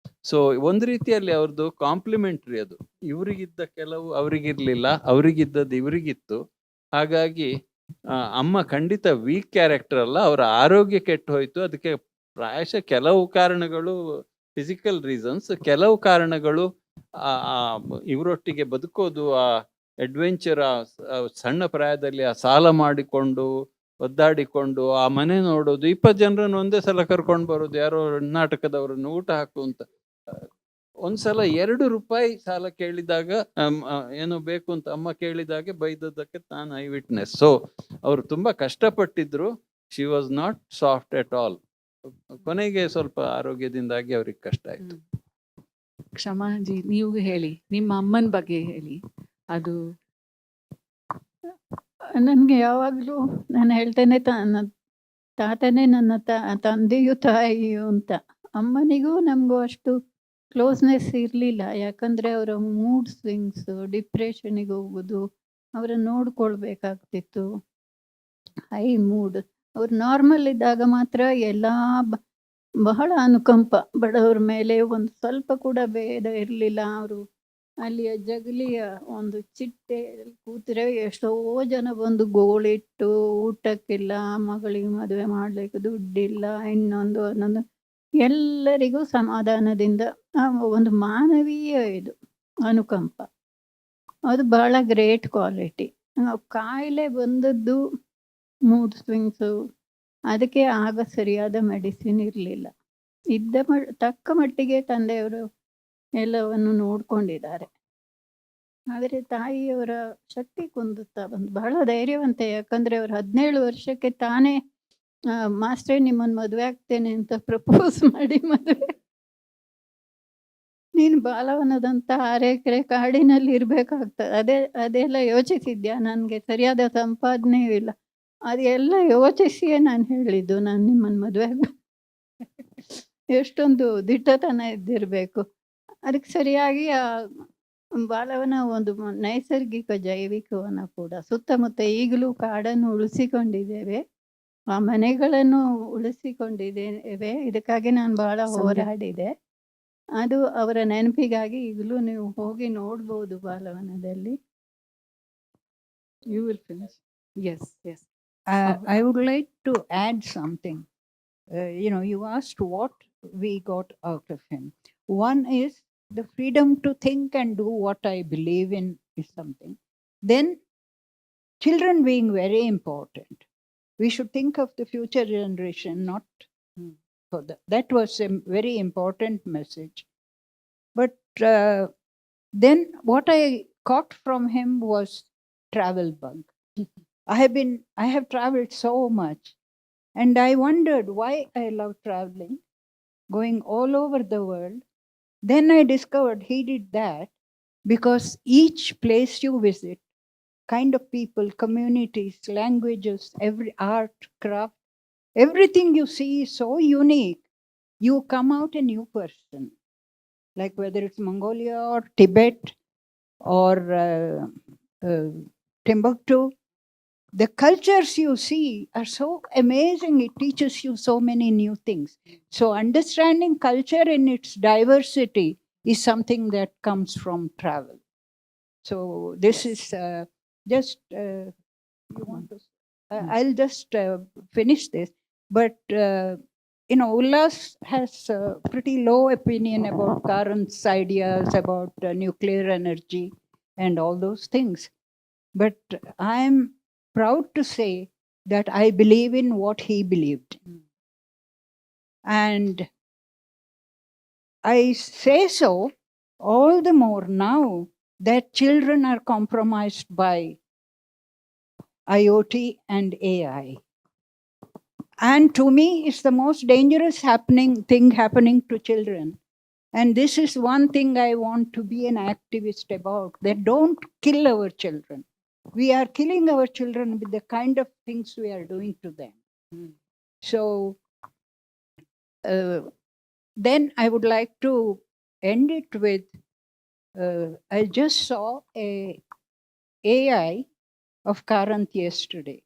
ಸೊ ಒಂದು ರೀತಿಯಲ್ಲಿ ಅವ್ರದ್ದು ಕಾಂಪ್ಲಿಮೆಂಟ್ರಿ ಅದು. ಇವರಿಗಿದ್ದ ಕೆಲವು ಅವರಿಗಿರ್ಲಿಲ್ಲ, ಅವರಿಗಿದ್ದದ್ದು ಇವರಿಗಿತ್ತು. ಹಾಗಾಗಿ ಅಮ್ಮ ಖಂಡಿತ ವೀಕ್ ಕ್ಯಾರೆಕ್ಟರ್ ಅಲ್ಲ, ಅವರ ಆರೋಗ್ಯ ಕೆಟ್ಟು ಹೋಯ್ತು. ಅದಕ್ಕೆ ಪ್ರಾಯಶಃ ಕೆಲವು ಕಾರಣಗಳು ಫಿಸಿಕಲ್ ರೀಸನ್ಸ್, ಕೆಲವು ಕಾರಣಗಳು ಇವರೊಟ್ಟಿಗೆ ಬದುಕೋದು, ಆ ಅಡ್ವೆಂಚರ್, ಸಣ್ಣ ಪ್ರಾಯದಲ್ಲಿ ಆ ಸಾಲ ಮಾಡಿಕೊಂಡು ಒದ್ದಾಡಿಕೊಂಡು ಆ ಮನೆ ನೋಡೋದು, 20 ಜನರನ್ನು ಒಂದೇ ಸಲ ಕರ್ಕೊಂಡು ಬರೋದು, ಯಾರೋ ನಾಟಕದವರನ್ನು ಊಟ ಹಾಕು ಅಂತ. ಒಂದ್ಸಲ 2 ರೂಪಾಯಿ ಸಾಲ ಕೇಳಿದಾಗ, ಏನೋ ಬೇಕು ಅಂತ ಅಮ್ಮ ಕೇಳಿದಾಗೆ ಬೈದದ್ದಕ್ಕೆ ನಾನು ಐ ವಿಟ್ನೆಸ್. ಸೊ ಅವರು ತುಂಬಾ ಕಷ್ಟಪಟ್ಟಿದ್ರು. She was not soft at all. ಕೊನೆಗೆ ಸ್ವಲ್ಪ ಆರೋಗ್ಯದಿಂದಾಗಿ ಅವ್ರಿಗೆ ಕಷ್ಟ ಆಯ್ತು. ಕ್ಷಮಾಜಿ, ನೀವು ಹೇಳಿ, ನಿಮ್ಮ ಅಮ್ಮನ ಬಗ್ಗೆ ಹೇಳಿ. ಅದು ನನಗೆ ಯಾವಾಗಲೂ ನಾನು ಹೇಳ್ತೇನೆ, ನನ್ನ ತಾತನೇ ನನ್ನ ತಂದೆಯು ತಾಯಿಯು ಅಂತ. ಅಮ್ಮನಿಗೂ ನಮಗೂ ಅಷ್ಟು ಕ್ಲೋಸ್ನೆಸ್ ಇರಲಿಲ್ಲ, ಯಾಕಂದರೆ ಅವರ ಮೂಡ್ ಸ್ವಿಂಗ್ಸು, ಡಿಪ್ರೆಷನಿಗೆ ಹೋಗೋದು, ಅವರನ್ನು ನೋಡ್ಕೊಳ್ಬೇಕಾಗ್ತಿತ್ತು. High mood. ಅವ್ರು ನಾರ್ಮಲ್ ಇದ್ದಾಗ ಮಾತ್ರ ಎಲ್ಲ ಬಹಳ ಅನುಕಂಪ, ಬಡವ್ರ ಮೇಲೆ ಒಂದು ಸ್ವಲ್ಪ ಕೂಡ ಭೇದ ಇರಲಿಲ್ಲ. ಅವರು ಅಲ್ಲಿಯ ಜಗಲಿಯ ಒಂದು ಚಿಟ್ಟೆ ಕೂತ್ರೆ ಎಷ್ಟೋ ಜನ ಬಂದು ಗೋಳಿಟ್ಟು ಊಟಕ್ಕಿಲ್ಲ, ಮಗಳಿಗೆ ಮದುವೆ ಮಾಡಲಿಕ್ಕೆ ದುಡ್ಡಿಲ್ಲ, ಇನ್ನೊಂದು ಅನ್ನೊಂದು, ಎಲ್ಲರಿಗೂ ಸಮಾಧಾನದಿಂದ ಒಂದು ಮಾನವೀಯ ಇದು ಅನುಕಂಪ, ಅದು ಬಹಳ ಗ್ರೇಟ್ ಕ್ವಾಲಿಟಿ. ಕಾಯಿಲೆ ಬಂದದ್ದು ಮೂಡ್ ಸ್ವಿಂಗ್ಸು, ಅದಕ್ಕೆ ಆಗ ಸರಿಯಾದ ಮೆಡಿಸಿನ್ ಇರಲಿಲ್ಲ. ತಕ್ಕ ಮಟ್ಟಿಗೆ ತಂದೆಯವರು ಎಲ್ಲವನ್ನು ನೋಡ್ಕೊಂಡಿದ್ದಾರೆ. ಆದರೆ ತಾಯಿಯವರ ಶಕ್ತಿ ಕುಂದುತ್ತಾ ಬಂದು ಬಹಳ ಧೈರ್ಯವಂತೆ, ಯಾಕಂದರೆ ಅವರು 17 ವರ್ಷಕ್ಕೆ ತಾನೇ ಮಾಸ್ಟ್ರೇ ನಿಮ್ಮನ್ನು ಮದುವೆ ಆಗ್ತೇನೆ ಅಂತ ಪ್ರಪೋಸ್ ಮಾಡಿ ಮದುವೆ. ನೀನು ಬಾಲವನದಂಥ 6 ಎಕರೆ ಕಾಡಿನಲ್ಲಿ ಇರಬೇಕಾಗ್ತದೆ, ಅದೆಲ್ಲ ಯೋಚಿಸಿದ್ಯಾ? ನನಗೆ ಸರಿಯಾದ ಸಂಪಾದನೆಯೂ ಇಲ್ಲ, ಅದೆಲ್ಲ ಯೋಚಿಸಿಯೇ ನಾನು ಹೇಳಿದ್ದು ನಾನು ನಿಮ್ಮನ್ನು ಮದುವೆ ಆಗಬೇಕು. ಎಷ್ಟೊಂದು ದಿಟ್ಟತನ ಇದ್ದಿರಬೇಕು. ಅದಕ್ಕೆ ಸರಿಯಾಗಿ ಆ ಬಾಲವನ ಒಂದು ನೈಸರ್ಗಿಕ ಜೈವಿಕವನ ಕೂಡ. ಸುತ್ತಮುತ್ತ ಈಗಲೂ ಕಾಡನ್ನು ಉಳಿಸಿಕೊಂಡಿದ್ದೇವೆ, ಆ ಮನೆಗಳನ್ನು ಉಳಿಸಿಕೊಂಡಿದ್ದೇವೆ. ಇದಕ್ಕಾಗಿ ನಾನು ಬಹಳ ಹೋರಾಡಿದೆ. ಅದು ಅವರ ನೆನಪಿಗಾಗಿ ಈಗಲೂ ನೀವು ಹೋಗಿ ನೋಡ್ಬೋದು ಬಾಲವನದಲ್ಲಿ. You will finish. Yes yes. I would like to add something. You asked what we got out of him. One is the freedom to think and do what I believe in is something. Then children being very important. We should think of the future generation, not for that. That was a very important message. But then what I caught from him was travel bug. I have traveled so much, and I wondered why I love traveling, going all over the world. Then I discovered he did that because each place you visit, kind of people, communities, languages, every art, craft, everything you see is so unique. You come out a new person, like whether it's Mongolia or Tibet or Timbuktu. The cultures you see are so amazing. It teaches you so many new things. So understanding culture in its diversity is something that comes from travel. So this is just, you want to, I'll just finish this. But, Ullas has a pretty low opinion about Karan's ideas about nuclear energy and all those things. But I'm proud to say that I believe in what he believed. And I say so all the more now that children are compromised by IoT and AI. And to me, it's the most dangerous thing happening to children. And this is one thing I want to be an activist about, that don't kill our children. We are killing our children with the kind of things we are doing to them. So then I would like to end it with, I just saw a AI of Karanth yesterday.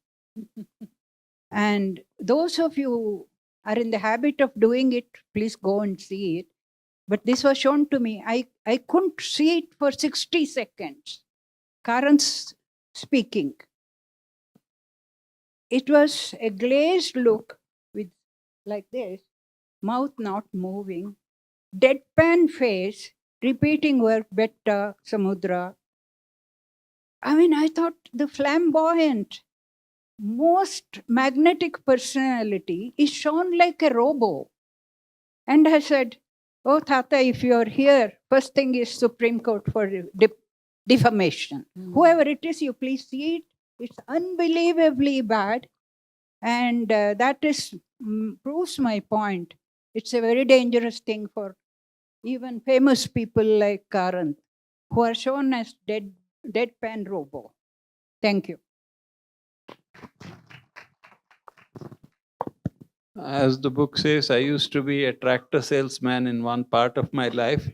And those of you who are in the habit of doing it, please go and see it. But this was shown to me. I couldn't see it for 60 seconds. Karanth's speaking. It was a glazed look with like this, mouth not moving, deadpan face, repeating word betta, samudra. I mean, I thought the flamboyant, most magnetic personality is shown like a robo. And I said, oh, Tata, if you're here, first thing is Supreme Court for defamation. Whoever it is, you please see it. It's unbelievably bad. And that is proves my point. It's a very dangerous thing for even famous people like Karanth, who are shown as deadpan robo. Thank you. As the book says, I used to be a tractor salesman in one part of my life.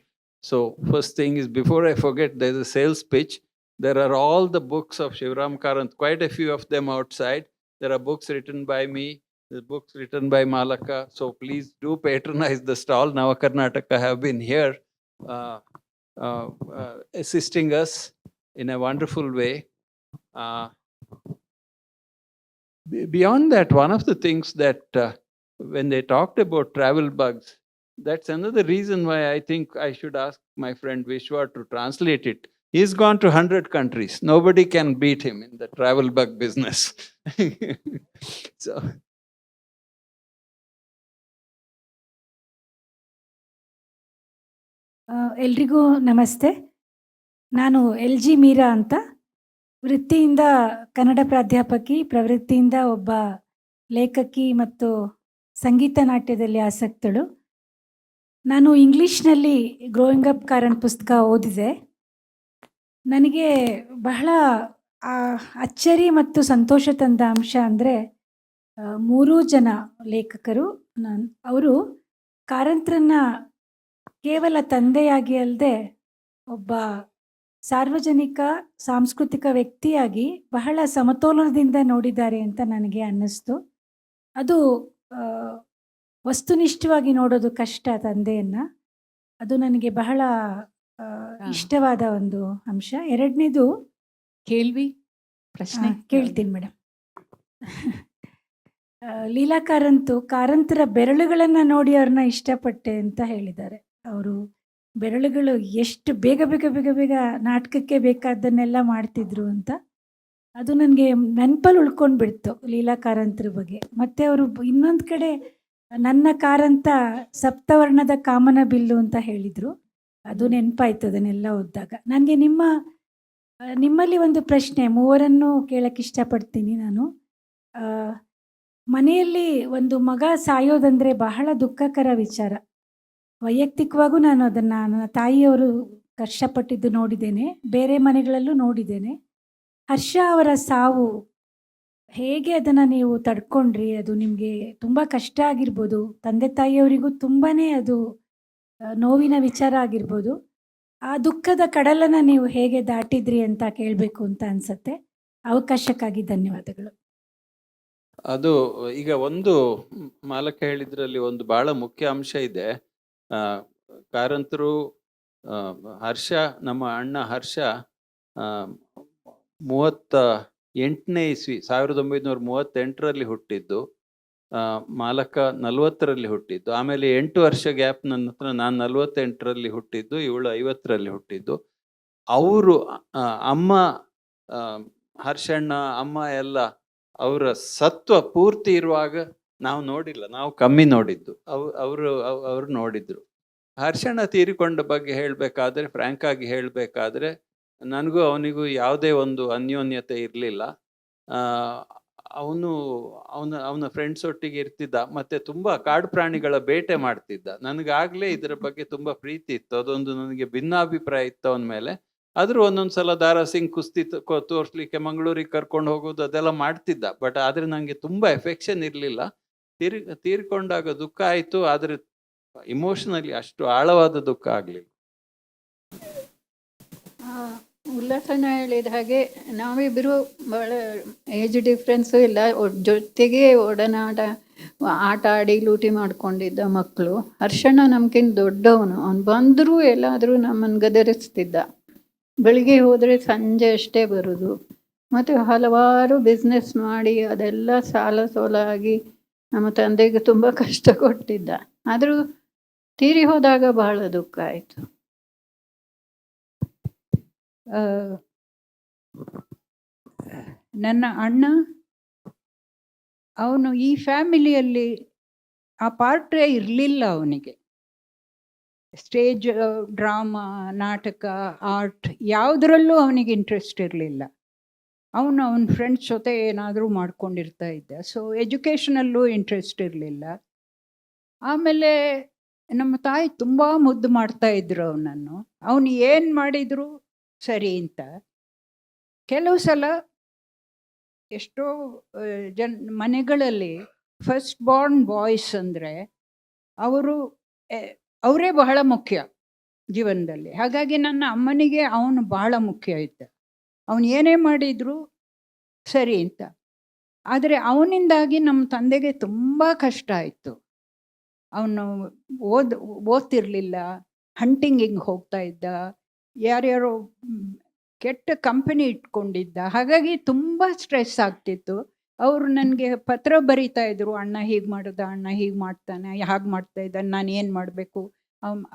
So first thing is, before I forget, there's a sales pitch. There are all the books of Shivram Karanth, quite a few of them outside. There are books written by me, the books written by Malaka. So please do patronize the stall. Nava Karnataka have been here assisting us in a wonderful way. Beyond that, one of the things that when they talked about travel bugs, that's another reason why I think I should ask my friend Vishwa to translate it. He's gone to 100 countries. Nobody can beat him in the travel bug business. So ಎಲ್ರಿಗೂ ನಮಸ್ತೆ. ನಾನು L G Meera ಅಂತ, ವೃತ್ತಿಯಿಂದ ಕನ್ನಡ ಪ್ರಾಧ್ಯಾಪಕಿ, ಪ್ರವೃತ್ತಿಯಿಂದ ಒಬ್ಬ ಲೇಖಕಿ ಮತ್ತು ಸಂಗೀತ ನಾಟ್ಯದಲ್ಲಿ ಆಸಕ್ತಳು. ನಾನು ಇಂಗ್ಲೀಷ್ನಲ್ಲಿ growing up ಕಾರಣ್ ಪುಸ್ತಕ ಓದಿದೆ. ನನಗೆ ಬಹಳ ಅಚ್ಚರಿ ಮತ್ತು ಸಂತೋಷ ತಂದ ಅಂಶ ಅಂದರೆ, 3 ಜನ ಲೇಖಕರು ಅವರು ಕಾರಂತ್ರನ್ನ ಕೇವಲ ತಂದೆಯಾಗಿ ಅಲ್ಲದೆ ಒಬ್ಬ ಸಾರ್ವಜನಿಕ ಸಾಂಸ್ಕೃತಿಕ ವ್ಯಕ್ತಿಯಾಗಿ ಬಹಳ ಸಮತೋಲನದಿಂದ ನೋಡಿದ್ದಾರೆ ಅಂತ ನನಗೆ ಅನ್ನಿಸ್ತು. ಅದು ವಸ್ತುನಿಷ್ಠವಾಗಿ ನೋಡೋದು ಕಷ್ಟ ತಂದೆಯನ್ನು. ಅದು ನನಗೆ ಬಹಳ ಇಷ್ಟವಾದ ಒಂದು ಅಂಶ. ಎರಡನೇದು ಕೇಳ್ವಿ ಪ್ರಶ್ನೆ ಕೇಳ್ತೀನಿ ಮೇಡಮ್. ಲೀಲಾ ಕಾರಂತು ಕಾರಂತರ ಬೆರಳುಗಳನ್ನು ನೋಡಿ ಅವ್ರನ್ನ ಇಷ್ಟಪಟ್ಟೆ ಅಂತ ಹೇಳಿದ್ದಾರೆ. ಅವರು ಬೆರಳುಗಳು ಎಷ್ಟು ಬೇಗ ಬೇಗ ಬೇಗ ಬೇಗ ನಾಟಕಕ್ಕೆ ಬೇಕಾದ್ದನ್ನೆಲ್ಲ ಮಾಡ್ತಿದ್ರು ಅಂತ. ಅದು ನನಗೆ ನೆನಪಲ್ಲಿ ಉಳ್ಕೊಂಡು ಬಿಡ್ತು ಲೀಲಾ ಕಾರಂತರ ಬಗ್ಗೆ. ಮತ್ತು ಅವರು ಇನ್ನೊಂದು ಕಡೆ ನನ್ನ ಕಾರಂತ ಸಪ್ತವರ್ಣದ ಕಾಮನ ಬಿಲ್ಲು ಅಂತ ಹೇಳಿದರು. ಅದು ನೆನಪಾಯ್ತು ಅದನ್ನೆಲ್ಲ ಓದಿದಾಗ. ನನಗೆ ನಿಮ್ಮಲ್ಲಿ ಒಂದು ಪ್ರಶ್ನೆ, ಮೂವರನ್ನು ಕೇಳಕ್ಕೆ ಇಷ್ಟಪಡ್ತೀನಿ ನಾನು. ಮನೆಯಲ್ಲಿ ಒಂದು ಮಗ ಸಾಯೋದಂದರೆ ಬಹಳ ದುಃಖಕರ ವಿಚಾರ. ವೈಯಕ್ತಿಕವಾಗೂ ನಾನು ಅದನ್ನು ನನ್ನ ತಾಯಿಯವರು ಕಷ್ಟಪಟ್ಟಿದ್ದು ನೋಡಿದ್ದೇನೆ, ಬೇರೆ ಮನೆಗಳಲ್ಲೂ ನೋಡಿದ್ದೇನೆ. ಹರ್ಷ ಅವರ ಸಾವು ಹೇಗೆ ಅದನ್ನು ನೀವು ತಡ್ಕೊಂಡ್ರಿ? ಅದು ನಿಮಗೆ ತುಂಬ ಕಷ್ಟ ಆಗಿರ್ಬೋದು, ತಂದೆ ತಾಯಿಯವರಿಗೂ ತುಂಬಾ ಅದು ನೋವಿನ ವಿಚಾರ ಆಗಿರ್ಬೋದು. ಆ ದುಃಖದ ಕಡಲನ್ನು ನೀವು ಹೇಗೆ ದಾಟಿದ್ರಿ ಅಂತ ಕೇಳಬೇಕು ಅಂತ ಅನಿಸುತ್ತೆ. ಅವಕಾಶಕ್ಕಾಗಿ ಧನ್ಯವಾದಗಳು. ಅದು ಈಗ ಒಂದು ಮಾಲಕ ಹೇಳಿದ್ರಲ್ಲಿ ಒಂದು ಬಹಳ ಮುಖ್ಯ ಅಂಶ ಇದೆ. ಕಾರಂತರು ಹರ್ಷ, ನಮ್ಮ ಅಣ್ಣ ಹರ್ಷ 38ನೇ ಇಸ್ವಿ 1938ರಲ್ಲಿ ಹುಟ್ಟಿದ್ದು. ಮಾಲಕ 40ರಲ್ಲಿ ಹುಟ್ಟಿದ್ದು. ಆಮೇಲೆ 8 ವರ್ಷ ಗ್ಯಾಪ್ ನನ್ನ ಹತ್ರ. ನಾನು 48ರಲ್ಲಿ ಹುಟ್ಟಿದ್ದು, ಇವಳು 50ರಲ್ಲಿ ಹುಟ್ಟಿದ್ದು. ಅವರು ಅಮ್ಮ ಹರ್ಷಣ್ಣ ಅಮ್ಮ ಎಲ್ಲ ಅವರ ಸತ್ವ ಪೂರ್ತಿ ಇರುವಾಗ ನಾವು ನೋಡಿಲ್ಲ, ನಾವು ಕಮ್ಮಿ ನೋಡಿದ್ದು. ಅವರು ನೋಡಿದ್ರು. ಹರ್ಷಣ್ಣ ತೀರಿಕೊಂಡ ಬಗ್ಗೆ ಹೇಳಬೇಕಾದ್ರೆ, ಫ್ರ್ಯಾಂಕ್ ಆಗಿ ಹೇಳಬೇಕಾದ್ರೆ, ನನಗೂ ಅವನಿಗೂ ಯಾವುದೇ ಒಂದು ಅನ್ಯೋನ್ಯತೆ ಇರಲಿಲ್ಲ. ಅವನ ಫ್ರೆಂಡ್ಸ್ ಒಟ್ಟಿಗೆ ಇರ್ತಿದ್ದ, ಮತ್ತೆ ತುಂಬ ಕಾಡು ಪ್ರಾಣಿಗಳ ಬೇಟೆ ಮಾಡ್ತಿದ್ದ. ನನಗಾಗಲೇ ಇದರ ಬಗ್ಗೆ ತುಂಬ ಪ್ರೀತಿ ಇತ್ತು. ಅದೊಂದು ನನಗೆ ಭಿನ್ನಾಭಿಪ್ರಾಯ ಇತ್ತು ಅವನ ಮೇಲೆ. ಆದರೂ ಒಂದೊಂದು ಸಲ ದಾರಾಸಿಂಗ್ ಕುಸ್ತಿ ತೋರಿಸ್ಲಿಕ್ಕೆ ಮಂಗಳೂರಿಗೆ ಕರ್ಕೊಂಡು ಹೋಗೋದು ಅದೆಲ್ಲ ಮಾಡ್ತಿದ್ದ. ಬಟ್ ಆದರೆ ನನಗೆ ತುಂಬ ಎಫೆಕ್ಷನ್ ಇರಲಿಲ್ಲ. ತೀರ್ಕೊಂಡಾಗ ದುಃಖ ಆಯಿತು, ಆದರೆ ಇಮೋಷನಲಿ ಅಷ್ಟು ಆಳವಾದ ದುಃಖ ಆಗಲಿಲ್ಲ. ಉಲ್ಲಾಸನ ಹೇಳಿದ ಹಾಗೆ ನಾವಿಬ್ಬರು ಭಾಳ ಏಜ್ ಡಿಫ್ರೆನ್ಸು ಇಲ್ಲ, ಜೊತೆಗೆ ಒಡನಾಟ, ಆಟ ಆಡಿ ಲೂಟಿ ಮಾಡ್ಕೊಂಡಿದ್ದ ಮಕ್ಕಳು. ಹರ್ಷಣ್ಣ ನಮ್ಗಿಂತ ದೊಡ್ಡವನು. ಅವ್ನು ಬಂದರೂ ಎಲ್ಲಾದರೂ ನಮ್ಮನ್ನು ಗದರಿಸ್ತಿದ್ದ. ಬೆಳಿಗ್ಗೆ ಹೋದರೆ ಸಂಜೆ ಅಷ್ಟೇ ಬರೋದು. ಮತ್ತು ಹಲವಾರು ಬಿಸ್ನೆಸ್ ಮಾಡಿ ಅದೆಲ್ಲ ಸಾಲ ಸೋಲಾಗಿ ನಮ್ಮ ತಂದೆಗೆ ತುಂಬ ಕಷ್ಟ ಕೊಟ್ಟಿದ್ದ. ಆದರೂ ತೀರಿ ಹೋದಾಗ ಬಹಳ ದುಃಖ ಆಯಿತು. ನನ್ನ ಅಣ್ಣ, ಅವನು ಈ ಫ್ಯಾಮಿಲಿಯಲ್ಲಿ ಆ ಪಾರ್ಟ್ರೇ ಇರಲಿಲ್ಲ ಅವನಿಗೆ. ಸ್ಟೇಜ್ ಡ್ರಾಮಾ, ನಾಟಕ, ಆರ್ಟ್ ಯಾವುದರಲ್ಲೂ ಅವನಿಗೆ ಇಂಟ್ರೆಸ್ಟ್ ಇರಲಿಲ್ಲ. ಅವನ ಫ್ರೆಂಡ್ಸ್ ಜೊತೆ ಏನಾದರೂ ಮಾಡ್ಕೊಂಡಿರ್ತಾ ಇದ್ದ. ಸೊ ಎಜುಕೇಷನಲ್ಲೂ ಇಂಟ್ರೆಸ್ಟ್ ಇರಲಿಲ್ಲ. ಆಮೇಲೆ ನಮ್ಮ ತಾಯಿ ತುಂಬ ಮುದ್ದು ಮಾಡ್ತಾ ಇದ್ರು ಅವನನ್ನು. ಅವನು ಏನು ಮಾಡಿದರೂ ಸರಿ ಅಂತ. ಕೆಲವು ಸಲ ಎಷ್ಟೋ ಮನೆಗಳಲ್ಲಿ ಫಸ್ಟ್ ಬಾರ್ನ್ ಬಾಯ್ಸ್ ಅಂದರೆ ಅವರೇ ಬಹಳ ಮುಖ್ಯ ಜೀವನದಲ್ಲಿ. ಹಾಗಾಗಿ ನನ್ನ ಅಮ್ಮನಿಗೆ ಅವನು ಬಹಳ ಮುಖ್ಯ ಇದ್ದ. ಅವನು ಏನೇ ಮಾಡಿದರೂ ಸರಿ ಅಂತ. ಆದರೆ ಅವನಿಂದಾಗಿ ನಮ್ಮ ತಂದೆಗೆ ತುಂಬ ಕಷ್ಟ ಆಯಿತು. ಅವನು ಓದ್ತಿರ್ಲಿಲ್ಲ, ಹಂಟಿಂಗಿಗೆ ಹೋಗ್ತಾ ಇದ್ದ, ಯಾರ್ಯಾರೋ ಕೆಟ್ಟ ಕಂಪನಿ ಇಟ್ಕೊಂಡಿದ್ದ. ಹಾಗಾಗಿ ತುಂಬ ಸ್ಟ್ರೆಸ್ ಆಗ್ತಿತ್ತು. ಅವರು ನನಗೆ ಪತ್ರ ಬರೀತಾ ಇದ್ರು, ಅಣ್ಣ ಹೀಗೆ ಮಾಡೋದ, ಅಣ್ಣ ಹೀಗೆ ಮಾಡ್ತಾನೆ, ಹಾಗೆ ಮಾಡ್ತಾ ಇದ್ದಾನೆ, ನಾನು ಏನು ಮಾಡಬೇಕು.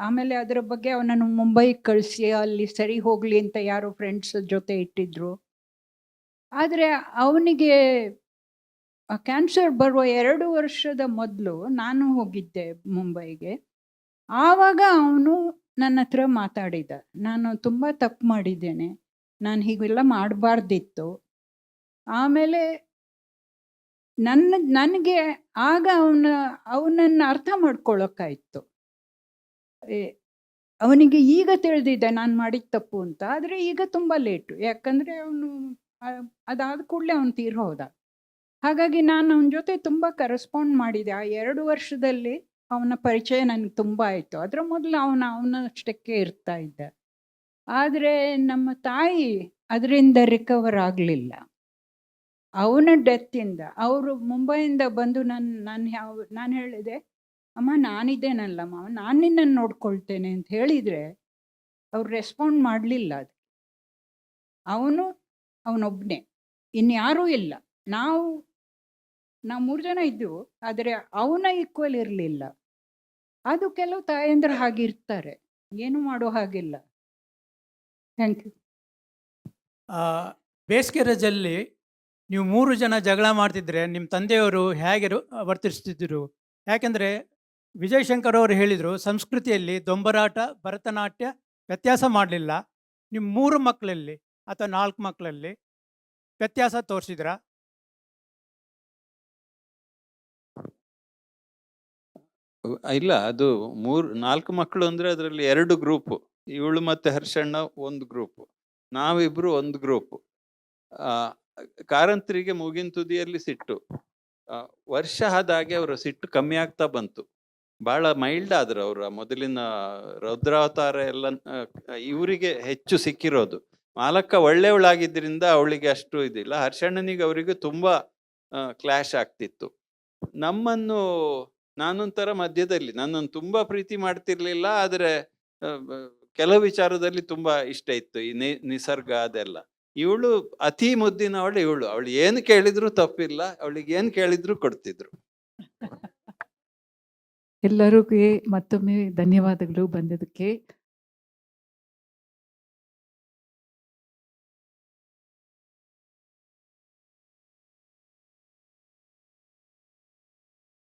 ಆಮೇಲೆ ಅದರ ಬಗ್ಗೆ ಅವನನ್ನು ಮುಂಬೈಗೆ ಕಳಿಸಿ ಅಲ್ಲಿ ಸರಿ ಹೋಗಲಿ ಅಂತ ಯಾರೋ ಫ್ರೆಂಡ್ಸ್ ಜೊತೆ ಇಟ್ಟಿದ್ರು. ಆದರೆ ಅವನಿಗೆ ಕ್ಯಾನ್ಸರ್ ಬರುವ 2 ವರ್ಷದ ಮೊದಲು ನಾನು ಹೋಗಿದ್ದೆ ಮುಂಬೈಗೆ. ಆವಾಗ ಅವನು ನನ್ನ ಹತ್ರ ಮಾತಾಡಿದ, ನಾನು ತುಂಬ ತಪ್ಪು ಮಾಡಿದ್ದೇನೆ, ನಾನು ಹೀಗೆಲ್ಲ ಮಾಡಬಾರ್ದಿತ್ತು. ಆಮೇಲೆ ನನಗೆ ಆಗ ಅವನನ್ನು ಅರ್ಥ ಮಾಡ್ಕೊಳ್ಳೋಕ್ಕಾಯ್ತು. ಅವನಿಗೆ ಈಗ ತಿಳಿದಿದ್ದೆ ನಾನು ಮಾಡಿದ ತಪ್ಪು ಅಂತ. ಆದರೆ ಈಗ ತುಂಬ ಲೇಟು, ಯಾಕಂದರೆ ಅವನು ಅದಾದ ಕೂಡಲೇ ಅವನು ತೀರಿ ಹೋದ. ಹಾಗಾಗಿ ನಾನು ಅವನ ಜೊತೆ ತುಂಬ ಕರೆಸ್ಪಾಂಡ್ ಮಾಡಿದೆ. ಆ 2 ವರ್ಷದಲ್ಲಿ ಅವನ ಪರಿಚಯ ನನಗೆ ತುಂಬ ಆಯಿತು. ಅದರ ಮೊದಲು ಅವನಷ್ಟಕ್ಕೆ ಇರ್ತಾ ಇದ್ದ. ಆದರೆ ನಮ್ಮ ತಾಯಿ ಅದರಿಂದ ರಿಕವರ್ ಆಗಲಿಲ್ಲ. ಅವನ ಡೆತ್ತಿಂದ ಅವರು ಮುಂಬೈಯಿಂದ ಬಂದು ನಾನು ಹೇಳಿದೆ, ಅಮ್ಮ ನಾನಿದ್ದೇನಲ್ಲಮ್ಮ, ನಾನು ನಿನ್ನನ್ನು ನೋಡ್ಕೊಳ್ತೇನೆ ಅಂತ ಹೇಳಿದರೆ ಅವ್ರು ರೆಸ್ಪಾಂಡ್ ಮಾಡಲಿಲ್ಲ. ಅದು ಅವನೊಬ್ಬನೇ, ಇನ್ಯಾರೂ ಇಲ್ಲ. ನಾವು 3 ಜನ ಇದ್ದೆವು, ಆದರೆ ಅವನ ಈಕ್ವಲ್ ಇರಲಿಲ್ಲ. ಅದು ಕೆಲವು ತಾಯಂದ್ರೆ ಹಾಗಿರ್ತಾರೆ, ಏನು ಮಾಡೋ ಹಾಗಿಲ್ಲ. Thank you. ಬೇಸಿಗೆ ರಜಲ್ಲಿ ನೀವು 3 ಜನ ಜಗಳ ಮಾಡ್ತಿದ್ರೆ ನಿಮ್ಮ ತಂದೆಯವರು ಹೇಗೆ ವರ್ತಿಸ್ತಿದ್ದರು? ಯಾಕೆಂದರೆ ವಿಜಯಶಂಕರ್ ಅವರು ಹೇಳಿದರು, ಸಂಸ್ಕೃತಿಯಲ್ಲಿ ದೊಂಬರಾಟ, ಭರತನಾಟ್ಯ ವ್ಯತ್ಯಾಸ ಮಾಡಲಿಲ್ಲ. ನಿಮ್ಮ 3 ಮಕ್ಕಳಲ್ಲಿ ಅಥವಾ 4 ಮಕ್ಕಳಲ್ಲಿ ವ್ಯತ್ಯಾಸ ತೋರಿಸಿದ್ರಾ? ಇಲ್ಲ, ಅದು 4 ಮಕ್ಕಳು ಅಂದರೆ ಅದರಲ್ಲಿ 2 ಗ್ರೂಪು. ಇವಳು ಮತ್ತೆ ಹರ್ಷಣ್ಣ ಒಂದು ಗ್ರೂಪು, ನಾವಿಬ್ರು ಒಂದು ಗ್ರೂಪು. ಕಾರಂತರಿಗೆ ಮೂಗಿನ ತುದಿಯಲ್ಲಿ ಸಿಟ್ಟು. ವರ್ಷ ಆದಾಗೆ ಅವರ ಸಿಟ್ಟು ಕಮ್ಮಿ ಆಗ್ತಾ ಬಂತು. ಬಹಳ ಮೈಲ್ಡ್ ಆದ್ರು ಅವರು. ಮೊದಲಿನ ರೌದ್ರಾವತಾರ ಎಲ್ಲ ಇವರಿಗೆ ಹೆಚ್ಚು ಸಿಕ್ಕಿರೋದು. ಮಾಲಕ್ಕ ಒಳ್ಳೆಯವಳಾಗಿದ್ದರಿಂದ ಅವಳಿಗೆ ಅಷ್ಟು ಇದಿಲ್ಲ. ಹರ್ಷಣ್ಣನಿಗೆ ಅವರಿಗೂ ತುಂಬಾ ಕ್ಲಾಶ್ ಆಗ್ತಿತ್ತು. ನಮ್ಮನ್ನು ನಾನೊಂಥರ ಮಧ್ಯದಲ್ಲಿ, ನನ್ನನ್ನು ತುಂಬಾ ಪ್ರೀತಿ ಮಾಡ್ತಿರ್ಲಿಲ್ಲ, ಆದರೆ ಕೆಲವು ವಿಚಾರದಲ್ಲಿ ತುಂಬಾ ಇಷ್ಟ ಇತ್ತು, ಈ ನಿಸರ್ಗ ಅದೆಲ್ಲ. ಇವಳು ಅತಿ ಮುದ್ದಿನವಳು. ಅವಳು ಏನು ಕೇಳಿದ್ರು ತಪ್ಪಿಲ್ಲ, ಅವಳಿಗೆ ಏನು ಕೇಳಿದ್ರು ಕೊಡ್ತಿದ್ರು. ಎಲ್ಲರಿಗೂ ಮತ್ತೊಮ್ಮೆ ಧನ್ಯವಾದಗಳು ಬಂದಿದ್ದಕ್ಕೆ.